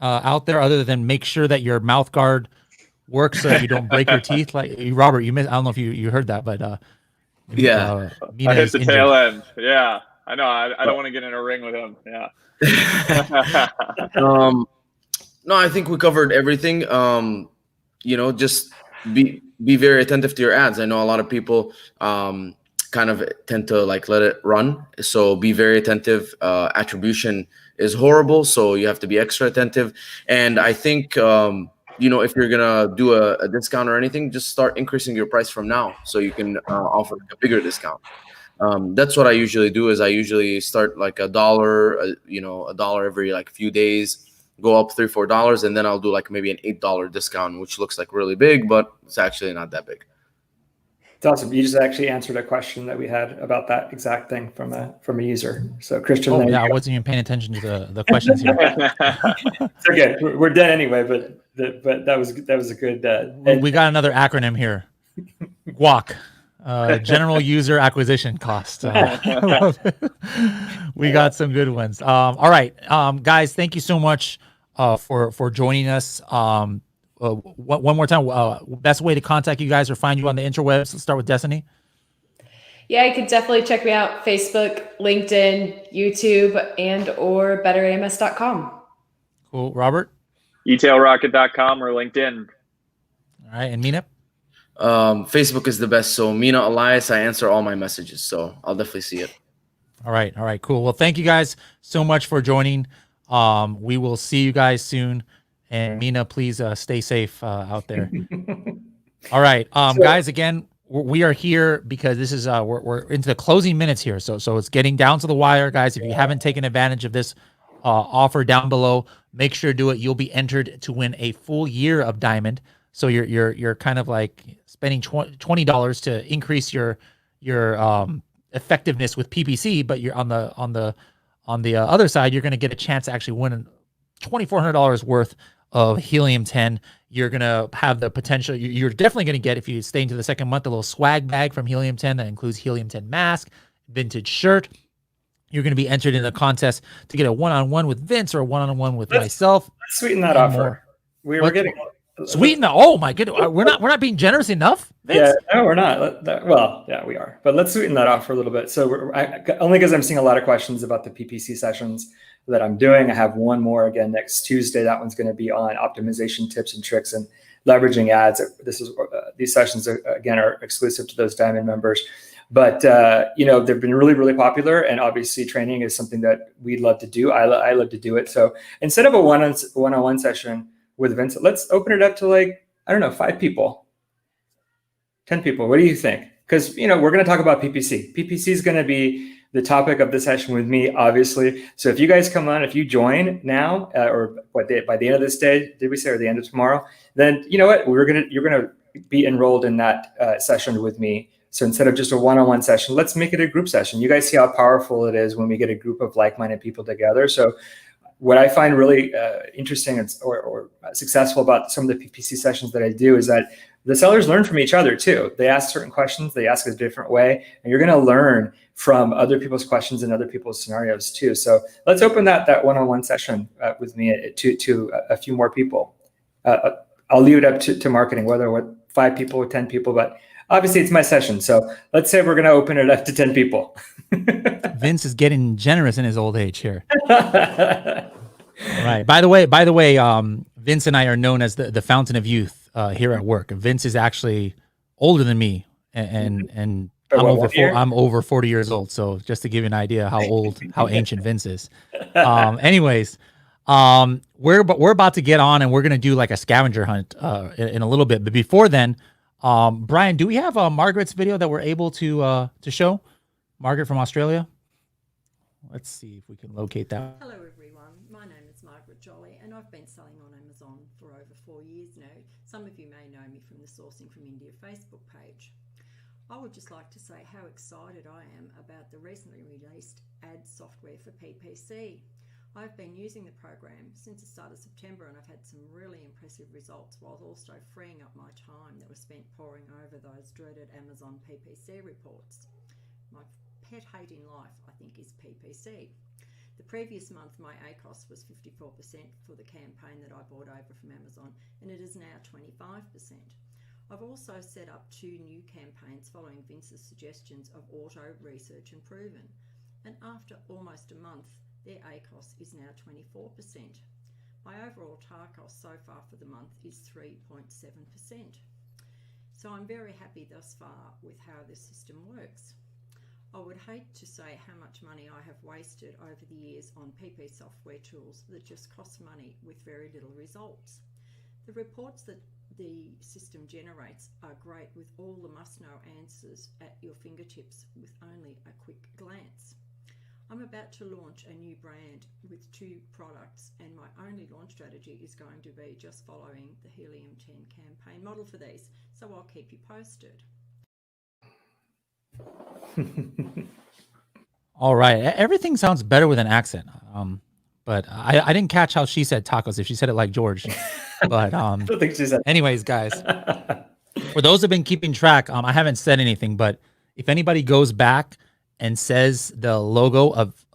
out there, other than make sure that your mouth guard works so that you don't break your teeth. Like Robert, you missed. I don't know if you heard that, but yeah, Mina I hit is the injured. tail end. Yeah, I know. I don't want to get in a ring with him. Yeah. No, I think we covered everything. Just be very attentive to your ads. I know a lot of people kind of tend to like let it run. So be very attentive. Attribution is horrible, so you have to be extra attentive. And I think if you're gonna do a discount or anything, just start increasing your price from now, so you can offer a bigger discount. That's what I usually do. Is I usually start like $1, $1 every like few days, go up $3-4, and then I'll do like maybe an $8 discount, which looks like really big, but it's actually not that big. It's awesome. You just actually answered a question that we had about that exact thing from a user. So Christian, Oh yeah, I wasn't even paying attention to the questions here. It's okay. We're dead anyway, but that was a good. We got another acronym here. GUAC. General user acquisition cost. We got some good ones. All right, guys, thank you so much for joining us. One more time, best way to contact you guys or find you on the interwebs. Let's start with Destiny. Yeah, you can definitely check me out: Facebook, LinkedIn, YouTube, and or betterams.com. Cool. Robert? etailrocket.com or LinkedIn. All right, and Mina? Facebook is the best. So Mina Elias, I answer all my messages, so I'll definitely see it. All right, cool. Well, thank you guys so much for joining. We will see you guys soon. And Mina, please stay safe out there. All right, guys, again, we are here because this is we're into the closing minutes here. So it's getting down to the wire, guys. If you haven't taken advantage of this offer down below, make sure to do it. You'll be entered to win a full year of Diamond. So you're kind of like spending $20 to increase your effectiveness with PPC, but you're on the other side, you're going to get a chance to actually win $2,400 worth of Helium 10. You're going to have the potential. You're definitely going to get, if you stay into the second month, a little swag bag from Helium 10 that includes Helium 10 mask, vintage shirt. You're going to be entered in the contest to get a one-on-one with Vince or a one-on-one with myself. Let's sweeten that offer. We're getting sweeten. Oh my goodness, we're not being generous enough, Vince? Yeah, no, we're not. Well, yeah, we are, but let's sweeten that offer a little bit. So only because I'm seeing a lot of questions about the PPC sessions that I'm doing. I have one more again next Tuesday. That one's going to be on optimization tips and tricks and leveraging ads. These sessions are exclusive to those Diamond members. But they've been really, really popular, and obviously training is something that we'd love to do. I love to do it. So instead of a one-on-one session with Vince, let's open it up to 5 people, 10 people. What do you think? Because we're going to talk about PPC. PPC is going to be the topic of the session with me, obviously. So if you guys come on, if you join now, or by the end of this day, did we say, or the end of tomorrow? Then you know what? You're gonna be enrolled in that session with me. So instead of just a one-on-one session, let's make it a group session. You guys see how powerful it is when we get a group of like-minded people together. So what I find really interesting or successful about some of the PPC sessions that I do is that the sellers learn from each other too. They ask certain questions, they ask a different way, and you're going to learn from other people's questions and other people's scenarios too. So let's open that one-on-one session with me to a few more people. I'll leave it up to marketing, whether with 5 people or 10 people, but obviously it's my session. So let's say we're going to open it up to 10 people. Vince is getting generous in his old age here. Right. By the way, Vince and I are known as the fountain of youth here at work. Vince is actually older than me, and I'm over 40 years old. So just to give you an idea how ancient Vince is. Anyways, we're about to get on, and we're gonna do like a scavenger hunt in a little bit. But before then, Brian, do we have Margaret's video that we're able to show? Margaret from Australia. Let's see if we can locate that. Hello everyone, my name is Margaret Jolly and I've been selling on Amazon for over 4 years now. Some of you may know me from the Sourcing from India Facebook page. I would just like to say how excited I am about the recently released ad software for PPC. I've been using the program since the start of September and I've had some really impressive results, while also freeing up my time that was spent poring over those dreaded Amazon PPC reports. My pet hate in life, I think, is PPC. The previous month, my ACoS was 54% for the campaign that I bought over from Amazon, and it is now 25%. I've also set up 2 new campaigns following Vince's suggestions of Auto, Research and Proven, and after almost a month, their ACoS is now 24%. My overall TACoS so far for the month is 3.7%. So I'm very happy thus far with how this system works. I would hate to say how much money I have wasted over the years on PP software tools that just cost money with very little results. The reports that the system generates are great with all the must-know answers at your fingertips with only a quick glance. I'm about to launch a new brand with 2 products, and my only launch strategy is going to be just following the Helium 10 campaign model for these, so I'll keep you posted. All right. Everything sounds better with an accent. But I didn't catch how she said tacos, if she said it like George. But I don't think she said. Anyways, guys, for those who've been keeping track, I haven't said anything, but if anybody goes back and says the logo of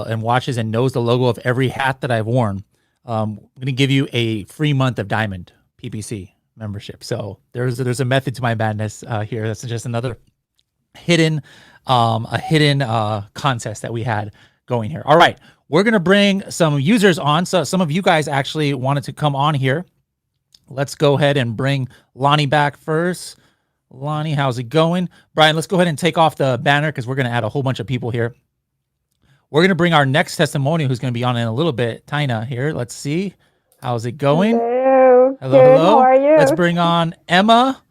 and watches and knows the logo of every hat that I've worn, I'm going to give you a free month of Diamond PPC membership. So there's a method to my madness here. That's just another hidden contest that we had going here. All right, we're gonna bring some users on. So some of you guys actually wanted to come on here. Let's go ahead and bring Lonnie back first. Lonnie, how's it going? Brian, let's go ahead and take off the banner because we're gonna add a whole bunch of people here. We're gonna bring our next testimonial who's gonna be on in a little bit. Tina here. Let's see. How's it going? Hello. Hello, Good. hello. How are you? Let's bring on Emma.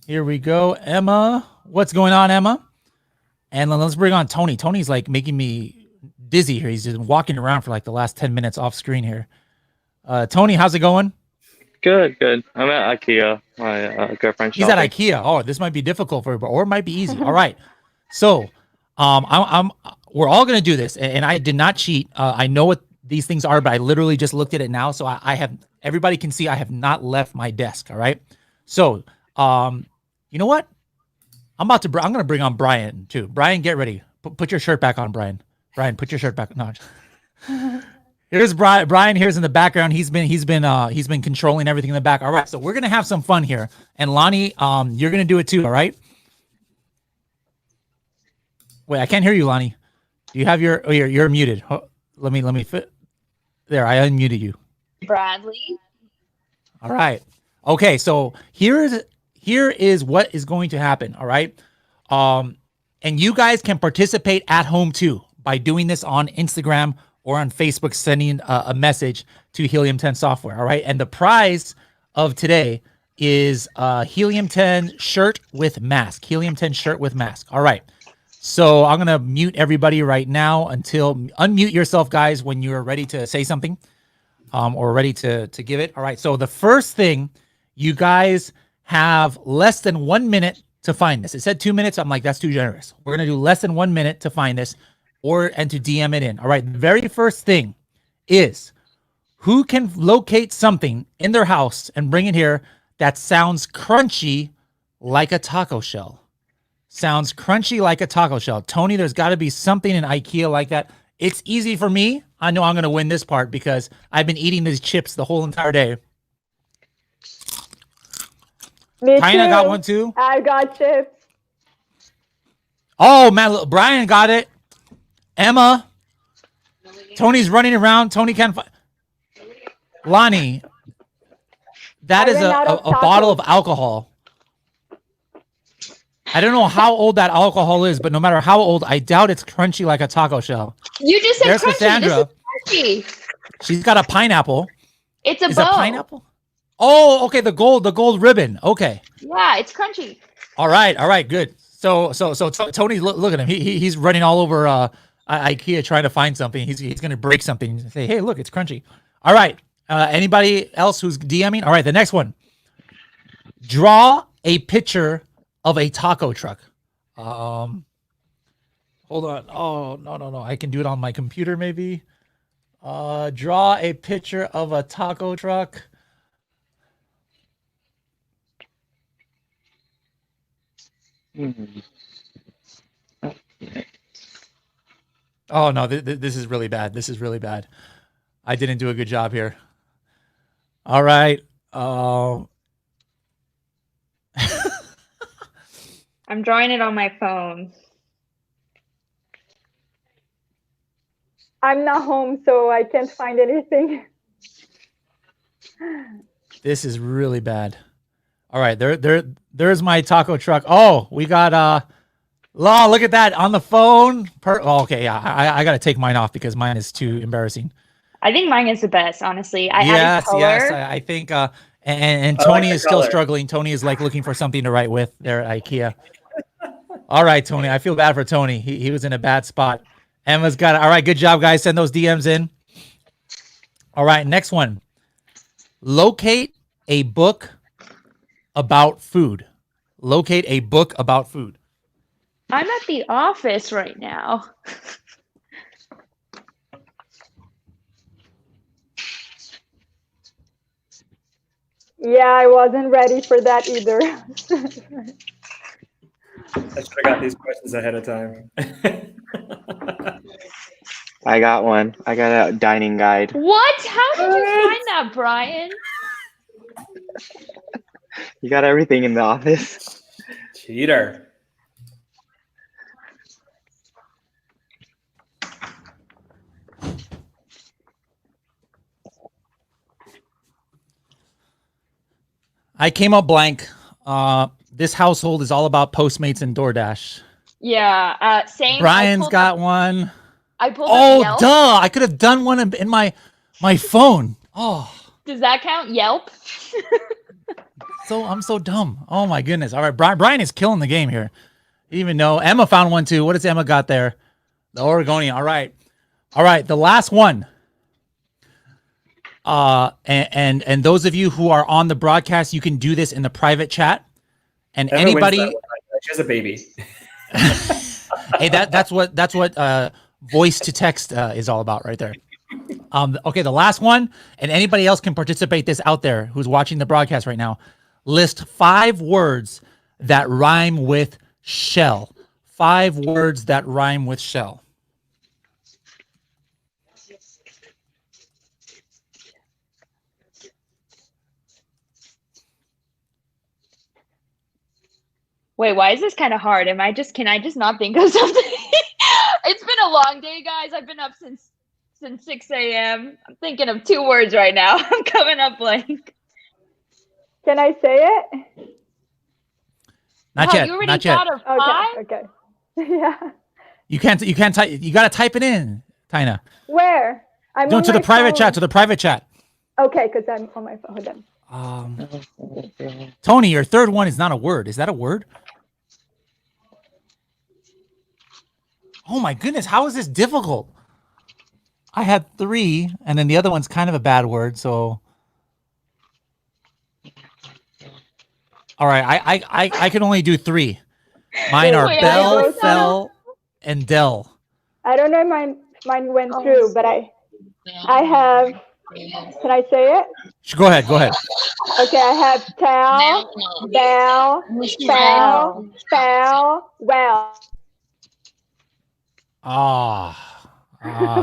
Here we go. Emma. What's going on, Emma? And then let's bring on Tony. Tony's like making me dizzy here. He's just walking around for like the last 10 minutes off screen here. Tony, how's it going? Good. I'm at IKEA. My girlfriend's He's shopping. at IKEA. Oh, this might be difficult for you, or it might be easy. All right. So, we're all gonna do this, and I did not cheat. I know what these things are, but I literally just looked at it now, so I have everybody can see I have not left my desk. All right. So, you know what? I'm gonna bring on Brian too. Brian, get ready. Put your shirt back on, Brian. Brian, put your shirt back. No. Here's Brian. Brian here's in the background. He's been controlling everything in the back. All right, so we're gonna have some fun here. And Lonnie, you're gonna do it too. All right. Wait, I can't hear you, Lonnie. Do you have you're muted. Let me fit. There, I unmuted you. Bradley. All right. Okay, so here is what is going to happen. All right. And you guys can participate at home too by doing this on Instagram or on Facebook, sending a message to Helium 10 software. All right. And the prize of today is Helium 10 shirt with mask. Helium 10 shirt with mask. All right. So I'm going to mute everybody right now unmute yourself, guys, when you're ready to say something or ready to give it. All right. So the first thing, you guys have less than 1 minute to find this. It said 2 minutes. I'm like, that's too generous. We're going to do less than 1 minute to find this and to DM it in. All right. The very first thing is who can locate something in their house and bring it here that sounds crunchy like a taco shell. Sounds crunchy like a taco shell. Tony, there's got to be something in IKEA like that. It's easy for me. I know I'm going to win this part because I've been eating these chips the whole entire day. Me Carne too. got one too. I got chips. Oh man, Brian got it. Emma. Tony's running around. Tony can't find. Lonnie. That is a bottle of alcohol. I don't know how old that alcohol is, but no matter how old, I doubt it's crunchy like a taco shell. You just said There's crunchy. Cassandra. This is crunchy. She's got a pineapple. It's a Is bow. a pineapple? Oh, okay, the gold ribbon. Okay. Yeah, it's crunchy. All right, good. So Tony, look at him. He's running all over IKEA trying to find something. He's gonna break something and say, hey, look, it's crunchy. All right. Anybody else who's DMing? All right, the next one. Draw a picture of a taco truck. Hold on. Oh, no. I can do it on my computer maybe. Draw a picture of a taco truck. Oh no, this is really bad. This is really bad. I didn't do a good job here. All right. I'm drawing it on my phone. I'm not home, so I can't find anything. This is really bad. All right, there's my taco truck. Oh, we got look at that on the phone. Okay, yeah, I got to take mine off because mine is too embarrassing. I think mine is the best, honestly. I Yes, color. yes, I think and Tony is still struggling. Tony is like looking for something to write with there at IKEA. All right, Tony, I feel bad for Tony. He was in a bad spot. Emma's got it. All right, good job, guys. Send those DMs in. All right, next one. Locate a book about food. Locate a book about food. I'm at the office right now. Yeah, I wasn't ready for that either. I should have got these questions ahead of time. I got one. I got a dining guide. What? How did you find that, Brian? You got everything in the office? Cheater. I came up blank. This household is all about Postmates and DoorDash. Yeah, same. Brian's got one. I pulled Oh, up Yelp. duh! I could have done one in my phone. Oh, Does that count? Yelp? I'm so dumb. Oh my goodness. All right, Brian is killing the game here. Even though Emma found one too. What has Emma got there? The Oregonian. All right. The last one. And those of you who are on the broadcast, you can do this in the private chat. And Emma anybody, wins that one. She has a baby. hey, that's what voice to text is all about right there. Okay, the last one, and anybody else can participate this out there who's watching the broadcast right now. List 5 words that rhyme with shell. 5 words that rhyme with shell. Wait, why is this kind of hard? Can I just not think of something? It's been a long day, guys. I've been up since 6 a.m. I'm thinking of 2 words right now. I'm coming up blank. Can I say it? Not yet. You already Not yet. thought of 5? Okay. Yeah. You can't type. You got to type it in, Tina. Where? I'm No, on to the my private phone. chat. To the private chat. Okay, because I'm on my phone. Hold on. Tony, your third one is not a word. Is that a word? Oh my goodness, how is this difficult? I had 3, and then the other one's kind of a bad word. So, all right, I can only do 3. Mine are Wait, Bell, I Fell, and Dell. I don't know if mine went through, but I have. Can I say it? Go ahead. Okay, I have tell, bell, fell, well.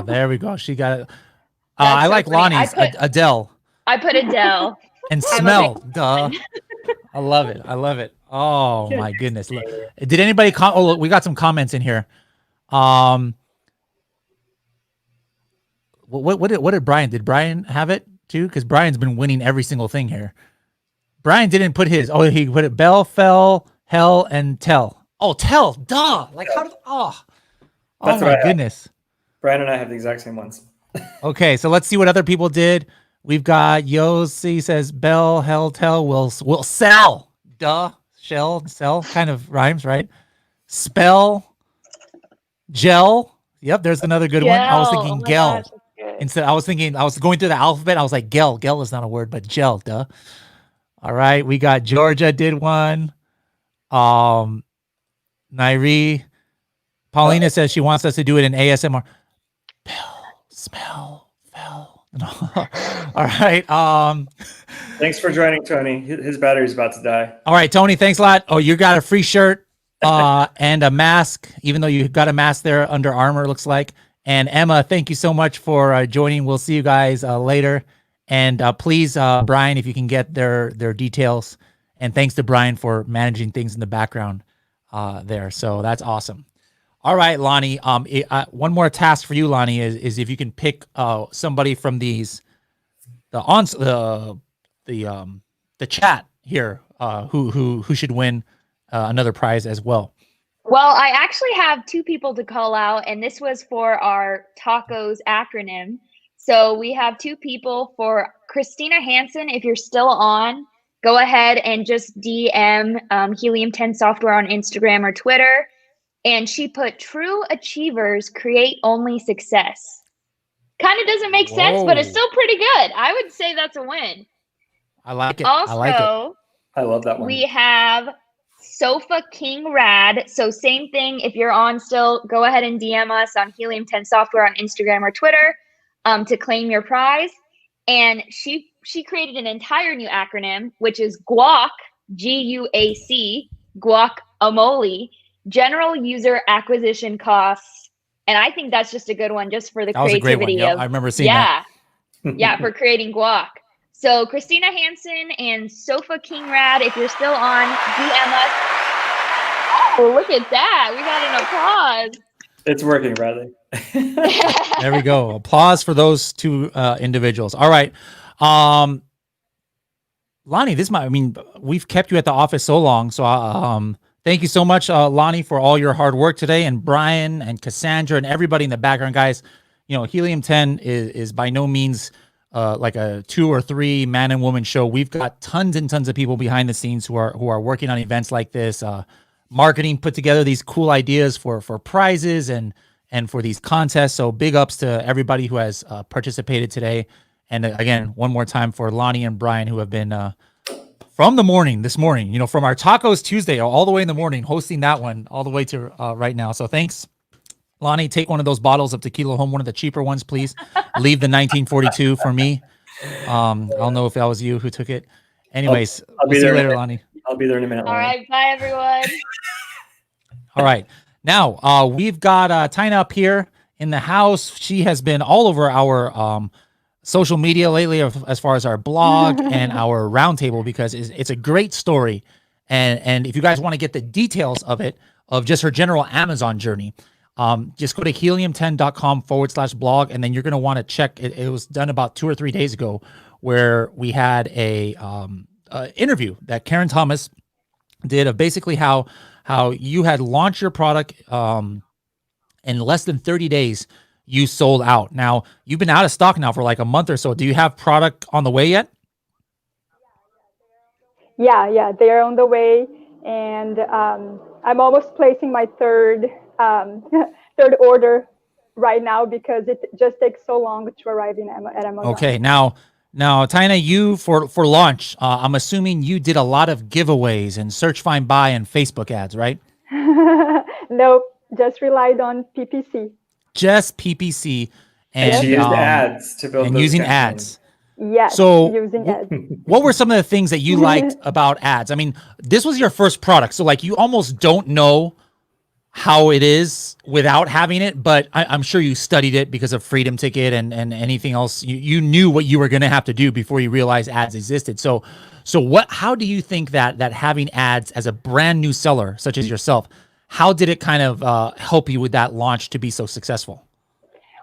There we go. She got it. That's I so like funny. Lonnie's Adele I put Adele. and I'm a smell. big Duh. I love it. Oh my goodness. Look, did anybody look, we got some comments in here. What did Brian? Did Brian have it too? Because Brian's been winning every single thing here. Brian didn't put his. Oh, he put it Bell, Fell, Hell, and Tell. Oh, Tell. Duh. Like how did That's my goodness. Brian and I have the exact same ones. Okay, so let's see what other people did. We've got Yossi says Bell, Hell, Tell, will sell. Duh. Shell, sell kind of rhymes, right? Spell, gel. Yep, there's another good one. I was thinking gel. Instead, I was going through the alphabet. I was like, gel. Gel is not a word, but gel, duh. All right, we got Georgia did one. Nairi. Paulina says she wants us to do it in ASMR. Bell, smell, fell. All right. Thanks for joining, Tony. His battery's about to die. All right, Tony, thanks a lot. Oh, you got a free shirt and a mask, even though you got a mask there, Under Armour, looks like. And Emma, thank you so much for joining. We'll see you guys later. And please, Brian, if you can get their details. And thanks to Brian for managing things in the background there. So that's awesome. All right, Lonnie. One more task for you, Lonnie, is if you can pick somebody from the chat here who should win another prize as well. Well, I actually have 2 people to call out, and this was for our TACoS acronym. So we have 2 people for Christina Hansen. If you're still on, go ahead and just DM Helium 10 Software on Instagram or Twitter. And she put, true achievers create only success. Kind of doesn't make sense, but it's still pretty good. I would say that's a win. I like it. Also, I like it. I love that one. We have Sofa King Rad. So same thing. If you're on still, go ahead and DM us on Helium 10 Software on Instagram or Twitter to claim your prize. And she created an entire new acronym, which is GUAC, GUAC, guacamole, General User Acquisition Costs. And I think that's just a good one, just for the creativity. That was a great one. Yep, of, I remember seeing that. Yeah, for creating guac. So Christina Hansen and Sofa King Rad, if you're still on, DM us. Oh, look at that. We got an applause. It's working, Bradley. There we go. Applause for those 2 individuals. All right. Lonnie, we've kept you at the office so long. So thank you so much, Lonnie, for all your hard work today. And Brian and Cassandra and everybody in the background, guys. Helium 10 is by no means like a 2 or 3 man and woman show. We've got tons and tons of people behind the scenes who are working on events like this, marketing, put together these cool ideas for prizes and for these contests. So big ups to everybody who has participated today. And again, one more time for Lonnie and Brian, who have been from this morning, from our TACoS Tuesday all the way in the morning, hosting that one all the way to right now. So thanks, Lonnie. Take one of those bottles of tequila home, one of the cheaper ones, please. Leave the 1942 for me. I'll know if that was you who took it. Anyways, I'll be we'll see there you later, Lonnie. I'll be there in a minute. All right, bye everyone. All right. Now, we've got Tina up here in the house. She has been all over our social media lately as far as our blog and our roundtable, because it's a great story. And if you guys want to get the details of it, of just her general Amazon journey, just go to helium10.com/blog. And then you're going to want to check it. It was done about 2 or 3 days ago, where we had a interview that Karen Thomas did of basically how you had launched your product in less than 30 days. You sold out. Now, you've been out of stock now for like a month or so. Do you have product on the way yet? Yeah, they're on the way, and I'm almost placing my third order right now, because it just takes so long to arrive at Amazon. Okay, now, Tina, you for launch, I'm assuming you did a lot of giveaways and search, find, buy, and Facebook ads, right? Nope, just relied on PPC. Just PPC, and she used ads to build and those using campaigns. ads. Yes, so using ads. What were some of the things that you liked about ads? I mean, this was your first product, so like you almost don't know how it is without having it, but I'm sure you studied it because of Freedom Ticket and anything else. You knew what you were going to have to do before you realized ads existed. So how do you think that having ads as a brand new seller such as yourself, how did it kind of help you with that launch to be so successful?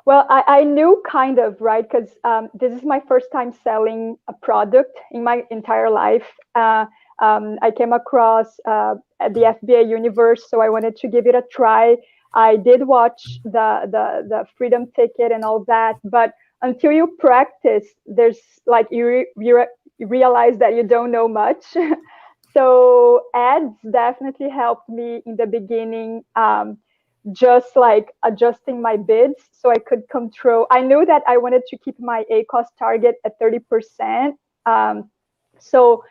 Well, I knew kind of, right? Because this is my first time selling a product in my entire life. I came across at the FBA universe, so I wanted to give it a try. I did watch the Freedom Ticket and all that, but until you practice, there's like you realize that you don't know much. So ads definitely helped me in the beginning, just like adjusting my bids so I could control. I knew that I wanted to keep my ACoS target at 30%. So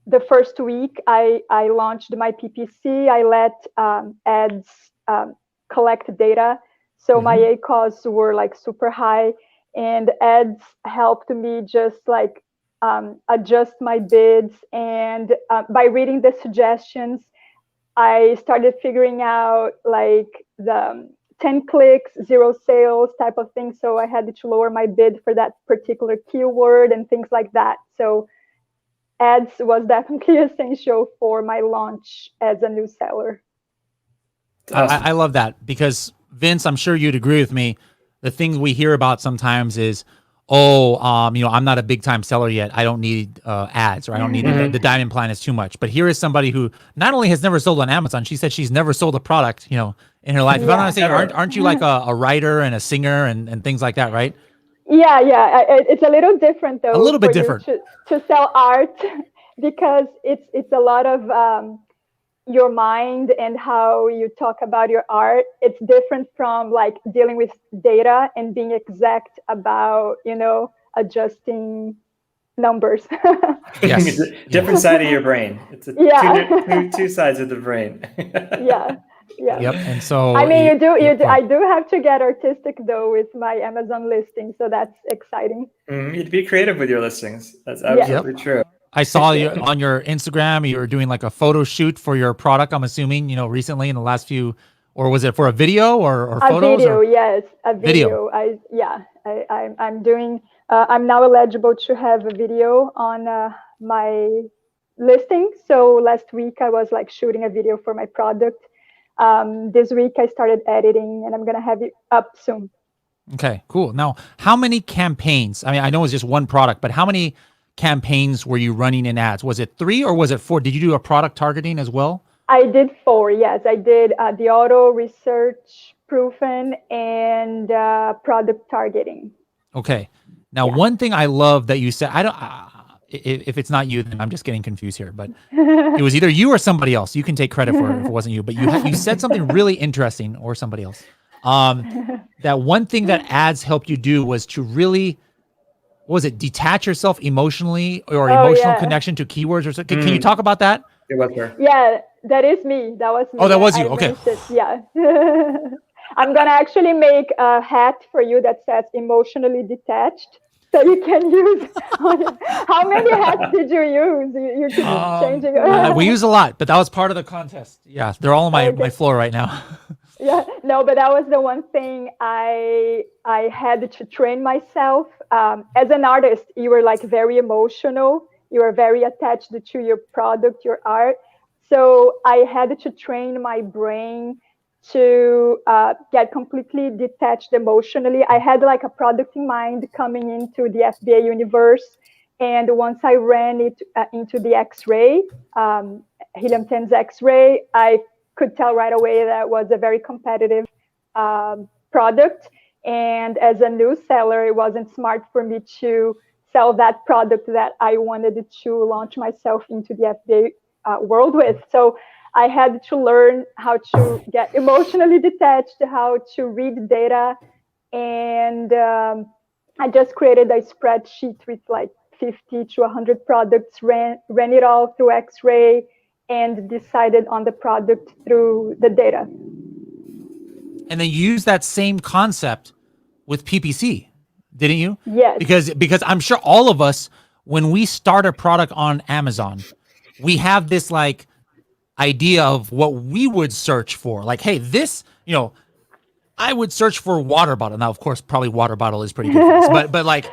the first week I launched my PPC. I let ads collect data. So my ACoS were like super high, and ads helped me just like adjust my bids. And by reading the suggestions, I started figuring out like the 10 clicks, 0 sales type of thing. So I had to lower my bid for that particular keyword and things like that. So ads was definitely essential for my launch as a new seller. I love that, because Vince, I'm sure you'd agree with me. The thing we hear about sometimes is, I'm not a big time seller yet. I don't need ads, or I don't need the diamond plan is too much. But here is somebody who not only has never sold on Amazon, she said she's never sold a product, in her life. If I'm not mistaken, aren't you like a writer and a singer and things like that, right? Yeah. It's a little different though. A little bit different to sell art, because it's a lot of your mind and how you talk about your art. It's different from like dealing with data and being exact about, adjusting numbers. Yes. Different side of your brain. It's two sides of the brain. Yeah. Yep. And so I mean, I do have to get artistic though with my Amazon listing, so that's exciting. You'd be creative with your listings. That's absolutely true. I saw you on your Instagram. You were doing like a photo shoot for your product, I'm assuming, recently in the last few, or was it for a video or photos? A video, yes, a video. I'm doing. I'm now eligible to have a video on my listing. So last week I was like shooting a video for my product. This week I started editing, and I'm gonna have it up soon. Okay, cool. Now, how many campaigns? I mean, I know it's just one product, but how many campaigns were you running in ads? Was it 3 or was it 4? Did you do a product targeting as well? I did 4. Yes, I did the auto research proofing and product targeting. Okay. Now, one thing I love that you said, I don't, if it's not you, then I'm just getting confused here, but it was either you or somebody else. You can take credit for it if it wasn't you, but you said something really interesting, or somebody else. That one thing that ads helped you do was to really, what was it, detach yourself emotionally, or emotional connection to keywords or something. Can you talk about that? It was her. Yeah, that is me. That was me. Oh, that was you. Okay. Yeah. I'm going to actually make a hat for you that says emotionally detached. So you can use. How many hats did you use? You keep changing. We use a lot, but that was part of the contest. Yeah, they're all on my floor right now. Yeah, no, but that was the one thing I had to train myself. As an artist, you were like very emotional. You are very attached to your product, your art. So I had to train my brain to get completely detached emotionally. I had like a product in mind coming into the FBA universe. And once I ran it into the X-ray, Helium 10's X-ray, I could tell right away that was a very competitive product. And as a new seller, it wasn't smart for me to sell that product that I wanted to launch myself into the FBA world with. So I had to learn how to get emotionally detached, how to read data. And I just created a spreadsheet with like 50 to 100 products, ran it all through X-ray, and decided on the product through the data. And then you use that same concept with PPC, didn't you? Yes. Because I'm sure all of us, when we start a product on Amazon, we have this like idea of what we would search for. Like, hey, this, I would search for water bottle. Now, of course, probably water bottle is pretty good for us, but like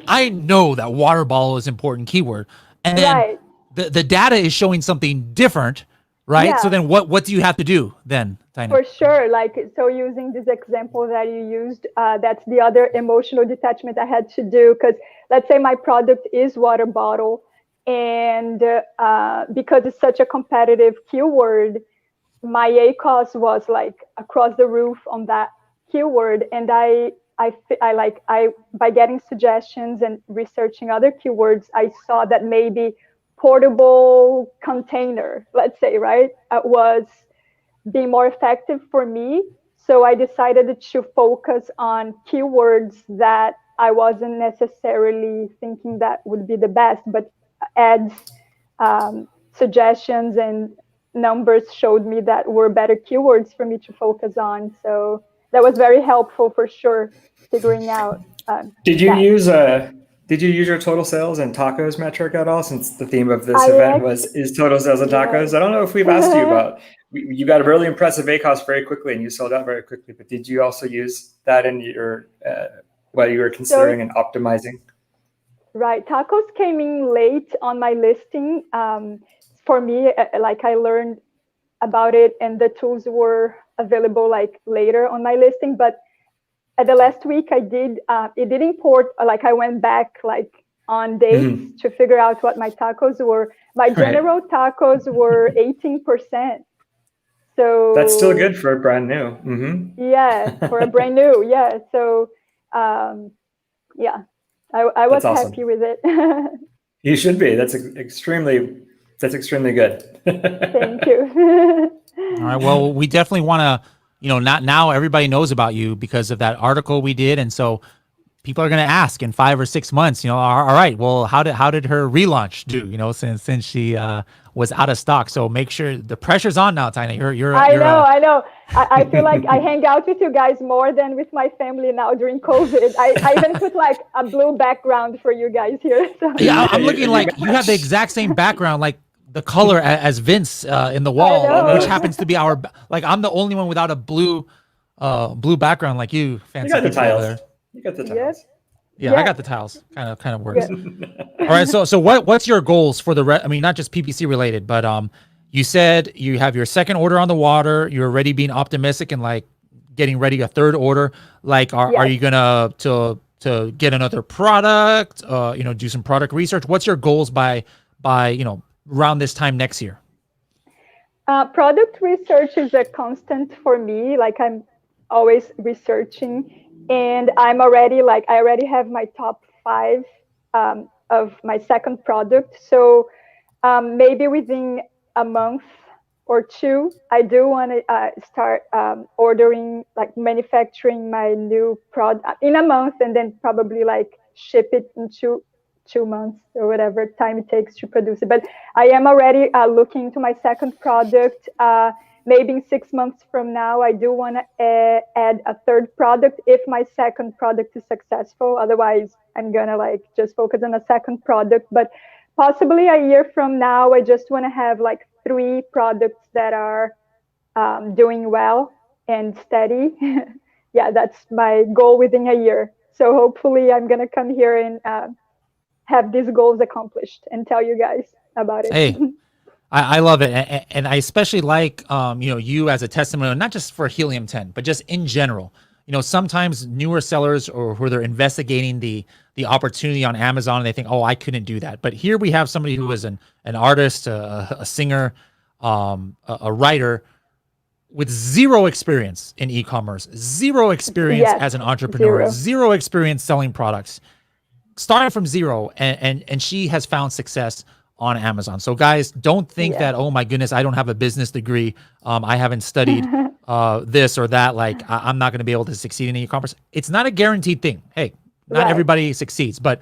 I know that water bottle is an important keyword, and then the data is showing something different, right? Yeah. So then what do you have to do then, Tiny? For sure. So using this example that you used, that's the other emotional detachment I had to do, because let's say my product is water bottle, and because it's such a competitive keyword, my ACoS was like across the roof on that keyword. And I by getting suggestions and researching other keywords, I saw that maybe portable container, let's say, right, was being more effective for me. So I decided to focus on keywords that I wasn't necessarily thinking that would be the best, but ads, suggestions, and numbers showed me that were better keywords for me to focus on. So that was very helpful for sure, figuring out. Did you use your total sales and TACoS metric at all? Since the theme of this event is total sales and TACoS. I don't know if we've asked you about. You got a really impressive ACoS very quickly, and you sold out very quickly. But did you also use that in your while you were considering and optimizing? Right, TACoS came in late on my listing. For me, like I learned about it, and the tools were available like later on my listing. But at the last week, I did it did import. Like I went back like on dates to figure out what my TACoS were. My general TACoS were 18%. So that's still good for a brand new. Yeah, for a brand new. Yeah. So yeah, I was happy with it. You should be. That's extremely good. Thank you. All right. Well, we definitely want to, not now everybody knows about you because of that article we did. And so people are going to ask in 5 or 6 months, all right, well, how did her relaunch do, since she was out of stock? So make sure the pressure's on now, Tiny. I know. I feel like I hang out with you guys more than with my family now during COVID. I even put like a blue background for you guys here. So. Yeah, I'm looking like you have the exact same background, like the color as Vince in the wall, which happens to be I'm the only one without a blue background like you. Fancy. You got the tiles. You got the tiles. Yeah, I got the tiles. Kind of works. All right. So what's your goals for the I mean, not just PPC related, but you said you have your second order on the water. You're already being optimistic and like getting ready a third order. Like, are you gonna to get another product? Do some product research. What's your goals by around this time next year? Product research is a constant for me. Like I'm always researching. and I already have my top 5 of my second product. So maybe within a month or 2, I do want to start ordering, like manufacturing my new product in a month, and then probably like ship it in 2 months or whatever time it takes to produce it. But I am already looking into my second product. Maybe in 6 months from now, I do want to add a third product if my second product is successful. Otherwise, I'm gonna like just focus on a second product. But possibly a year from now, I just want to have like 3 products that are doing well and steady. Yeah, that's my goal within a year. So hopefully I'm gonna come here and have these goals accomplished and tell you guys about it. Hey, I love it, and I especially like you as a testimonial, not just for Helium 10, but just in general. Sometimes newer sellers or who they're investigating the opportunity on Amazon, and they think, oh, I couldn't do that. But here we have somebody who is an artist, a singer, a writer with 0 experience in e-commerce, 0 experience as an entrepreneur, 0 experience selling products, starting from 0, and she has found success on Amazon. So guys, don't think that, oh my goodness, I don't have a business degree. I haven't studied this or that. Like I'm not going to be able to succeed in e-commerce. It's not a guaranteed thing. Hey, not everybody succeeds, but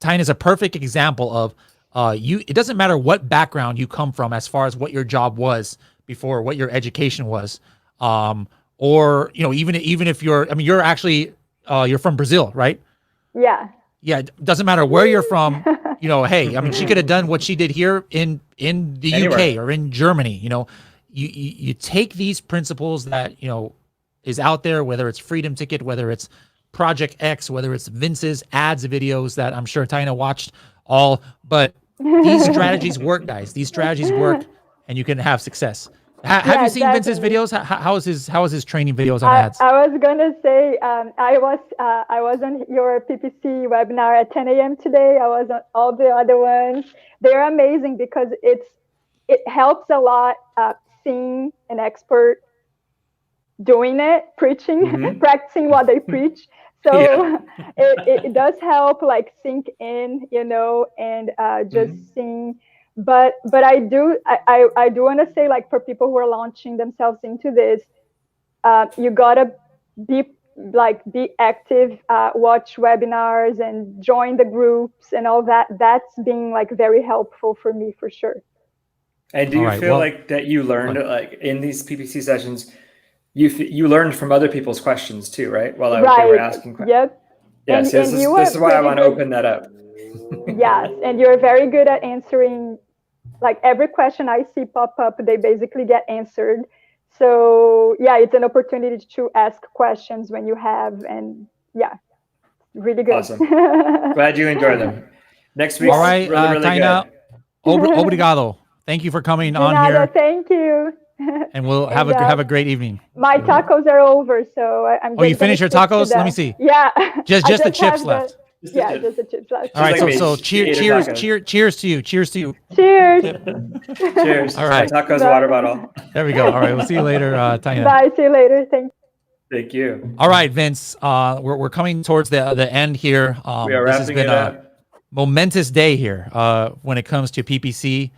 Tyne is a perfect example of it doesn't matter what background you come from as far as what your job was before, what your education was. Or, even if you're actually, you're from Brazil, right? Yeah. Yeah. It doesn't matter where you're from. Hey, she could have done what she did here in the UK or in Germany. You take these principles that, is out there, whether it's Freedom Ticket, whether it's Project X, whether it's Vince's ads videos that I'm sure Tyna watched all, but these strategies work, guys. These strategies work, and you can have success. Have you seen Vince's videos? How is his training videos on ads? I was gonna say I was on your PPC webinar at 10 a.m. today. I was on all the other ones. They're amazing because it helps a lot seeing an expert doing it, preaching, practicing what they preach. So it does help like sink in, and just seeing. But I do want to say, like, for people who are launching themselves into this, you gotta be active, watch webinars and join the groups and all that. That's been like very helpful for me for sure. And do you feel like that you learned like in these PPC sessions, you learned from other people's questions too, right? While they were asking questions. Yep. Yes. This is why I want to open that up. Yes, and you're very good at answering. Like every question I see pop up, they basically get answered. So yeah, it's an opportunity to ask questions when you have, and really good. Awesome. Glad you enjoyed them. Next week. All right, really Tyna, obrigado. Thank you for coming on here. Thank you. And we'll have a great evening. My tacos are over, so I'm. Oh, you finished your tacos? Let me see. Yeah. Just the chips left. Just the chips left. All right, so cheers to you. Cheers to you. Cheers. Cheers. All right. Tacos, water bottle. There we go. All right, we'll see you later, Tyna. Bye. See you later. Thank you. All right, Vince. We're coming towards the end here. We are wrapping it up. A momentous day here when it comes to PPC.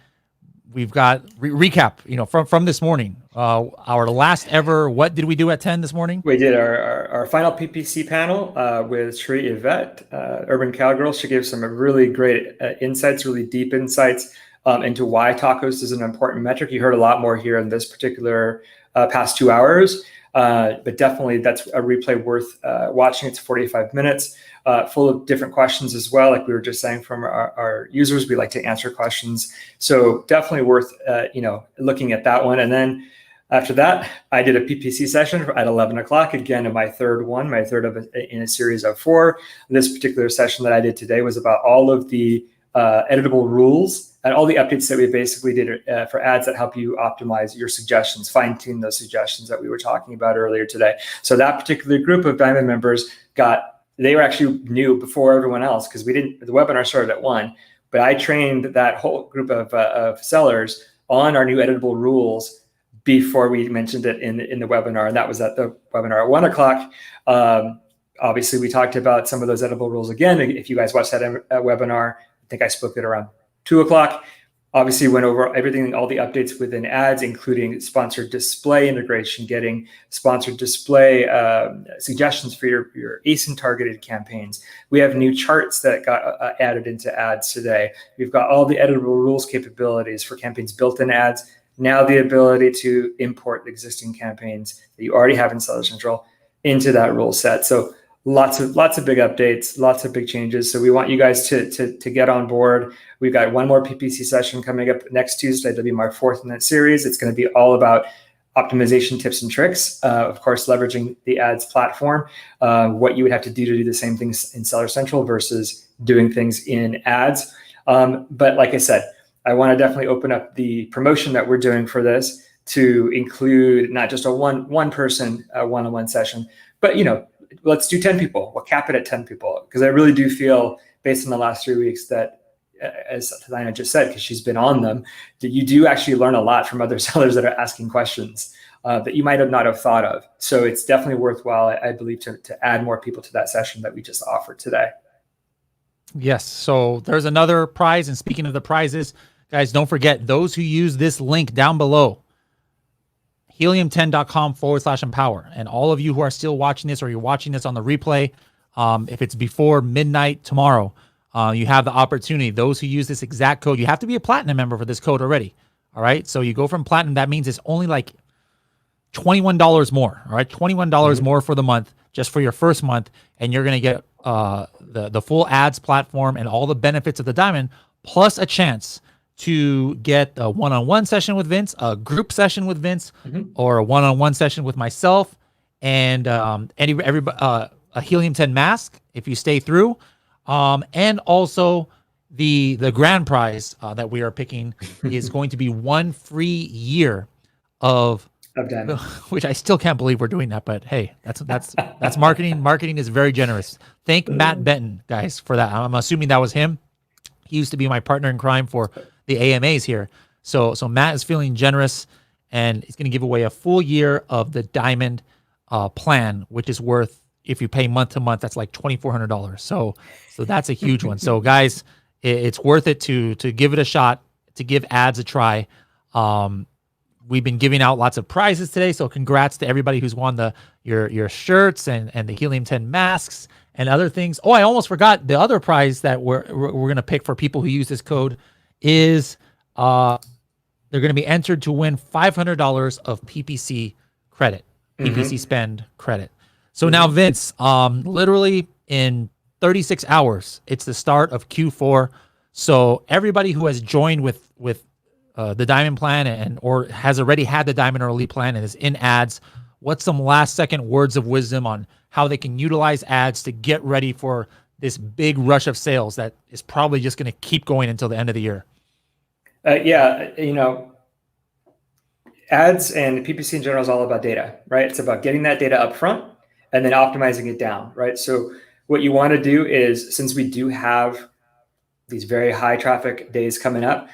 We've got recap, from this morning. Our last ever. What did we do at 10 this morning? We did our final PPC panel with Sri Yvette, Urban Cowgirl. She gave some really great insights, really deep insights into why TACoS is an important metric. You heard a lot more here in this particular past 2 hours, but definitely that's a replay worth watching. It's 45 minutes. Full of different questions as well. Like we were just saying from our users, we like to answer questions. So definitely worth, looking at that one. And then after that, I did a PPC session at 11 o'clock, again, my third in a series of 4. This particular session that I did today was about all of the editable rules and all the updates that we basically did for ads that help you optimize your suggestions, fine tune those suggestions that we were talking about earlier today. So that particular group of Diamond members they were actually new before everyone else because the webinar started at 1, but I trained that whole group of sellers on our new editable rules before we mentioned it in the webinar, and that was at the webinar at 1 o'clock. Obviously, we talked about some of those edible rules again. If you guys watched that webinar, I think I spoke it around 2 o'clock. Obviously, went over everything, all the updates within ads, including sponsored display integration, getting sponsored display suggestions for your ASIN targeted campaigns. We have new charts that got added into ads today. We've got all the editable rules capabilities for campaigns built in ads. Now the ability to import existing campaigns that you already have in Seller Central into that rule set. So lots of big updates, lots of big changes. So we want you guys to get on board. We've got one more PPC session coming up next Tuesday. That'll be my 4th in that series. It's going to be all about optimization tips and tricks. Of course, leveraging the ads platform, what you would have to do the same things in Seller Central versus doing things in ads. But like I said, I want to definitely open up the promotion that we're doing for this to include not just a one person one-on-one session, but let's do 10 people. We'll cap it at 10 people, because I really do feel, based on the last 3 weeks, that, as Diana just said, because she's been on them, that you do actually learn a lot from other sellers that are asking questions that you might have not have thought of. So it's definitely worthwhile, I believe, to add more people to that session that we just offered today. Yes. So there's another prize. And speaking of the prizes, guys, don't forget, those who use this link down below, helium10.com/empower. And all of you who are still watching this, or you're watching this on the replay, if it's before midnight tomorrow, you have the opportunity. Those who use this exact code, you have to be a platinum member for this code already. All right. So you go from platinum. That means it's only like $21 more. All right. $21 more for the month, just for your first month. And you're going to get the full ads platform and all the benefits of the diamond, plus a chance to get a one-on-one session with Vince, a group session with Vince, or a one-on-one session with myself, and a Helium 10 mask if you stay through, and also the grand prize that we are picking is going to be 1 free year of diamond, which I still can't believe we're doing that, but hey, that's marketing. Marketing is very generous. Thank Matt Benton, guys, for that. I'm assuming that was him. He used to be my partner in crime for the AMAs here. So Matt is feeling generous, and he's going to give away a full year of the diamond plan, which is worth, if you pay month to month, that's like $2,400. So that's a huge one. So guys, it's worth it to give it a shot, to give ads a try. We've been giving out lots of prizes today, so congrats to everybody who's won your shirts and the Helium 10 masks and other things. Oh, I almost forgot the other prize that we're going to pick for people who use this code is they're going to be entered to win $500 of PPC credit, PPC spend credit. So now, Vince, literally in 36 hours, it's the start of Q4. So everybody who has joined with the diamond plan or has already had the diamond or elite plan and is in ads, what's some last second words of wisdom on how they can utilize ads to get ready for this big rush of sales that is probably just going to keep going until the end of the year? Ads and PPC in general is all about data, right? It's about getting that data up front and then optimizing it down, right? So what you want to do is, since we do have these very high traffic days coming up,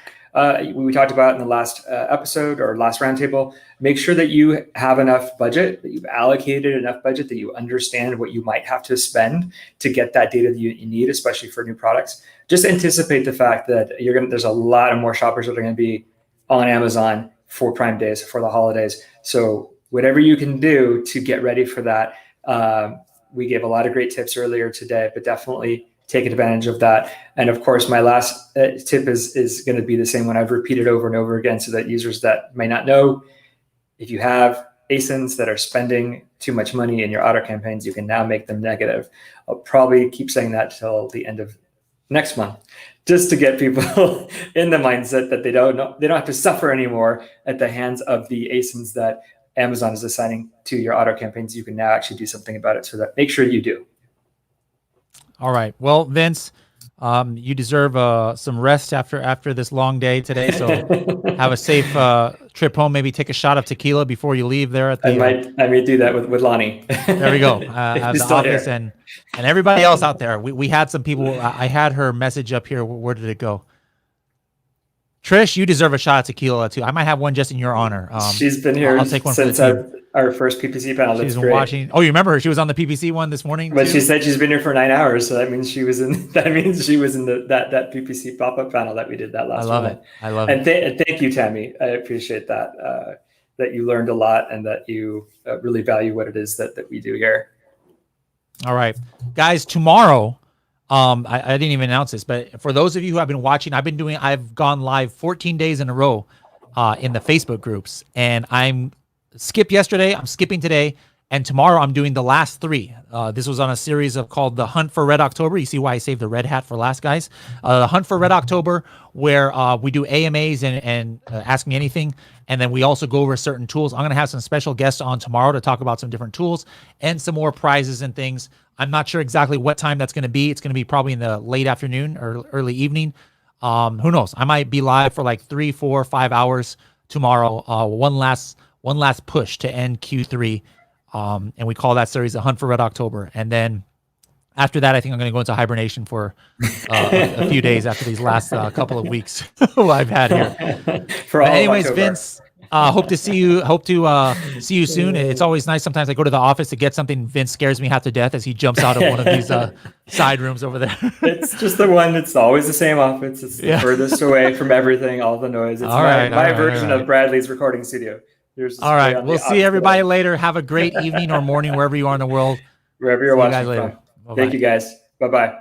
we talked about in the last episode or last roundtable, make sure that you have enough budget, that you've allocated enough budget, that you understand what you might have to spend to get that data that you need, especially for new products. Just anticipate the fact that there's a lot of more shoppers that are going to be on Amazon for Prime Days, for the holidays. So whatever you can do to get ready for that. We gave a lot of great tips earlier today, but definitely take advantage of that. And of course, my last tip is going to be the same one I've repeated over and over again, so that users that may not know, if you have ASINs that are spending too much money in your auto campaigns, you can now make them negative. I'll probably keep saying that till the end of next month, just to get people in the mindset that they don't have to suffer anymore at the hands of the ASINs that Amazon is assigning to your auto campaigns. You can now actually do something about it, so that make sure you do. All right. Well, Vince, you deserve some rest after this long day today. So have a safe trip home. Maybe take a shot of tequila before you leave there at the. I may do that with Lonnie. There we go. At the office and everybody else out there. We had some people. I had her message up here. Where did it go? Trish, you deserve a shot of tequila too. I might have one just in your honor. She's been here I'll take one since our first PPC panel. She's That's been great. watching. Oh, you remember her? She was on the PPC one this morning. But too? she said she's been here for 9 hours, so that means she was in. That means she was in that PPC pop-up panel that we did that last. I love one. it. I love it. And thank you, Tammy. I appreciate that. That you learned a lot and that you really value what it is that we do here. All right, guys. Tomorrow, I didn't even announce this, but for those of you who have been watching, I've gone live 14 days in a row in the Facebook groups, and I'm skipped yesterday. I'm skipping today, and tomorrow I'm doing the last 3. This was on a series called the Hunt for Red October. You see why I saved the red hat for last, guys. The Hunt for Red October, where we do AMAs and Ask Me Anything, and then we also go over certain tools. I'm going to have some special guests on tomorrow to talk about some different tools and some more prizes and things. I'm not sure exactly what time that's going to be. It's going to be probably in the late afternoon or early evening. Who knows? I might be live for like 3, 4, 5 hours tomorrow. One last push to end Q3. And we call that series the Hunt for Red October. And then after that, I think I'm going to go into hibernation for a few days after these last couple of weeks I've had here. But anyways, Vince, hope to see you. Hope to see you soon. It's always nice. Sometimes I go to the office to get something. Vince scares me half to death as he jumps out of one of these side rooms over there. It's just the one. It's always the same office. It's the furthest away from everything, all the noise. It's my version of Bradley's recording studio. All right. We'll see everybody later. Have a great evening or morning wherever you are in the world. Wherever you're watching from. Thank you, guys. Bye-bye.